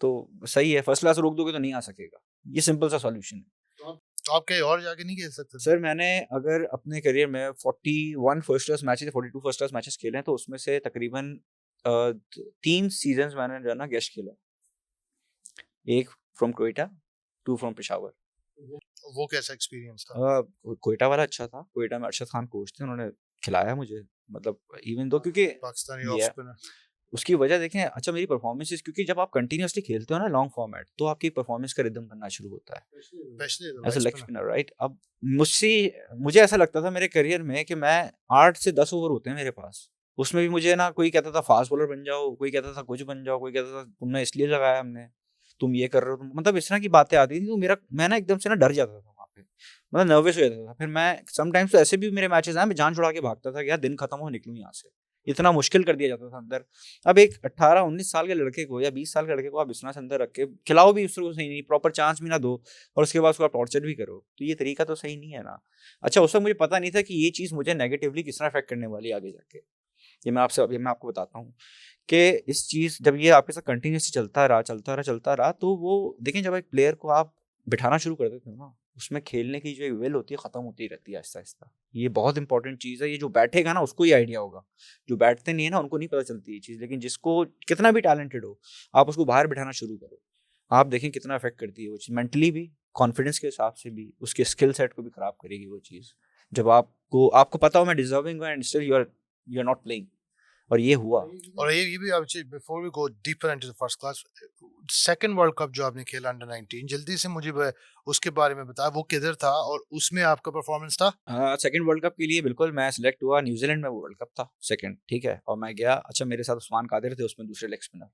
तो सही है, फर्स्ट क्लास रोक दोगे तो नहीं आ सकेगा। ये सिंपल सा सॉल्यूशन है। तो आप कहीं और जाके नहीं खेल सकते थे? सर मैंने अगर अपने करियर में 41 first class matches, 42 first class matches खेले हैं, तो उसमें से तकरीबन 3 सीजन्स मैंने जो है ना गेस्ट खेला। एक फ्रॉम क्वेटा, 2 फ्रॉम पेशावर। वो कैसा एक्सपीरियंस था? क्वेटा वाला अच्छा था। क्वेटा में अरशद खान कोच थे, उन्होंने खिलाया मुझे, मतलब इवन दो क्योंकि पाकिस्तानी ऑफ ये स्पिनर। उसकी वजह देखें, अच्छा मेरी परफॉर्मेंसेस, क्योंकि जब आप कंटिन्यूअसली खेलते हो ना लॉन्ग फॉर्मेट, तो आपकी परफॉर्मेंस का रिदम बनना शुरू होता है specially as a wise leg spinner. Spinner, right? अब मुझसे मुझे ऐसा लगता था मेरे करियर में कि मैं 8 से 10 ओवर होते हैं मेरे पास, उसमें भी मुझे ना कोई कहता था फास्ट बॉलर बन जाओ, कोई कहता था कुछ बन जाओ, कोई कहता था तुमने इसलिए लगाया हमने, तुम ये कर रहे हो, तुम मतलब इस तरह की बातें आती थी। तो मेरा मैं ना एकदम से ना डर जाता था वहाँ पे, मतलब नर्वस हो जाता था। फिर मैं समटाइम्स तो ऐसे भी मेरे मैचेस आए, मैं जान छुड़ा के भागता था कि यार दिन खत्म हो, निकलूं यहाँ से। इतना मुश्किल कर दिया जाता था अंदर। अब एक 18-19 साल के लड़के को या 20 साल के लड़के को आप बिस्ना से अंदर रख के खिलाओ भी उसको सही नहीं, प्रॉपर चांस भी ना दो, और उसके बाद उसको आप टॉर्चर भी करो, तो ये तरीका तो सही नहीं है ना। अच्छा उस वक्त मुझे पता नहीं था कि ये चीज़ मुझे नेगेटिवली किस तरह अफेक्ट करने वाली है आगे जाके। ये मैं आपको बताता हूँ कि इस चीज़ जब ये आपके साथ कंटिन्यूसली चलता रहा, तो वो देखें जब एक प्लेयर को आप बिठाना शुरू कर देते हो ना, उसमें खेलने की जो एक विल होती है ख़त्म होती रहती है आहिस्ता-आहिस्ता। ये बहुत इंपॉर्टेंट चीज़ है। ये जो बैठेगा ना उसको ही आइडिया होगा, जो बैठते नहीं है ना उनको नहीं पता चलती ये चीज़। लेकिन जिसको कितना भी टैलेंटेड हो, आप उसको बाहर बिठाना शुरू करो, आप देखें कितना अफेक्ट करती है वो चीज़, मेंटली भी, कॉन्फिडेंस के हिसाब से भी, उसके स्किल सेट को भी ख़राब करेगी वो चीज़। जब आपको आपको पता हो मैं डिजर्विंग हूँ and still you are not playing, और ये हुआ। और ये भी आप, before we go deeper into the first class, second world cup जो आपने खेला अंडर 19, जल्दी से मुझे उसके बारे में बताया, वो किधर था और उसमें आपका परफॉर्मेंस था? सेकंड वर्ल्ड कप के लिए बिल्कुल मैं सिलेक्ट हुआ, न्यूजीलैंड में वो वर्ल्ड कप था सेकंड, ठीक है? और मैं गया, अच्छा मेरे साथ उस्मान कादिर थे उसमें दूसरे लेग स्पिनर,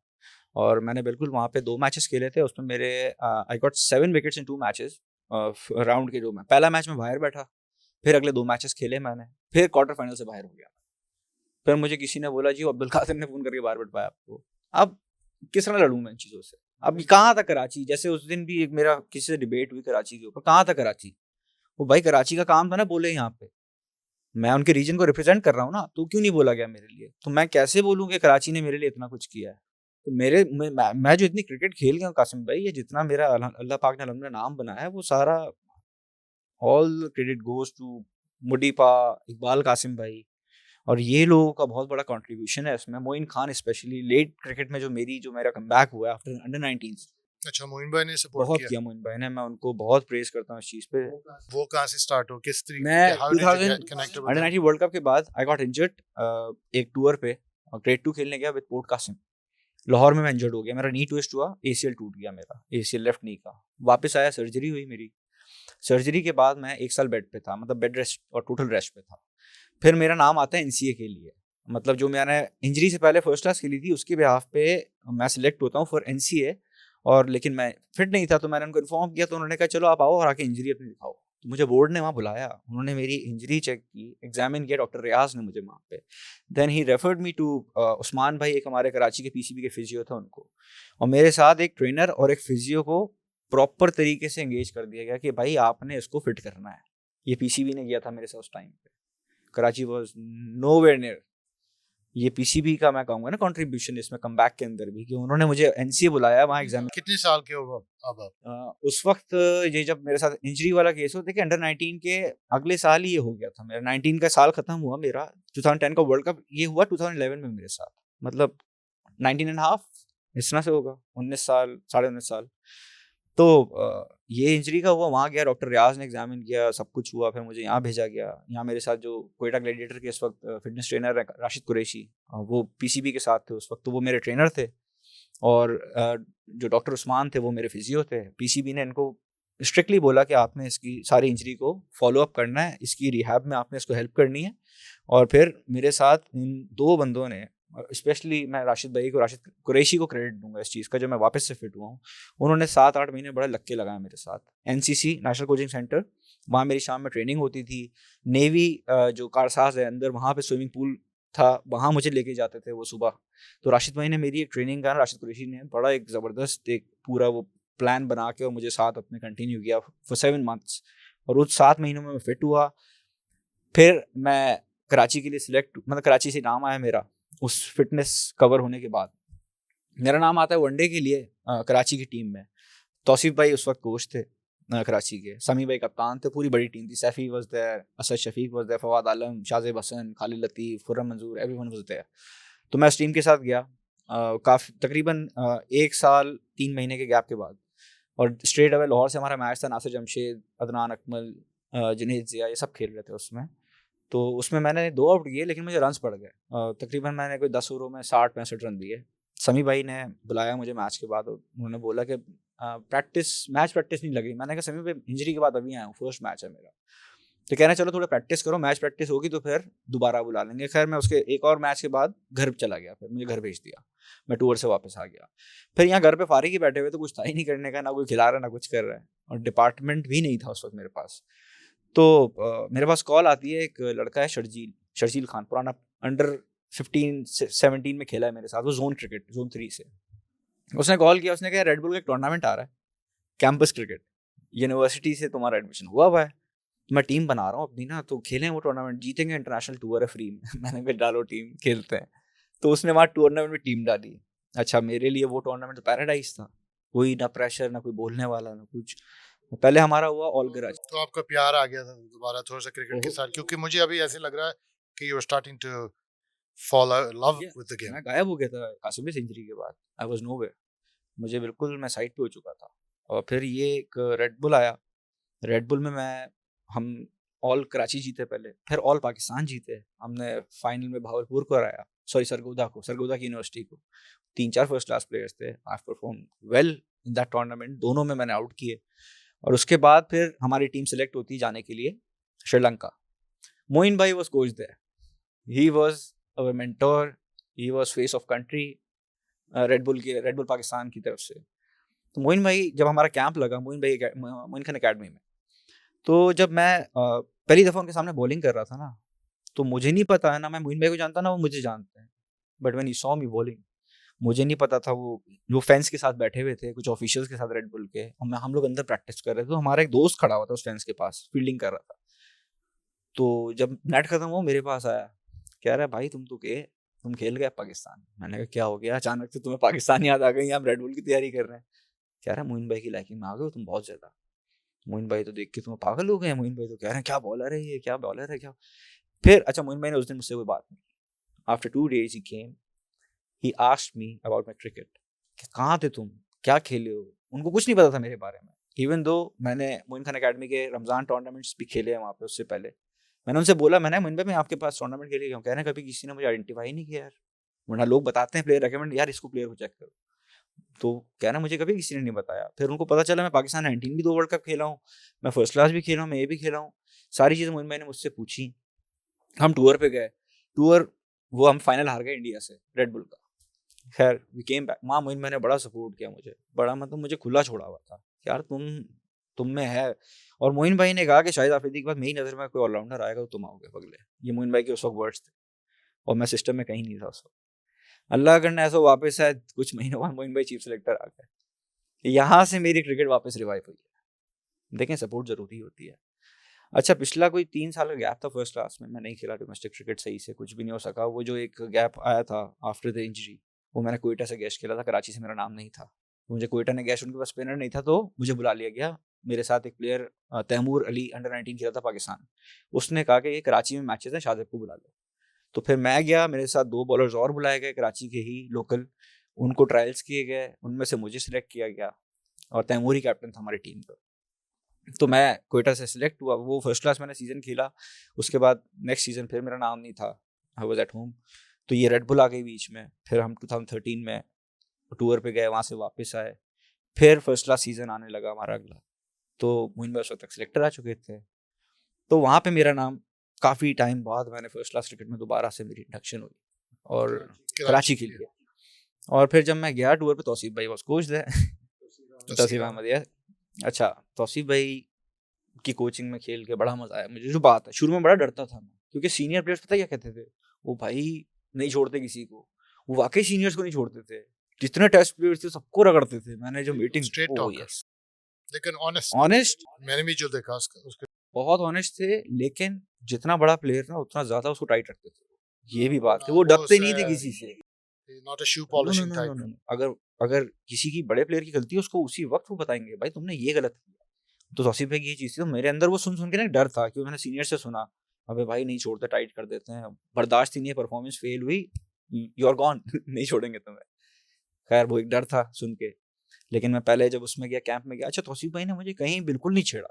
और मैंने बिल्कुल वहाँ पे 2 मैचेस खेले थे। उसमें मेरे I got 7 wickets in 2 matches. Round के जो मैं पहला मैच में बाहर बैठा, फिर अगले 2 मैचेस खेले मैंने, फिर क्वार्टर फाइनल से बाहर हो गया। फिर मुझे किसी ने बोला जी वो अब्दुल कादिर ने फ़ोन करके बाहर बैठवाया आपको। अब किस तरह लड़ूँ मैं इन चीज़ों से? अब कहाँ था कराची? जैसे उस दिन भी एक मेरा किसी से डिबेट हुई कराची के ऊपर, कहाँ था कराची? वो भाई कराची का काम था ना बोले यहाँ पे। मैं उनके रीजन को रिप्रेजेंट कर रहा हूँ ना, तो क्यों नहीं बोला गया मेरे लिए? तो मैं कैसे बोलूँ कि कराची ने मेरे लिए इतना कुछ किया है? तो मैं जो इतनी क्रिकेट खेल गया हूँ कासिम भाई, ये जितना मेरा अल्लाह पाक ने अल्हम्दुलिल्लाह नाम बनाया है, वो सारा ऑल क्रेडिट गोज टू मुडीपा, इकबाल कासिम भाई, और ये लोगों का बहुत बड़ा कंट्रीब्यूशन है इसमें। Moin Khan specially late cricket में जो मेरा कमबैक हुआ आफ्टर अंडर 19, अच्छा, मोइन भाई ने सपोर्ट बहुत किया। किया मोइन भाई ने, मैं उनको बहुत प्रेज करता हूँ इस चीज़ पे। वो कहाँ से स्टार्ट हो, किस तरीके, मैं how did you 2000 get connected with under 19 world cup के बाद आई गॉट इंजर्ड एक टूर पे, ग्रेड 2 खेलने गया विद पोर्ट कासिम। लाहौर में मैं इंजर्ड हो गया, मेरा नी ट्विस्ट हुआ, एसीएल टूट गया मेरा, एसीएल लेफ्ट नी का। वापस आया, सर्जरी हुई मेरी। सर्जरी के बाद मैं 1 साल बेड पे था, मतलब बेड रेस्ट और टोटल रेस्ट पे था। फिर मेरा नाम आता है एनसीए के लिए, मतलब जो मैंने इंजरी से पहले फर्स्ट क्लास खेली थी उसके बिहाफ पे मैं सिलेक्ट होता हूँ फॉर एनसीए। और लेकिन मैं फिट नहीं था, तो मैंने उनको इन्फॉर्म किया, तो उन्होंने कहा चलो आप आओ और आके इंजरी अपनी दिखाओ। तो मुझे बोर्ड ने वहाँ बुलाया, उन्होंने मेरी इंजरी चेक की, एग्जामिन किया डॉक्टर रियाज ने मुझे वहाँ पे। Then he referred me to Usman भाई, एक हमारे कराची के पीसीबी के फिजियो थे, उनको। और मेरे साथ एक ट्रेनर और एक फिजियो को प्रॉपर तरीके से एंगेज कर दिया गया कि भाई आपने इसको फिट करना है। ये पीसीबी ने किया था मेरे साथ उस टाइम पे। Karachi was nowhere near. ये पीसीबी का मैं कहूँगा ना कंट्रीब्यूशन इसमें कमबैक के अंदर भी, कि उन्होंने मुझे एनसीए बुलाया वहाँ एग्जाम। कितने साल के हो अब आप? उस वक्त ये जब मेरे साथ इंजरी वाला केस हो, देखिए अंडर 19 के अगले साल ही ये हो गया था मेरा, 19 का साल खत्म हुआ मेरा, 2010 का वर्ल्ड कप ये हुआ 2011 में मेरे साथ, मतलब 19 एंड हाफ इस तरह से होगा, 19 साल, 19.5 साल। तो ये इंजरी का हुआ, वहाँ गया, डॉक्टर रियाज ने एग्जामिन किया, सब कुछ हुआ, फिर मुझे यहाँ भेजा गया। यहाँ मेरे साथ जो कोयटा ग्लैडिएटर के इस वक्त फिटनेस ट्रेनर है राशिद कुरैशी, वो पीसीबी के साथ थे उस वक्त, तो वो मेरे ट्रेनर थे। और जो डॉक्टर उस्मान थे वो मेरे फिजियो थे। पीसीबी ने इनको स्ट्रिक्टली बोला कि आपने इसकी सारी इंजरी को फॉलो अप करना है, इसकी रिहैब में आपने इसको हेल्प करनी है। और फिर मेरे साथ इन 2 बंदों ने, स्पेशली मैं राशिद कुरैशी को क्रेडिट दूंगा इस चीज़ का, जो मैं वापस से फिट हुआ हूँ। उन्होंने 7-8 महीने बड़ा लक्के लगाया मेरे साथ। एनसीसी नेशनल कोचिंग सेंटर, वहाँ मेरी शाम में ट्रेनिंग होती थी। नेवी जो कारसाज है अंदर, वहाँ पे स्विमिंग पूल था, वहाँ मुझे लेके जाते थे वो सुबह। तो राशिद भाई ने मेरी एक ट्रेनिंग का, राशिद कुरैशी ने बड़ा एक ज़बरदस्त एक पूरा वो प्लान बना के और मुझे साथ अपने कंटिन्यू किया फॉर 7 मंथ्स। और उस 7 महीनों में मैं फिट हुआ। फिर मैं कराची के लिए सिलेक्ट, मतलब कराची से नाम आया मेरा उस फिटनेस कवर होने के बाद। मेरा नाम आता है वनडे के लिए कराची की टीम में। तौसीफ भाई उस वक्त कोच थे कराची के, समी भाई कप्तान थे, पूरी बड़ी टीम थी। Saifi was there, Asad Shafiq was there, Fawad Alam, Shahzeb Hasan, Khalid Latif, Khurram Manzoor, everyone was there. तो मैं उस टीम के साथ गया काफ़ी तकरीबन 1 साल 3 महीने के गैप के बाद। और स्ट्रेट अवे लाहौर से हमारा मैच था, नासिर जमशेद, अदनान अकमल, जुनैद ज़िया, ये सब खेल रहे थे उसमें। तो उसमें मैंने 2 आउट किए, लेकिन मुझे रन्स पड़ गए। तकरीबन मैंने कोई 10 ओवरों में 60-65 रन दिए। समी भाई ने बुलाया मुझे मैच के बाद, और उन्होंने बोला कि मैच प्रैक्टिस नहीं लगी। मैंने कहा समी भाई इंजरी के बाद अभी आया हूँ, फर्स्ट मैच है मेरा। तो कह रहे चलो थोड़ा प्रैक्टिस करो, मैच प्रैक्टिस होगी तो फिर दोबारा बुला लेंगे। खैर मैं उसके एक और मैच के बाद घर चला गया, फिर मुझे घर भेज दिया, मैं टूर से वापस आ गया। फिर यहाँ घर पे फारिग ही बैठे हुए, तो कुछ था ही नहीं करने का, ना कोई खिला रहा है ना कुछ कर रहा है, और डिपार्टमेंट भी नहीं था उस वक्त मेरे पास। तो मेरे पास कॉल आती है, एक लड़का है शर्जील खान, पुराना अंडर 15-17 में खेला है मेरे साथ, वो जोन 3 से। उसने कॉल किया, उसने कहा रेड बुल का एक टूर्नामेंट आ रहा है, कैंपस क्रिकेट, यूनिवर्सिटी से तुम्हारा एडमिशन हुआ हुआ है, मैं टीम बना रहा हूँ अपनी ना, तो खेलें वो टूर्नामेंट, जीतेंगे, इंटरनेशनल टूर है फ्री में। मैंने कहा डालो टीम, खेलते हैं। तो उसने वहाँ टूर्नामेंट में टीम डाली। अच्छा, मेरे लिए वो टूर्नामेंट तो पैराडाइज था, कोई ना प्रेशर, ना कोई बोलने वाला, ना कुछ। पहले हमारा हुआ ऑल गराज। तो आपका प्यार आ गया था दोबारा थोड़ा सा क्रिकेट के साथ, क्योंकि मुझे अभी ऐसे लग रहा है कि you are starting to fall love with the game. मैं गायब हो गया था कासिम भाई इंजरी के बाद, आई वाज नोवेयर, मुझे बिल्कुल, मैं साइड पे हो चुका था। और फिर ये एक रेड बुल आया, रेड बुल में हम ऑल कराची जीते पहले, फिर ऑल पाकिस्तान जीते, हमने फाइनल में भावलपुर को हराया, सरगोदा की यूनिवर्सिटी को। 3-4 फर्स्ट क्लास प्लेयर्स थे, I perform well in that tournament, दोनों में मैंने आउट किए। और उसके बाद फिर हमारी टीम सेलेक्ट होती जाने के लिए श्रीलंका। मोइन भाई was coach there, he was our mentor, he was face of country Red Bull Pakistan की तरफ से। तो मोइन भाई, जब हमारा कैंप लगा मोइन खान अकेडमी में, तो जब मैं पहली दफ़ा उनके सामने बॉलिंग कर रहा था ना, तो मुझे नहीं पता है ना, मैं मोइन भाई को जानता ना वो मुझे जानते हैं, but when he saw me bowling, मुझे नहीं पता था वो फैंस के साथ बैठे हुए थे, कुछ ऑफिशियल्स के साथ रेड बुल के, और हम लोग अंदर प्रैक्टिस कर रहे थे, तो हमारा एक दोस्त खड़ा हुआ था उस फैंस के पास, फील्डिंग कर रहा था। तो जब नेट खत्म हुआ मेरे पास आया, कह रहा है भाई तुम खेल गए पाकिस्तान। मैंने कहा क्या हो गया अचानक से तुम्हें पाकिस्तान याद आ गई, हम रेड बुल की तैयारी कर रहे हैं। कह रहा है मोइन भाई की लाइकिंग में आ गए हो तुम बहुत ज्यादा। मोइन भाई तो देख के तुम्हें पागल हो गए हैं। मोइन भाई तो कह रहे हैं क्या बॉलर है ये, क्या बॉलर है क्या। फिर अच्छा मोइन भाई ने उस दिन मुझसे कोई बात नहीं की। After 2 days he came, he asked me about my cricket, कहाँ थे तुम, क्या खेले हो। उनको कुछ नहीं पता था मेरे बारे में, इवन दो मैंने मोइन खान अकेडमी के रमजान टूर्नामेंट्स भी खेले हैं वहाँ पे। उससे पहले मैंने उनसे बोला, मैंने मोइन भाई मैं आपके पास टूर्नामेंट खेले क्यों, कह रहे हैं कभी किसी ने मुझे आइडेंटिफाई नहीं किया यार, वरना लोग बताते हैं प्लेयर रेकमेंड, यार इसको प्लेयर को चेक करो। तो कह रहा मुझे कभी किसी ने नहीं बताया। फिर उनको पता चला मैं पाकिस्तान 19 भी 2 वर्ल्ड कप खेला हूँ, मैं फर्स्ट क्लास भी खेला हूँ, मैं ये भी खेला हूँ। सारी चीज़ें मोइन भाई ने मुझसे पूछी। हम टूर पे गए, टूर वो हम फाइनल हार गए इंडिया से रेड बुल का। खैर वी केम बैक, वहाँ मोइन भाई ने बड़ा सपोर्ट किया मुझे, बड़ा मतलब मुझे खुला छोड़ा हुआ था यार, तुम में है। और मोइन भाई ने कहा कि शाहिद आफरीदी के बाद मेरी नज़र में कोई ऑलराउंडर आएगा तो तुम आओगे पगले। ये मोइन भाई के उस वक्त वर्ड्स थे, और मैं सिस्टम में कहीं नहीं था उस वक्त। अल्लाह करना ऐसा वापस आए, कुछ महीनों बाद मोइन भाई चीफ सेलेक्टर आ गए, यहाँ से मेरी क्रिकेट वापस रिवाइव हुई है। देखें सपोर्ट जरूरी होती है। अच्छा पिछला कोई 3 साल का गैप था फर्स्ट क्लास में, मैं नहीं खेला डोमेस्टिक क्रिकेट, सही से कुछ भी नहीं हो सका। वो जो एक गैप आया था आफ्टर द इंजरी, वो मैंने कोयटा से गैश खेला था, कराची से मेरा नाम नहीं था। मुझे कोयटा ने गैश, उनके पास स्पिनर नहीं था तो मुझे बुला लिया गया। मेरे साथ एक प्लेयर तैमूर अली अंडर 19 खेला था पाकिस्तान, उसने कहा कि ये कराची में मैचेस हैं, शादिब को बुला लो। तो फिर मैं गया, मेरे साथ 2 बॉलर्स और बुलाए गए कराची के ही लोकल, उनको ट्रायल्स किए गए, उनमें से मुझे सिलेक्ट किया गया, और तैमूर ही कैप्टन था हमारी टीम का। तो मैं कोयटा से सिलेक्ट हुआ, वो फर्स्ट क्लास मैंने सीज़न खेला। उसके बाद नेक्स्ट सीज़न फिर मेरा नाम नहीं था, आई वाज एट होम। तो ये रेड बुल आ गई बीच में, फिर हम 2013 में टूर पे गए, वहाँ से वापस आए, फिर फर्स्ट क्लास सीज़न आने लगा हमारा अगला। तो मोइन भाई उस वक्त तक सिलेक्टर आ चुके थे, तो वहाँ पे मेरा नाम काफ़ी टाइम बाद मैंने फर्स्ट क्लास क्रिकेट में दोबारा से मेरी इंडक्शन हुई और कराची के लिए। और फिर जब मैं गया टूर पे, तौसीफ भाई वॉज कोच थे, तौसीफ अहमद यार। अच्छा तौसीफ भाई की कोचिंग में खेल के बड़ा मजा आया मुझे। जो बात है, शुरू में बड़ा डरता था मैं, क्योंकि सीनियर प्लेयर्स पता क्या कहते थे, वो भाई नहीं छोड़ते किसी को, वो वाकई सीनियर्स को नहीं छोड़ते थे, जितने टेस्ट प्लेयर्स थे सबको रगड़ते थे। मैंने जो मीटिंग, स्ट्रेट ओह टॉकर, यस, लेकिन ऑनेस्ट ऑनेस्ट, मैंने भी जो देखा उसके बहुत ऑनेस्ट थे। लेकिन जितना बड़ा प्लेयर ना उतना ज्यादा उसको टाइट रखते थे, ये भी बात है, वो वो डरते नहीं थे किसी से। Not a shoe no no polishing no no type. No, अगर अगर किसी की बड़े प्लेयर की गलती है उसको उसी वक्त वो बताएंगे भाई तुमने ये गलत किया। तो तौसीफ भाई की ये चीज़ थी, तो मेरे अंदर वो सुन सुन के ना डर था, क्योंकि मैंने सीनियर से सुना, अबे भाई नहीं छोड़ते, टाइट कर देते हैं, बर्दाश्त ही नहीं है, परफॉर्मेंस फेल हुई, यू आर गॉन, नहीं छोड़ेंगे तुम्हें। खैर वो एक डर था सुन के। लेकिन मैं पहले जब उसमें गया, कैंप में गया, अच्छा तौसीफ भाई ने मुझे कहीं बिल्कुल नहीं छेड़ा,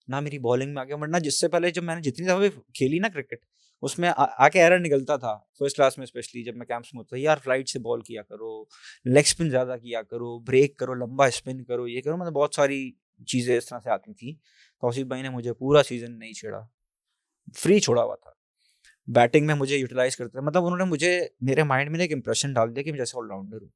ना मेरी बॉलिंग में आ गया, वरना जिससे पहले जब मैंने जितनी दफा खेली ना क्रिकेट, उसमें आके एरर निकलता था फर्स्ट क्लास में, स्पेशली जब मैं कैंप्स में होता था, यार फ्लाइट से बॉल किया करो, लेग स्पिन ज़्यादा किया करो, ब्रेक करो, लंबा स्पिन करो, ये करो, मतलब बहुत सारी चीज़ें इस तरह से आती थी। तौसीफ भाई ने मुझे पूरा सीजन नहीं छेड़ा, फ्री छोड़ा हुआ था। बैटिंग में मुझे यूटिलाइज करते थे, मतलब उन्होंने मुझे, मेरे माइंड में एक इंप्रेशन डाल दिया कि मैं जैसे ऑलराउंडर हूँ।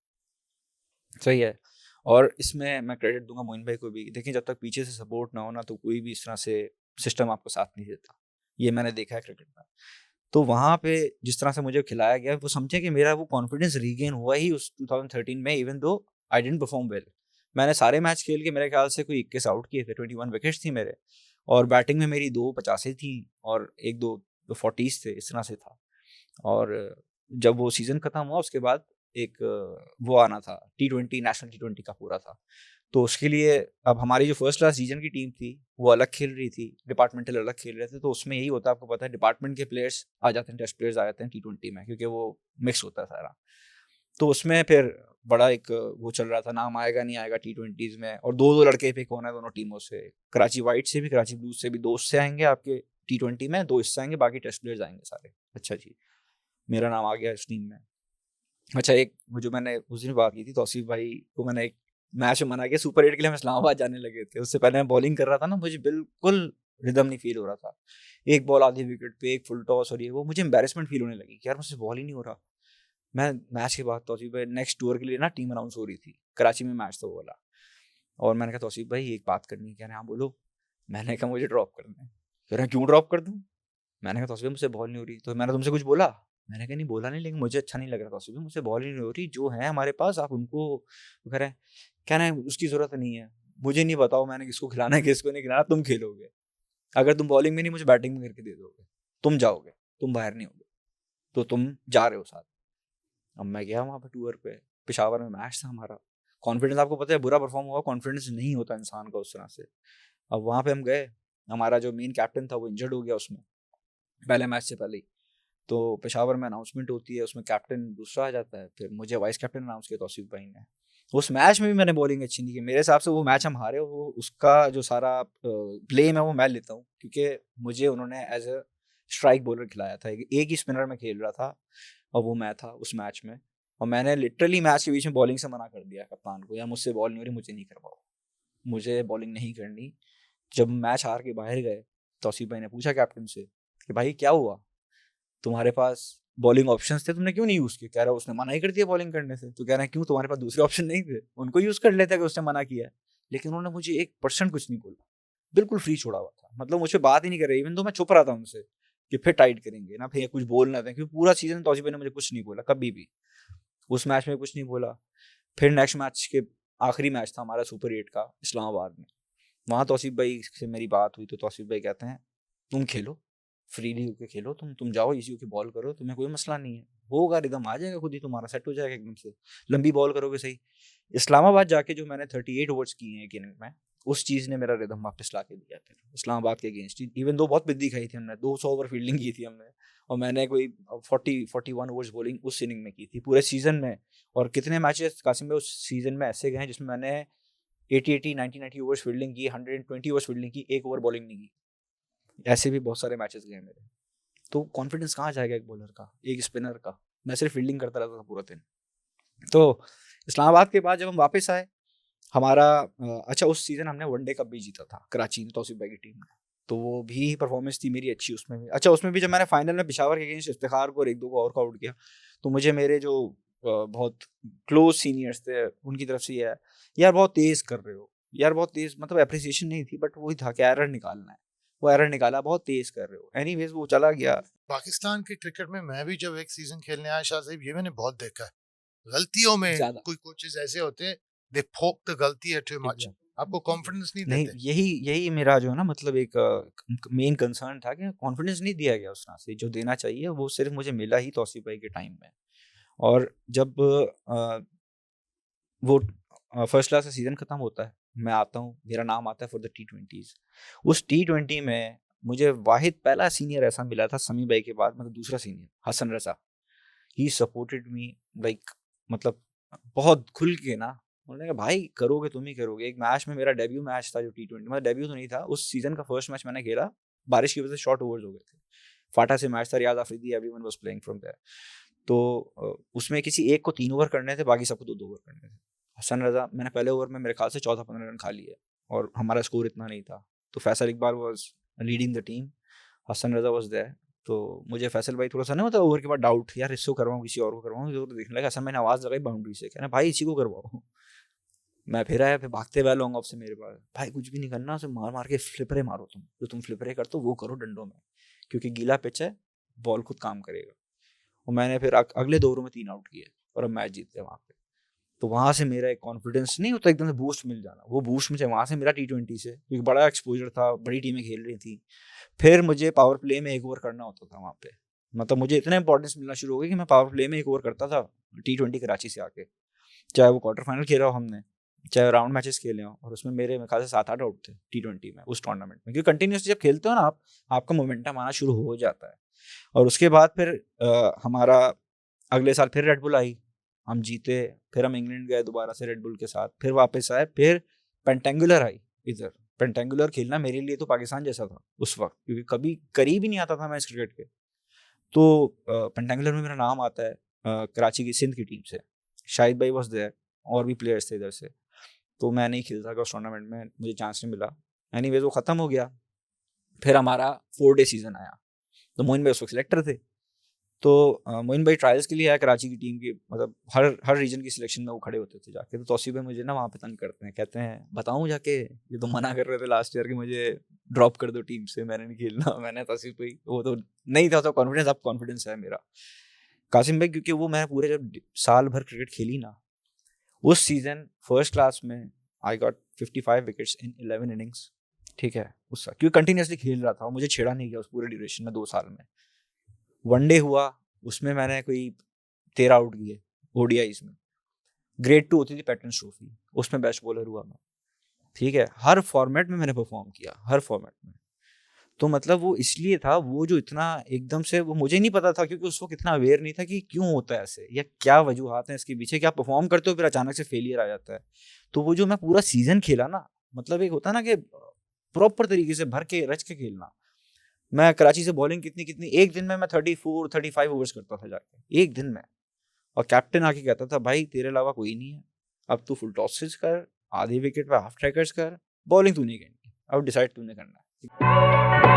सही है। और इसमें मैं क्रेडिट दूंगा मोइन भाई को भी। देखिए जब तक पीछे से सपोर्ट ना हो ना, तो कोई भी इस तरह से सिस्टम आपको साथ नहीं देता, ये मैंने देखा है क्रिकेट में। तो वहाँ पे जिस तरह से मुझे खिलाया गया, वो समझे कि मेरा वो कॉन्फिडेंस रीगेन हुआ ही उस 2013 में, even though I didn't perform well. मैंने सारे मैच खेल के मेरे ख्याल से कोई 21 आउट किए थे, 21 विकेट्स थी मेरे, और बैटिंग में मेरी 2 50 थी और 1 2 40 थे, इस तरह से था। और जब वो सीजन खत्म हुआ उसके बाद एक वो आना था, T20 नेशनल T20 का पूरा था। तो उसके लिए अब हमारी जो फर्स्ट क्लास रीजन की टीम थी वो अलग खेल रही थी, डिपार्टमेंटल अलग खेल रहे थे। तो उसमें यही होता है, आपको पता है, डिपार्टमेंट के प्लेयर्स आ जाते हैं, टेस्ट प्लेयर्स आ जाते हैं T20 में, क्योंकि वो मिक्स होता है सारा। तो उसमें फिर बड़ा एक वो चल रहा था, नाम आएगा नहीं आएगा T20s में, और 2 2 लड़के पिक होना है दोनों टीमों से, कराची वाइट से भी कराची ब्लू से भी, 2 उससे आएंगे आपके T20 में, 2 इससे आएंगे, बाकी टेस्ट प्लेयर्स आएंगे सारे। अच्छा जी, मेरा नाम आ गया इस टीम में। अच्छा एक वो जो मैंने उस दिन बात की थी, तौसीफ भाई को मैंने एक मैच में मना किया, सुपर 8 के लिए हम इस्लामाबाद जाने लगे थे। उससे पहले मैं बॉलिंग कर रहा था ना, मुझे बिल्कुल रिदम नहीं फील हो रहा था, एक बॉल आधी विकेट पे, एक फुल टॉस, और ये वो मुझे एम्बेरसमेंट फील होने लगी कि यार मुझसे बॉल ही नहीं हो रहा। मैं मैच के बाद तौसीफ भाई, नेक्स्ट टूर के लिए ना टीम अनाउंस हो रही थी, कराची में मैच था वो वाला, और मैंने कहा तौसीफ भाई एक बात करनी है। कह रहे हाँ बोलो। मैंने कहा मुझे ड्रॉप करना है। कह रहे हैं क्यों ड्रॉप कर दूँ। मैंने कहा तौसीफ भाई मुझसे बॉल नहीं हो रही। तो मैंने तुमसे कुछ बोला। मैंने कहा नहीं बोला नहीं, लेकिन मुझे अच्छा नहीं लग रहा तौसीफ भाई, मुझसे बॉल ही नहीं हो रही, जो है हमारे पास आप उनको। वो कह रहे हैं, कहना है उसकी जरूरत नहीं है, मुझे नहीं बताओ मैंने किसको खिलाना है किसको नहीं खिलाना, तुम खेलोगे। अगर तुम बॉलिंग में नहीं मुझे बैटिंग में करके दे दोगे, तुम जाओगे, तुम बाहर नहीं होगे, तो तुम जा रहे हो साथ। अब मैं गया वहाँ पे टूर पे, पेशावर में मैच था हमारा। कॉन्फिडेंस आपको पता है बुरा परफॉर्म हुआ, कॉन्फिडेंस नहीं होता इंसान का उस तरह से। अब वहाँ पे हम गए, हमारा जो मेन कैप्टन था वो इंजर्ड हो गया उसमें, पहले मैच से पहले ही। तो पेशावर में अनाउंसमेंट होती है, उसमें कैप्टन दूसरा आ जाता है, फिर मुझे वाइस कैप्टन अनाउंस किया तौसीफ भाई ने। उस मैच में भी मैंने बॉलिंग अच्छी नहीं की, मेरे हिसाब से वो मैच हम हारे, वो उसका जो सारा ब्लेम है वो मैं लेता हूँ, क्योंकि मुझे उन्होंने एज अ स्ट्राइक बॉलर खिलाया था, एक ही स्पिनर में खेल रहा था और वो मैं था उस मैच में। और मैंने लिटरली मैच के बीच में बॉलिंग से मना कर दिया कप्तान को, या मुझसे बॉल नहीं हो रही, मुझे नहीं करवाओ, मुझे बॉलिंग नहीं करनी। जब मैच हार के बाहर गए, तौसीफ भाई ने पूछा कैप्टन से कि भाई क्या हुआ, तुम्हारे पास बॉलिंग ऑप्शंस थे, तुमने क्यों नहीं यूज किए? कह रहा उसने मना ही कर दिया बॉलिंग करने से। तो कह रहा है क्यों, तुम्हारे पास दूसरे ऑप्शन नहीं थे? उनको यूज कर लेते कि उसने मना किया है। लेकिन उन्होंने मुझे 1% कुछ नहीं बोला, बिल्कुल फ्री छोड़ा हुआ था, मतलब मुझे बात ही नहीं कर रही, इवन तो मैं छुप रहा था उनसे कि फिर टाइट करेंगे ना, फिर कुछ बोलना था, क्योंकि पूरा सीजन तौसीफ भाई ने मुझे कुछ नहीं बोला कभी भी, उस मैच में कुछ नहीं बोला। फिर नेक्स्ट मैच के आखिरी मैच था हमारा सुपर 8 का इस्लामाबाद में, वहाँ तौसीफ भाई से मेरी बात हुई, तो तौसीफ भाई कहते हैं तुम खेलो, फ्रीली होके खेलो, तुम जाओ इजी होके बॉल करो, तुम्हें कोई मसला नहीं है, होगा रिदम आ जाएगा खुद ही, तुम्हारा सेट हो जाएगा एकदम से, लंबी बॉल करोगे सही। इस्लामाबाद जाके जो मैंने 38 ओवर्स किए हैं एक इनिंग में, उस चीज़ ने मेरा रिदम वापस ला के दिया फिर इस्लामाबाद के अगेंस्ट। इवन दो बहुत बिद्दी खाई थी हमने, 200 ओवर फील्डिंग की थी हमने, और मैंने कोई 41 ओवर्स बॉलिंग उस इनिंग में की थी पूरे सीजन में। और कितने मैचेस कासिम में उस सीजन में ऐसे गए हैं जिसमें मैंने 80 90 ओवर्स फील्डिंग की, 120 ओवर्स फील्डिंग की, एक ओवर बॉलिंग नहीं की। ऐसे भी बहुत सारे मैचेस गए मेरे। तो कॉन्फिडेंस कहाँ जाएगा एक बॉलर का, एक स्पिनर का? मैं सिर्फ फील्डिंग करता रहता था पूरा दिन। तो इस्लामाबाद के बाद जब हम वापस आए, हमारा अच्छा उस सीजन हमने वनडे कप भी जीता था कराची में तौसीफ भाई की टीम में, तो वो भी परफॉर्मेंस थी मेरी अच्छी उसमें भी। अच्छा उसमें भी जब मैंने फाइनल में पेशावर के अगेंस्ट इफ्तिखार को और एक दो को और को आउट किया, तो मुझे मेरे जो बहुत क्लोज सीनियर्स थे उनकी तरफ से है, यार बहुत तेज कर रहे हो, यार बहुत तेज, मतलब अप्रिसिएशन नहीं थी, बट वही था कि एरर निकालना है, वो एरर निकाला, बहुत तेज कर रहे हो। एनीवेज वो चला गया। पाकिस्तान के क्रिकेट में मैं भी जब एक सीजन खेलने आया शाहज़ेब, ये मैंने बहुत देखा है, गलतियों में ज्यादा कोई कोचेस ऐसे होते हैं, दे पोक द गलती है टू मच, आपको कॉन्फिडेंस नहीं नहीं, देते। यही मेरा जो है ना, मतलब एक मेन कंसर्न था कि कॉन्फिडेंस नहीं दिया गया उस तरह से, जो देना चाहिए वो सिर्फ मुझे मिला ही तौसीफ भाई के टाइम में। और जब वो फर्स्ट क्लास का सीजन खत्म होता है, मैं आता हूँ, मेरा नाम आता है फॉर द T20s। उस T20 में मुझे वाहिद पहला सीनियर ऐसा मिला था समी भाई के बाद, मतलब दूसरा senior, Hasan Raza. He supported me like, मतलब बहुत खुल के ना, उन्होंने कहा भाई करोगे तुम ही करोगे। एक मैच में, मेरा डेब्यू मैच था जो T20, मतलब डेब्यू तो नहीं था, उस सीजन का फर्स्ट मैच मैंने खेला, बारिश की वजह से शॉर्ट ओवर्स हो गए थे, फाटा से मैच था, Riaz Afridi everyone was playing from there. तो उसमें किसी एक को 3 ओवर करने थे, बाकी सबको 2-2 ओवर करने थे। हसन रजा, मैंने पहले ओवर में मेरे ख्याल से 14-15 रन खा लिए, और हमारा स्कोर इतना नहीं था, तो Faisal Iqbal was leading the team, Hasan Raza was there. तो मुझे फैसल भाई थोड़ा सा ना, मतलब ओवर के बाद डाउट, यार इसको करवाऊं किसी और को करवाऊं, तो देखने लगा हसन, मैंने आवाज लगाई बाउंड्री से, कहना भाई इसी को करवाओ। मैं फिर आया, फिर भागते हुए लॉन्ग ऑफ से मेरे पास, भाई कुछ भी नहीं करना, उसे मार मार के फ्लिपरे मारो, तुम जो तुम फ्लिपरे करते हो वो करो डंडों में, क्योंकि गीला पिच है, बॉल खुद काम करेगा। और मैंने फिर अगले 2 ओवरों में 3 आउट किए, और अब मैच जीते वहाँ पे। तो वहाँ से मेरा एक कॉन्फिडेंस नहीं होता एकदम से बूस्ट मिल जाना, वो बूस्ट मुझे वहाँ से मिला T20 से, क्योंकि बड़ा एक्सपोजर था, बड़ी टीमें खेल रही थी। फिर मुझे पावर प्ले में 1 ओवर करना होता था वहाँ पे, मतलब मुझे इतना इंपॉर्टेंस मिलना शुरू हो गया कि मैं पावर प्ले में 1 ओवर करता था T20 कराची से आके, चाहे वो क्वार्टर फाइनल खेला हो हमने, चाहे राउंड मैचेस खेले हो, और उसमें मेरे ख्याल से 7-8 आउट थे T20 में उस टूर्नामेंट में, क्योंकि कंटिन्यूसली जब खेलते हो ना आप, आपका मोमेंटम आना शुरू हो जाता है। और उसके बाद फिर हमारा अगले साल फिर रेडबुल आई, हम जीते, फिर हम इंग्लैंड गए दोबारा से रेडबुल के साथ, फिर वापस आए, फिर पेंटेंगुलर आई इधर। पेंटेंगुलर खेलना मेरे लिए तो पाकिस्तान जैसा था उस वक्त, क्योंकि कभी करीब ही नहीं आता था मैं इस क्रिकेट के। तो पेंटेंगुलर में मेरा नाम आता है कराची की सिंध की टीम से, शाहिद भाई वॉज देयर, और भी प्लेयर्स थे इधर से। तो मैं नहीं खेलता था उस टूर्नामेंट में, मुझे चांस नहीं मिला। एनीवेज वो ख़त्म हो गया। फिर हमारा 4 डे सीजन आया, तो मोइन भाई उस वक्त सिलेक्टर थे। तो मोइन भाई ट्रायल्स के लिए आया कराची की टीम की, मतलब हर हर रीजन की सिलेक्शन में वो खड़े होते थे जाके। तो तौसीफ भाई मुझे ना वहाँ पे तंग करते हैं, कहते हैं बताऊँ जाके, ये तो मना कर रहे थे लास्ट ईयर कि मुझे ड्रॉप कर दो टीम से, मैंने नहीं खेलना। मैंने तौसीफ भाई, वो तो नहीं था तो कॉन्फिडेंस, अब कॉन्फिडेंस है मेरा कासिम भाई, क्योंकि वो मैं पूरे जब साल भर क्रिकेट खेली ना, उस सीजन फर्स्ट क्लास में I got 55 wickets in 11 innings, ठीक है, उस क्योंकि कंटिन्यूअसली खेल रहा था, मुझे छेड़ा नहीं गया उस पूरे ड्यूरेशन में 2 साल में। वनडे हुआ, उसमें मैंने कोई 13 आउट किए ओडीआईज में। ग्रेड 2 होती थी पैटर्न्स ट्रॉफी, उसमें बेस्ट बॉलर हुआ मैं। ठीक है, हर फॉर्मेट में मैंने परफॉर्म किया, हर फॉर्मेट में। तो मतलब वो इसलिए था, वो जो इतना एकदम से, वो मुझे नहीं पता था क्योंकि उस वक्त इतना अवेयर नहीं था कि क्यों होता है ऐसे, या क्या वजूहत हैं इसके पीछे, क्या परफॉर्म करते हो फिर अचानक से फेलियर आ जाता है। तो वो जो मैं पूरा सीजन खेला ना, मतलब एक होता है ना कि प्रॉपर तरीके से भर के रच के खेलना। मैं कराची से बॉलिंग कितनी कितनी एक दिन में मैं 34-35 ओवर्स करता था जाके एक दिन में। और कैप्टन आके कहता था भाई तेरे अलावा कोई नहीं है, अब तू फुल टॉसेस कर, आधे विकेट पे हाफ ट्रैकर्स कर, बॉलिंग तू नहीं करनी, अब डिसाइड तूने करना है।